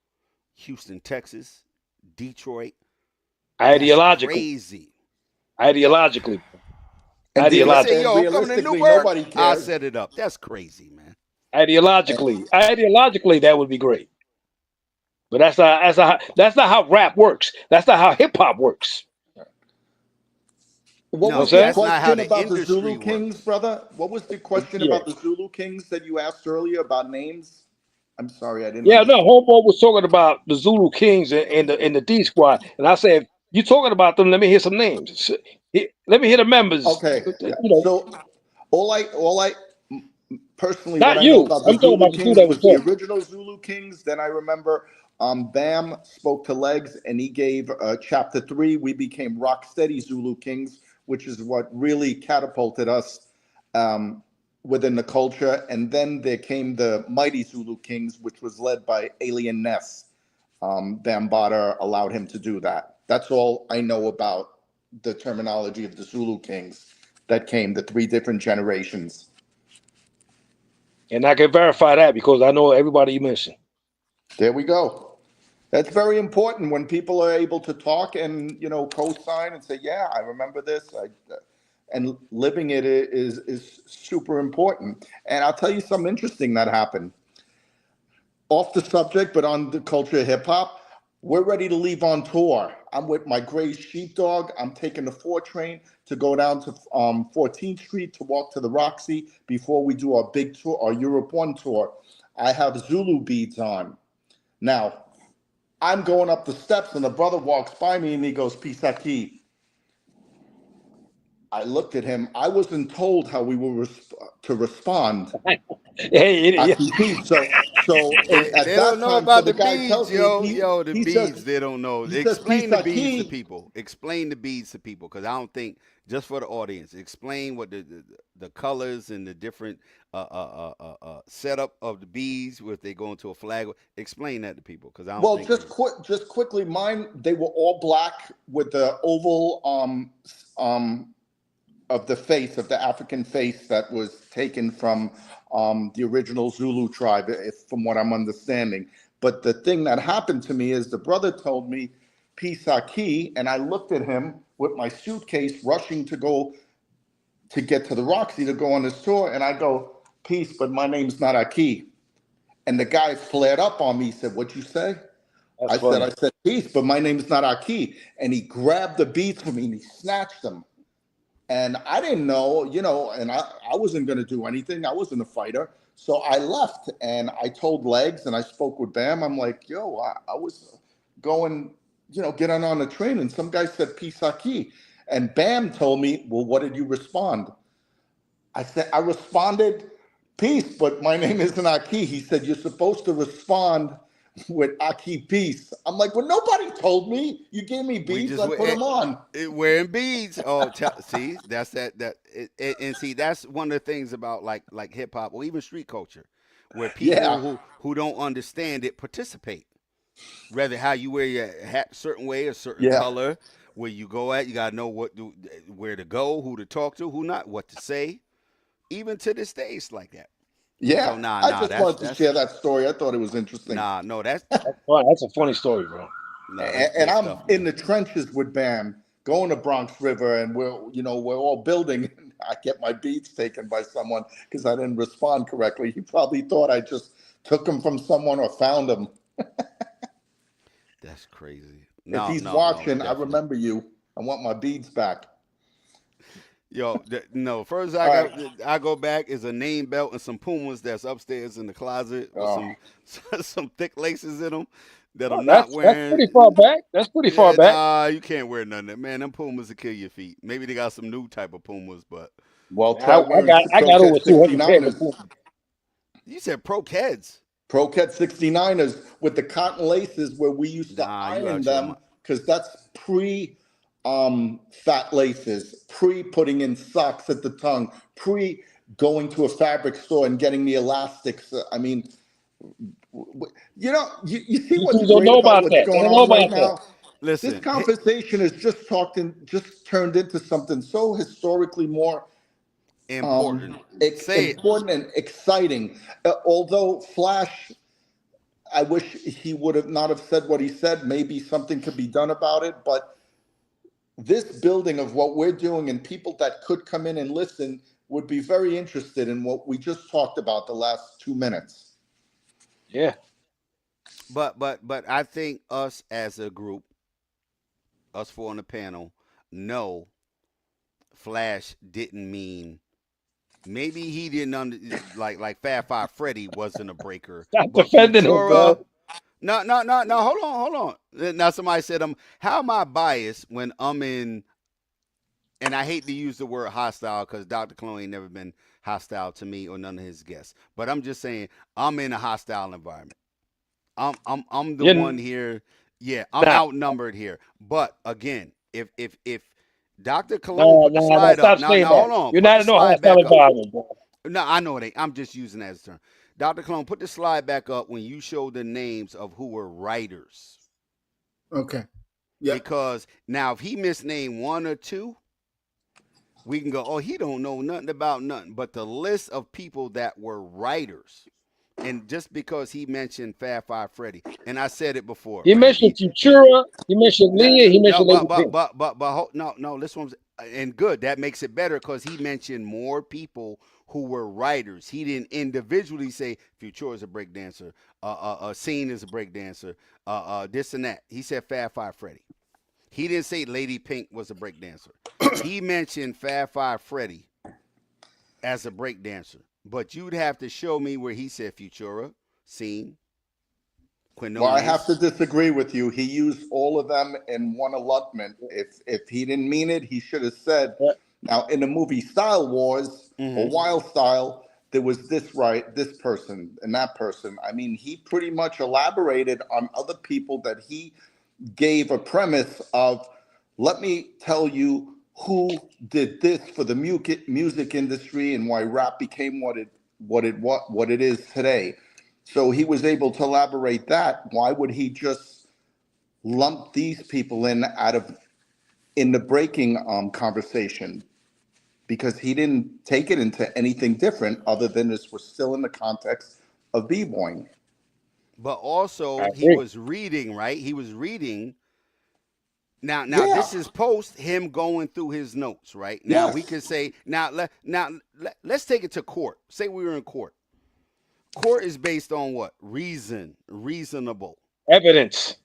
Houston, Texas, Detroit. That's Ideologically, crazy. ideologically, And If he say, ideologically, "Yo, I'm coming to realistically, Newark," nobody I'll cares. set it up. That's crazy, man. ideologically, that would be great. But that's not how rap works. That's not how hip hop works. What You know No, was what I'm the saying? that's not how question the about the industry Zulu Kings, works. brother? What was the question Yeah. about the Zulu Kings that you asked earlier about names? I'm sorry, I didn't Yeah, no, understand. Homeboy was talking about the Zulu Kings and the D Squad, and I said, "You talking about them? Let me hear some names. Let me hear the members. Okay, You yeah. know, So all I personally, what not I know you. about the I'm talking Zulu about the two Kings that was was the talking. original Zulu Kings. Then I remember Bam spoke to Legs and he gave chapter 3. We became Rocksteady Zulu Kings, which is what really catapulted us um, within the culture. And then there came the Mighty Zulu Kings, which was led by Alien Ness. Bambaataa allowed him to do that. That's all I know about the terminology of the Zulu Kings that came, the 3 different generations. And I can verify that because I know everybody you mentioned. There we go. That's very important when people are able to talk and co-sign and say, "Yeah, I remember this." And living it is super important. And I'll tell you something interesting that happened. Off the subject, but on the culture of hip hop, we're ready to leave on tour. I'm with my gray sheepdog. I'm taking the 4 train to go down to 14th Street to walk to the Roxy before we do our big tour, our Europe 1 tour. I have Zulu beads on. Now, I'm going up the steps and the brother walks by me and he goes, "Pisaki." I looked at him. I wasn't told how we were to respond. Hey, ICP. So They at don't that know time, so about the the guy beads, tells me, yo. The he beads, says, they don't know. he says, Explain the beads to "Pisaki." people. Explain the beads to people, because I don't think just for the audience. Explain what the colors and the different setup of the beads. If they go into a flag, explain that to people, because I don't Well, think they. just quickly, mine, they were all black with the oval of the face of the African face that was taken from the original Zulu tribe, from what I'm understanding. But the thing that happened to me is the brother told me Pisaki, and I looked at him with my suitcase rushing to go to get to the Roxy to go on this tour, and I go, "Peace, but my name's not Aki." And the guy flared up on me. He said, "What'd you say?" that's I said, funny. "I said, peace, but my name's not Aki." And he grabbed the beats from me and he snatched them. And I didn't know, and I wasn't going to do anything. I wasn't a fighter. So I left and I told Legs and I spoke with Bam. I'm like, "Yo, I was going, get on the train." And some guy said, "Pisaki." And Bam told me, "Well, what did you respond?" I said, I responded, "Peace, but my name isn't Aki." He said, "You're supposed to respond with Aki Peace. I'm like, well, nobody told me. You gave me We beats, just I put them on. wearing beads. Oh, see, that's and see, that's one of the things about like hip hop or even street culture, where Yeah, people who don't understand it participate. Rather how you wear your hat certain way, a certain yeah, color, where you go at, you gotta know where to go, who to talk to, who not, what to say. Even to this day, it's like that. yeah. So I just wanted to that's share that story. I thought it was interesting. no, that's Wow, that's a funny story, bro. that's And good I'm stuff, in man. the trenches with Bam, going to Bronx River, and we're all building. I get my beats taken by someone because I didn't respond correctly. He probably thought I just took them from someone or found them. That's crazy. If No, he's no, no, watching, I definitely. remember you. I want my beads back. Yo, no. First, All right. I go back is a name belt and some Pumas that's upstairs in the closet with Oh, some thick laces in them that Oh, I'm not that's wearing. pretty far back. That's pretty far Yeah, back. nah, you can't wear none of that, man. Them Pumas will kill your feet. Maybe they got some new type of Pumas, but well, Man, try wearing I Pro got over Cat 200 pairs of 69ers. Puma. you said pro kids. Pro Cat 69ers with the cotton laces where we used to Nah, you iron out your them mind. because that's pre fat laces, pre putting in socks at the tongue, pre going to a fabric store and getting the elastics. I mean, you see You what's two don't great know about about what's that. They going don't know on right about that. now? This Listen, conversation is just turned into something so historically more important. Say it. important and exciting. Although Flash, I wish he would have not have said what he said. Maybe something could be done about it. But this building of what we're doing and people that could come in and listen would be very interested in what we just talked about the last 2 minutes. Yeah. But I think us as a group, us four on the panel, know Flash didn't mean. Maybe he didn't like Fab Five Freddy wasn't a breaker, Stop but defending him, bro. Futura. No. Hold on. Now somebody said, how am I biased when I'm in? And I hate to use the word hostile because Dr. Clone ain't never been hostile to me or none of his guests. But I'm just saying I'm in a hostile environment. I'm the You're one here. Yeah, I'm not. outnumbered here. But again, if Dr. Cologne No, put the no, no. slide up, Stop now saying now that. hold on, You're put not the in no slide hostile back up. environment, bro. No, I know it ain't. I'm just using it as a term. Dr. Cologne, put the slide back up when you showed the names of who were writers. Okay. Yeah. Because now if he misnamed one or two, we can go, oh, he don't know nothing about nothing. But the list of people that were writers, and just because he mentioned Fab Five Freddy, and I said it before, He mentioned Randy, and Futura. He mentioned Leah. He no, mentioned Lady Pink. no, this one's and good. That makes it better because he mentioned more people who were writers. He didn't individually say Futura is a breakdancer, Scene is a breakdancer, this and that. He said Fab Five Freddy. He didn't say Lady Pink was a breakdancer. He mentioned Fab Five Freddy as a breakdancer. But you'd have to show me where he said Futura, Scene, Well, I have to Quinones. disagree with you. He used all of them in one allotment. If he didn't mean it, he should have said. Yeah. Now, in the movie Style Wars or Mm-hmm. Wild Style, there was this person and that person. I mean, he pretty much elaborated on other people that he gave a premise of, let me tell you who did this for the music industry and why rap became what it is today. So he was able to elaborate that. Why would he just lump these people in the breaking conversation? Because he didn't take it into anything different other than this was still in the context of b-boying. But I also he agree. was reading, right? He was reading. Now Yeah. this is post him going through his notes, right? Now we Yes. could say let's take it to court. Say we were in court. Court is based on what? Reasonable. Evidence.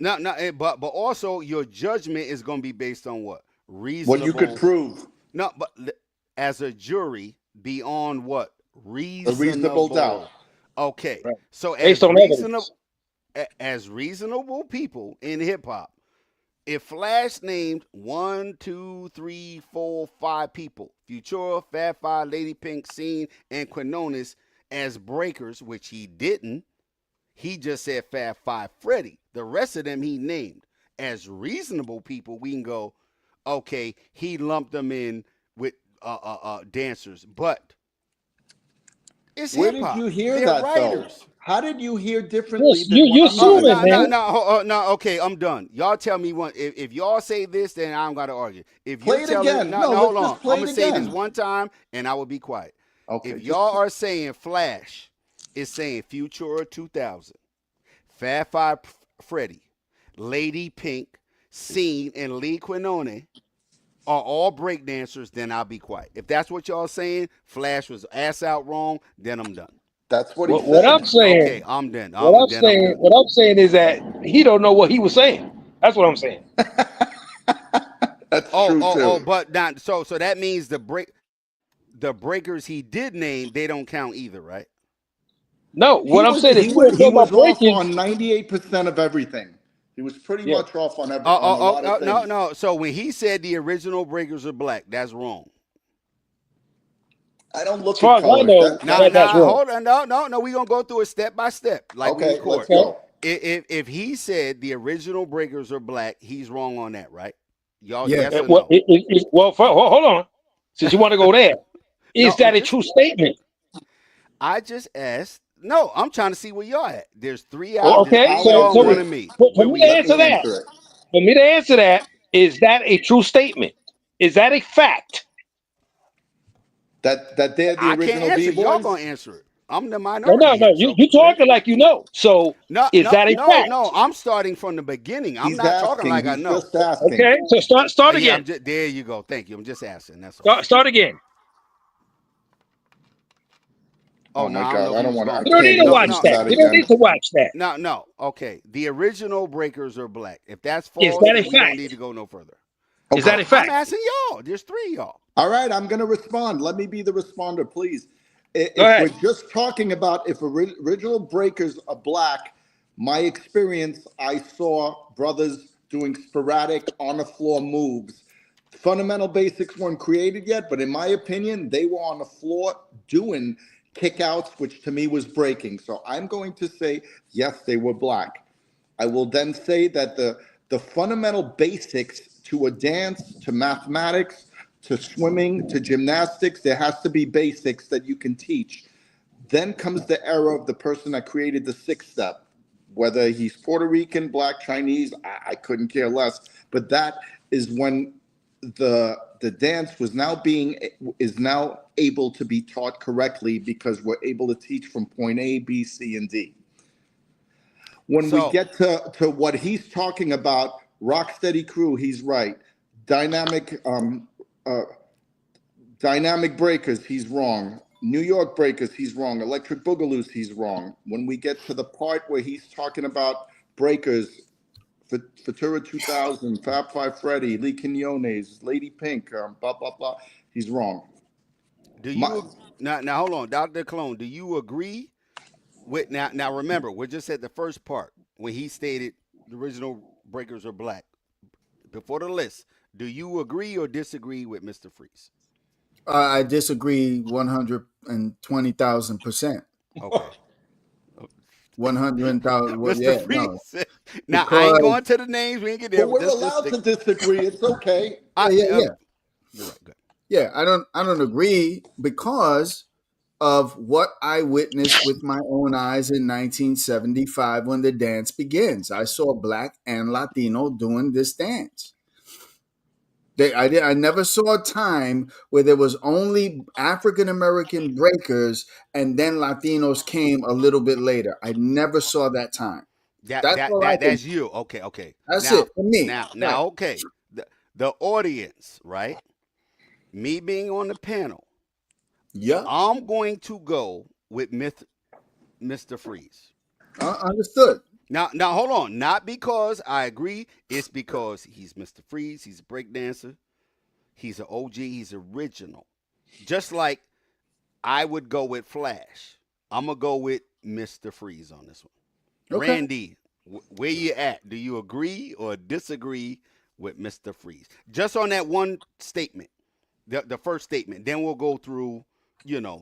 But also your judgment is going to be based on what? What you could Reasonable. prove. No, but as a jury, beyond what? A reasonable doubt. Reasonable. Okay. Right. So Based on evidence. as reasonable people in hip hop, if Flash named 1, 2, 3, 4, 5 people, Futura, Fab Five, Lady Pink, Scene, and Quinones as breakers, which he didn't, He just said Fab Five Freddy. The rest of them he named. As reasonable people, we can go, okay, he lumped them in with dancers, but it's Where hip did hop. you hear They're that though? writers. How did you hear differently Yes, than what you I'm hearing? assuming, man. No. Okay, I'm done. Y'all tell me one. If y'all say this, then I don't got to argue. If Play you're it telling, again. no, No, hold let's on. just play I'm it gonna say this again. one time, and I will be quiet. Okay, If just y'all are saying Flash is saying Futura 2000, Fab Five Freddy, Lady Pink, Scene, and Lee Quinone are all breakdancers, then I'll be quiet. If that's what y'all saying, Flash was ass out wrong, then I'm done. that's what he What I'm said. saying, Okay, I'm done. I'm done. what I'm saying is that he don't know what he was saying. That's what I'm saying. That's true too. But not so that means the breakers he did name, they don't count either, right? No, what I'm saying is he was He talking was about off breaking. on 98% of everything. He was pretty Yeah. much off on a lot of things. No. So when he said the original breakers are black, that's wrong. I don't look As far at as I colors. know, that's wrong. Hold on, no. We gonna go through it step by step, like we in Okay, let's court. go. If he said the original breakers are black, he's wrong on that, right? Y'all, Yes. yes or no? Hold on. Since you want to go there, is No, that a true statement? I just asked. No, I'm trying to see where y'all at. There's 3 Oh, out. There's okay, 3 I'll y'all and so answer one it. of me. for Where me we to at? Let answer me that, answer it. is that a true statement? Is that a fact? That they're the I can't original answer. Y'all B-boys? gonna answer it. I'm the No, minority here, You so you talking like you know. So is that a no. fact? I'm starting from the beginning. I'm He's not talking asking. like I He's know. just asking. Okay, so start Yeah, again. there you go. Thank you. I'm just asking. That's all. Start again. Oh Oh no, my I don't God, know if I you don't was want. I going You don't to. need can't to No, watch listen no, to that. that You don't again. need to watch that. no. Okay, the original breakers are black. If that's Is false, that a then we don't fact? need to go no further. Is that a I'm fact? asking y'all. There's 3 of y'all. All right, I'm going to respond. Let me be the responder, please. Go If we're ahead. just talking about if original breakers are black, my experience, I saw brothers doing sporadic on the floor moves. Fundamental basics weren't created yet, but in my opinion, they were on the floor doing kickouts, which to me was breaking. So I'm going to say, yes, they were black. I will then say that the fundamental basics to a dance, to mathematics, to swimming, to gymnastics, there has to be basics that you can teach. Then comes the era of the person that created the 6th step. Whether he's Puerto Rican, black, Chinese, I couldn't care less. But that is when the dance is now able to be taught correctly because we're able to teach from point A, B, C, and D. When we So get to what he's talking about, Rocksteady Crew, he's right. Dynamic uh, Dynamic Breakers, he's wrong. New York Breakers, he's wrong. Electric Boogaloos, he's wrong. When we get to the part where he's talking about breakers, Futura 2000, Fab Five Freddy, Lee Quinones, Lady Pink, blah blah blah, he's wrong. do My, you now hold on, Dr. Clone? Do you agree with now? Remember, we're just at the first part when he stated the original breakers are black. Before the list, do you agree or disagree with Mr. Freeze? I disagree 120,000%. Okay. 100,000. Well, Mr. yeah, Freeze. no, Now I ain't because going to the names. We ain't get there. but But we're just allowed stick. to disagree. It's okay. I yeah. you're right. Good. Yeah, I don't agree because of what I witnessed with my own eyes in 1975 when the dance begins. I saw black and Latino doing this dance. I never saw a time where there was only African American breakers and then Latinos came a little bit later. I never saw that time. That's all I can. That's you. Okay. That's it for me. Right. Okay. The audience, right? Me being on the panel, Yeah. I'm going to go with Mr. Freeze. Understood. Now hold on. Not because I agree. It's because he's Mr. Freeze. He's a breakdancer. He's an OG. He's original. Just like I would go with Flash. I'm gonna go with Mr. Freeze on this one. Okay. Randy, where you at? Do you agree or disagree with Mr. Freeze? Just on that one statement, the first statement. Then we'll go through.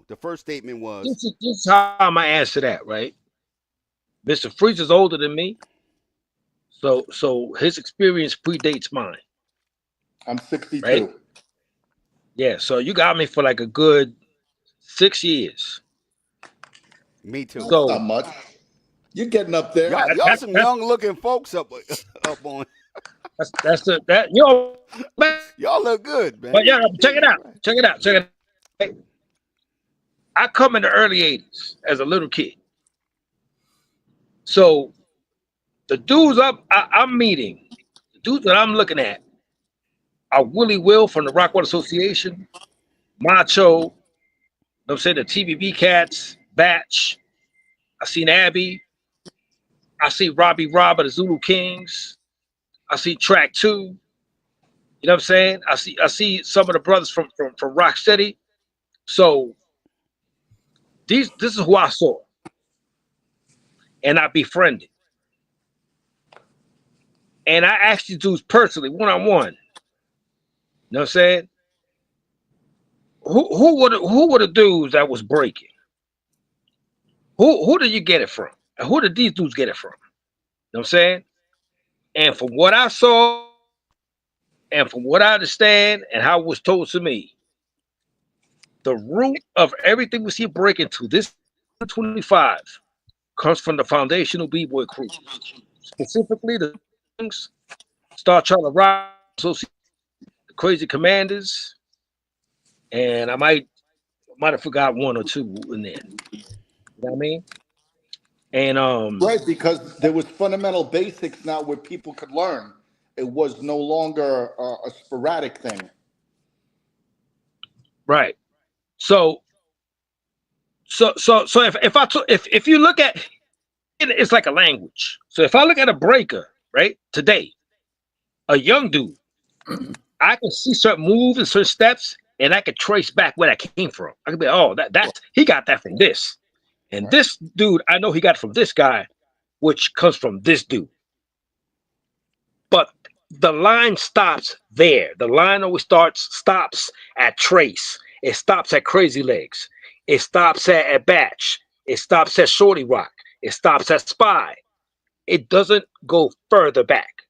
The first statement was This is how I'm gonna answer that, right? Mr. Freezer's older than me, so his experience predates mine. I'm 62. Right? Yeah, so you got me for like a good 6 years. Me too. That's So not much. You're getting up there. Y'all some young looking folks up on. That Y'all look good, man. But yeah, check it out. Check it out. Check it out. I come in the early 80s as a little kid. So the dudes I'm meeting, the dudes that I'm looking at are Willie Will from the Rockwood Association, Macho, I'm saying the TBB Cats, Batch. I seen Abby. I see Robbie Rob of the Zulu Kings. I see Track 2. You know what I'm saying? I see some of the brothers from Rocksteady. So this is who I saw. And I befriended. And I asked these dudes personally, one-on-one. You know what I'm saying? Who were the dudes that was breaking? Who did you get it from? And who did these dudes get it from? You know what I'm saying? And from what I saw, and from what I understand, and how it was told to me, the root of everything we see breaking to this 25 comes from the foundational B-boy crew. Specifically, the Star Charter Rock Association, the Crazy Commanders, and I might have forgot one or two in there. You know what I mean? And Right, because there was fundamental basics now where people could learn. It was no longer a sporadic thing. right. So if you look at it, it's like a language. So if I look at a breaker, right, today, a young dude, I can see certain moves and certain steps, and I can trace back where that came from. I can be, oh, that's he got that from this. And this dude, I know he got it from this guy, which comes from this dude. But the line stops there. The line always stops at Trace. It stops at Crazy Legs. It stops at Batch. It stops at Shorty Rock. It stops at Spy. It doesn't go further back.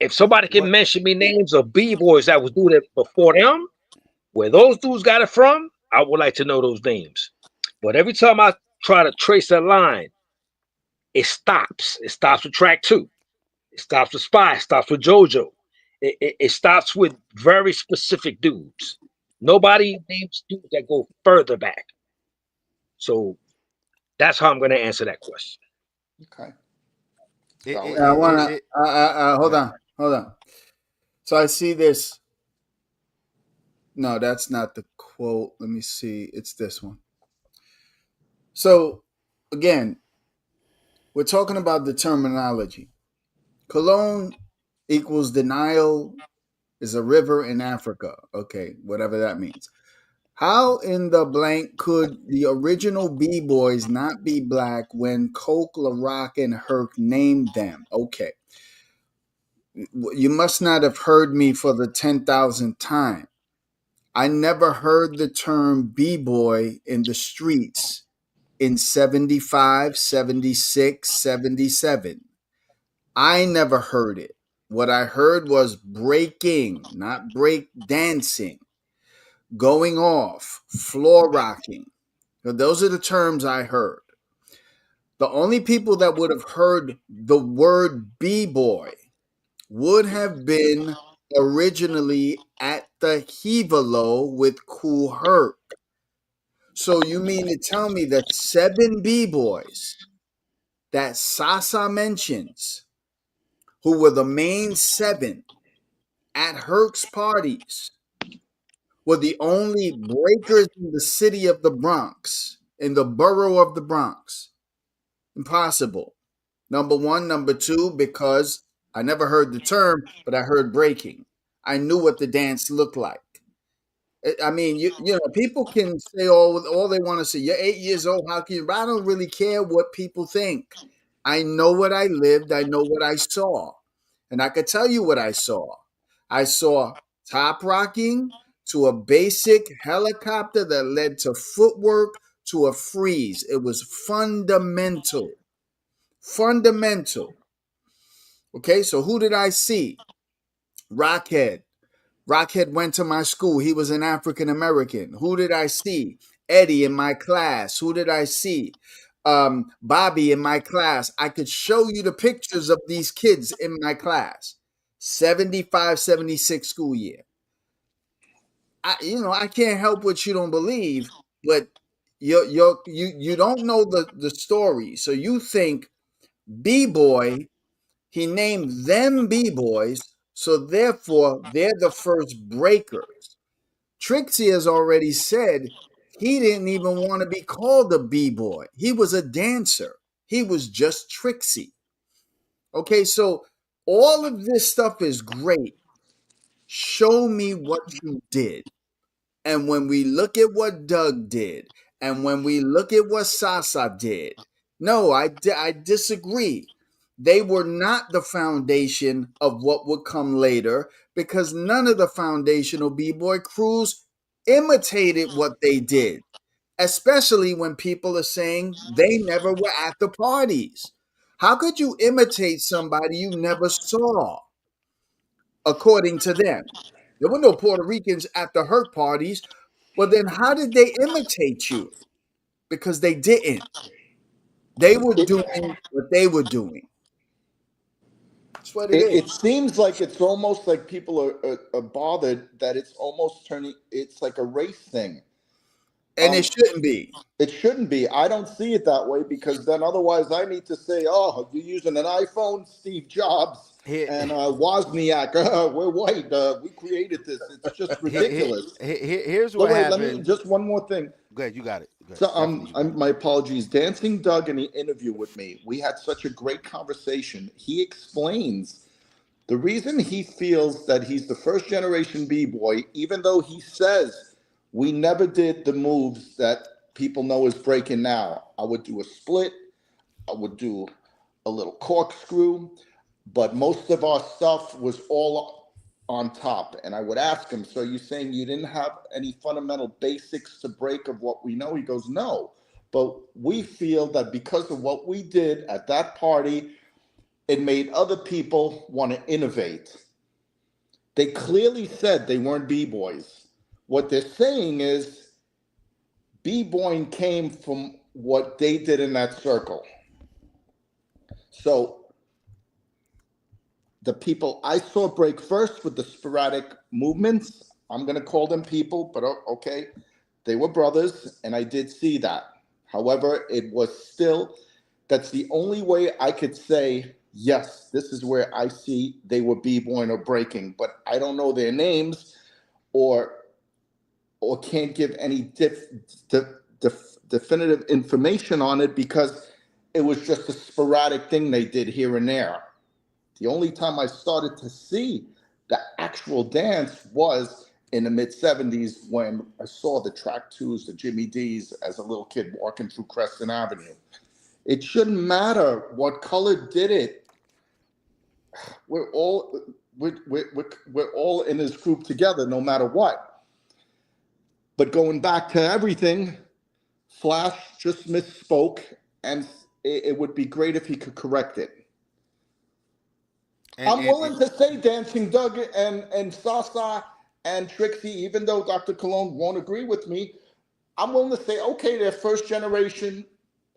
If somebody can mention me names of B-boys that was doing it before them, where those dudes got it from, I would like to know those names. But every time I try to trace that line, it stops. It stops with Track 2. It stops with Spy. It stops with JoJo. It stops with very specific dudes. Nobody names dudes that go further back. So that's how I'm going to answer that question. Okay. I want to hold on. So I see this. No, that's not the quote. Let me see. It's this one. So again, we're talking about the terminology. Cologne equals denial is a river in Africa. Okay, whatever that means. How in the blank could the original B-boys not be black when Coke, LaRock, and Herc named them? Okay. You must not have heard me for the 10,000th time. I never heard the term B-boy in the streets in 75, 76, 77. I never heard it. What I heard was breaking, not break dancing, going off, floor rocking. So those are the terms I heard. The only people that would have heard the word B-boy would have been originally at the Hevalo with Cool Herc. So you mean to tell me that 7 B-boys that Sasa mentions, who were the main 7 at Herc's parties, were the only breakers in the city of the Bronx, in the borough of the Bronx? Impossible. Number one. Number two, because I never heard the term, but I heard breaking. I knew what the dance looked like. I mean, you know, people can say all they want to say. You're 8 years old. How can you? I don't really care what people think. I know what I lived. I know what I saw. And I could tell you what I saw. I saw top rocking to a basic helicopter that led to footwork to a freeze. It was fundamental. Fundamental. Okay, so who did I see? Rockhead. Rockhead went to my school. He was an African American. Who did I see? Eddie in my class. Who did I see? Bobby in my class. I could show you the pictures of these kids in my class. 75, 76 school year. I can't help what you don't believe, but you don't know the story. So you think B-boy, he named them B-boys, so therefore they're the first breakers. Trixie has already said he didn't even want to be called a B-boy. He was a dancer. He was just Trixie. Okay, so all of this stuff is great. Show me what you did. And when we look at what Doug did, and when we look at what Sasa did, no, I disagree. They were not the foundation of what would come later because none of the foundational B-boy crews imitated what they did, especially when people are saying they never were at the parties. How could you imitate somebody you never saw, according to them? There were no Puerto Ricans at the hurt parties. Well, then how did they imitate you? Because they didn't. They were doing what they were doing. That's what it It is. seems like it's almost like people are bothered that it's almost turning, it's like a race thing. And it shouldn't be. It shouldn't be. I don't see it that way because then otherwise I need to say, oh, you're using an iPhone, Steve Jobs and Wozniak. We're white. We created this. It's just ridiculous. Here's But what wait, happened. let me just one more thing. Go ahead, you got it. Go ahead. So Definitely you got it. my apologies. Dancing Doug in the interview with me, we had such a great conversation. He explains the reason he feels that he's the first generation B-boy, even though he says we never did the moves that people know as breaking now. I would do a split, I would do a little corkscrew, but most of our stuff was all on top. And I would ask him, so you're saying you didn't have any fundamental basics to break of what we know? He goes, no. But we feel that because of what we did at that party, it made other people want to innovate. They clearly said they weren't B-boys. What they're saying is B-boying came from what they did in that circle. So the people I saw break first with the sporadic movements, I'm going to call them people, but okay, they were brothers, and I did see that. However, it was still, that's the only way I could say, yes, this is where I see they were b-boying or breaking, but I don't know their names or can't give any definitive information on it because it was just a sporadic thing they did here and there. The only time I started to see the actual dance was in the mid-'70s when I saw the track twos, the Jimmy D's, as a little kid walking through Crescent Avenue. It shouldn't matter what color did it. We're all in this group together, no matter what. But going back to everything, Flash just misspoke, and it would be great if he could correct it. I'm willing to say Dancing Doug and Sasa and Trixie, even though Dr. Cologne won't agree with me, I'm willing to say, okay, they're first generation.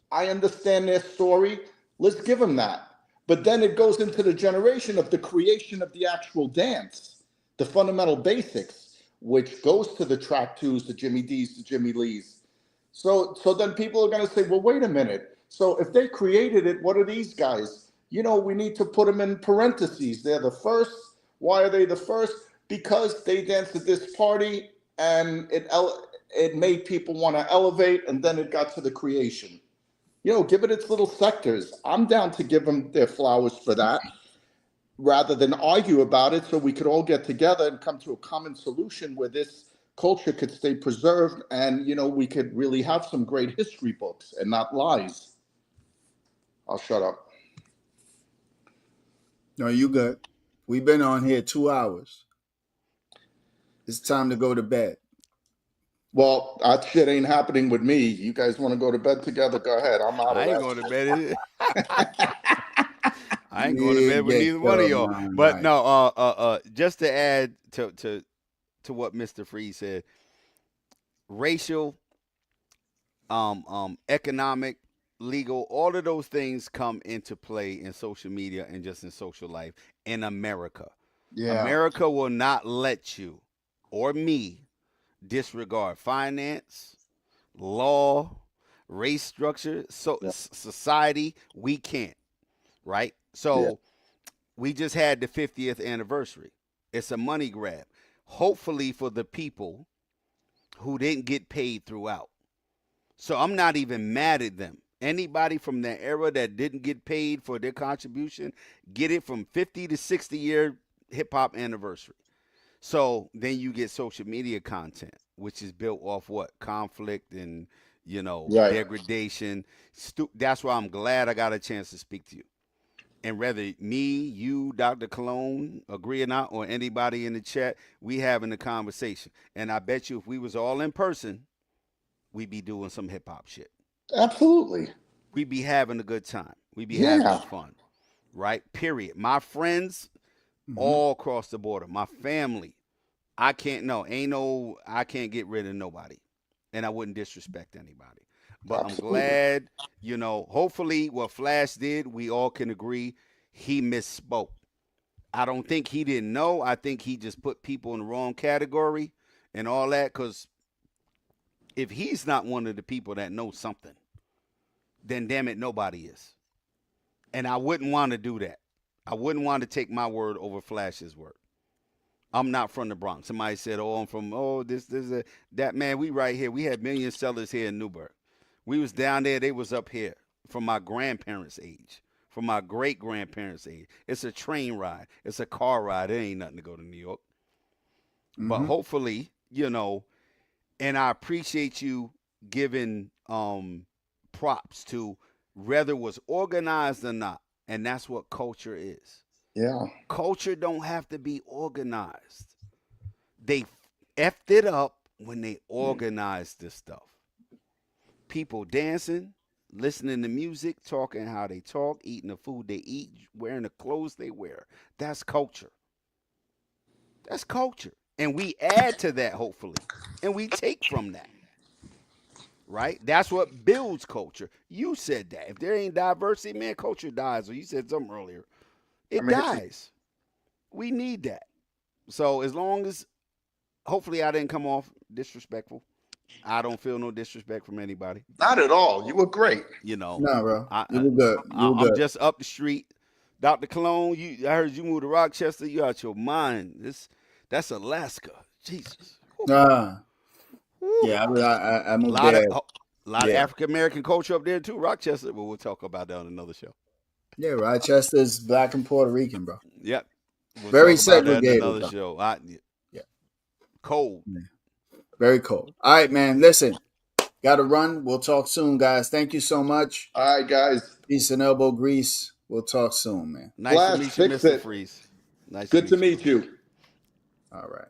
I understand their story. Let's give them that. But then it goes into the generation of the creation of the actual dance, the fundamental basics, which goes to the track twos, the Jimmy D's, the Jimmy Lee's. So then people are going to say, well, wait a minute. So if they created it, what are these guys? We need to put them in parentheses. They're the first. Why are they the first? Because they danced at this party and it made people want to elevate, and then it got to the creation. Give it its little sectors. I'm down to give them their flowers for that, rather than argue about it, so we could all get together and come to a common solution where this culture could stay preserved and, we could really have some great history books and not lies. I'll shut up. No, you good. We've been on here 2 hours. It's time to go to bed. Well, that shit ain't happening with me. You guys want to go to bed together? Go ahead. I'm out of I ain't that. going to bed. I ain't going to You bed with get neither one of your y'all. mind But right. no, just to add to what Mr. Freeze said, racial, economic, legal, all of those things come into play in social media and just in social life in America. Yeah. America will not let you or me disregard finance, law, race structure, society. We can't, right? So we just had the 50th anniversary. It's a money grab, hopefully for the people who didn't get paid throughout. So I'm not even mad at them. Anybody from that era that didn't get paid for their contribution, get it from 50 to 60-year hip hop anniversary. So then you get social media content, which is built off what? Conflict and, Right. degradation. That's why I'm glad I got a chance to speak to you. And whether me, you, Dr. Cologne, agree or not, or anybody in the chat, we having a conversation. And I bet you if we was all in person, we'd be doing some hip hop shit. Absolutely. We'd be having a good time. We'd be having Yeah. fun. Right? Period. My friends all across the border. My family. I can't get rid of nobody. And I wouldn't disrespect anybody. But Absolutely. I'm glad, hopefully what Flash did, we all can agree he misspoke. I don't think he didn't know. I think he just put people in the wrong category and all that. Because if he's not one of the people that knows something, then damn it, nobody is. And I wouldn't want to do that. I wouldn't want to take my word over Flash's word. I'm not from the Bronx. Somebody said, I'm from, that. Man, we right here. We had million sellers here in Newburgh. We was down there. They was up here from my grandparents' age, from my great-grandparents' age. It's a train ride. It's a car ride. It ain't nothing to go to New York. But hopefully, and I appreciate you giving props to whether it was organized or not. And that's what culture is. Yeah. Culture don't have to be organized. They effed it up when they organized this stuff. People dancing, listening to music, talking how they talk, eating the food they eat, wearing the clothes they wear. That's culture. That's culture. And we add to that, hopefully. And we take from that. Right? That's what builds culture. You said that. If there ain't diversity, man, culture dies. Or you said something earlier. It dies. We need that. So as long as, hopefully I didn't come off disrespectful. I don't feel no disrespect from anybody. Not at all. You were great. No, bro. You were good. I'm just up the street. Dr. Cologne, I heard you moved to Rochester. You out your mind. That's Alaska. Jesus. Yeah, I moved there. A lot of African American culture up there too. Rochester, but we'll talk about that on another show. Yeah, Rochester's black and Puerto Rican, bro. Yep. We'll very talk about segregated. That in another show. Cold. Yeah. Very cold. All right, man. Listen, got to run. We'll talk soon, guys. Thank you so much. All right, guys. Peace and elbow grease. We'll talk soon, man. Nice to meet you, Mr. Freeze. Good to meet you. All right.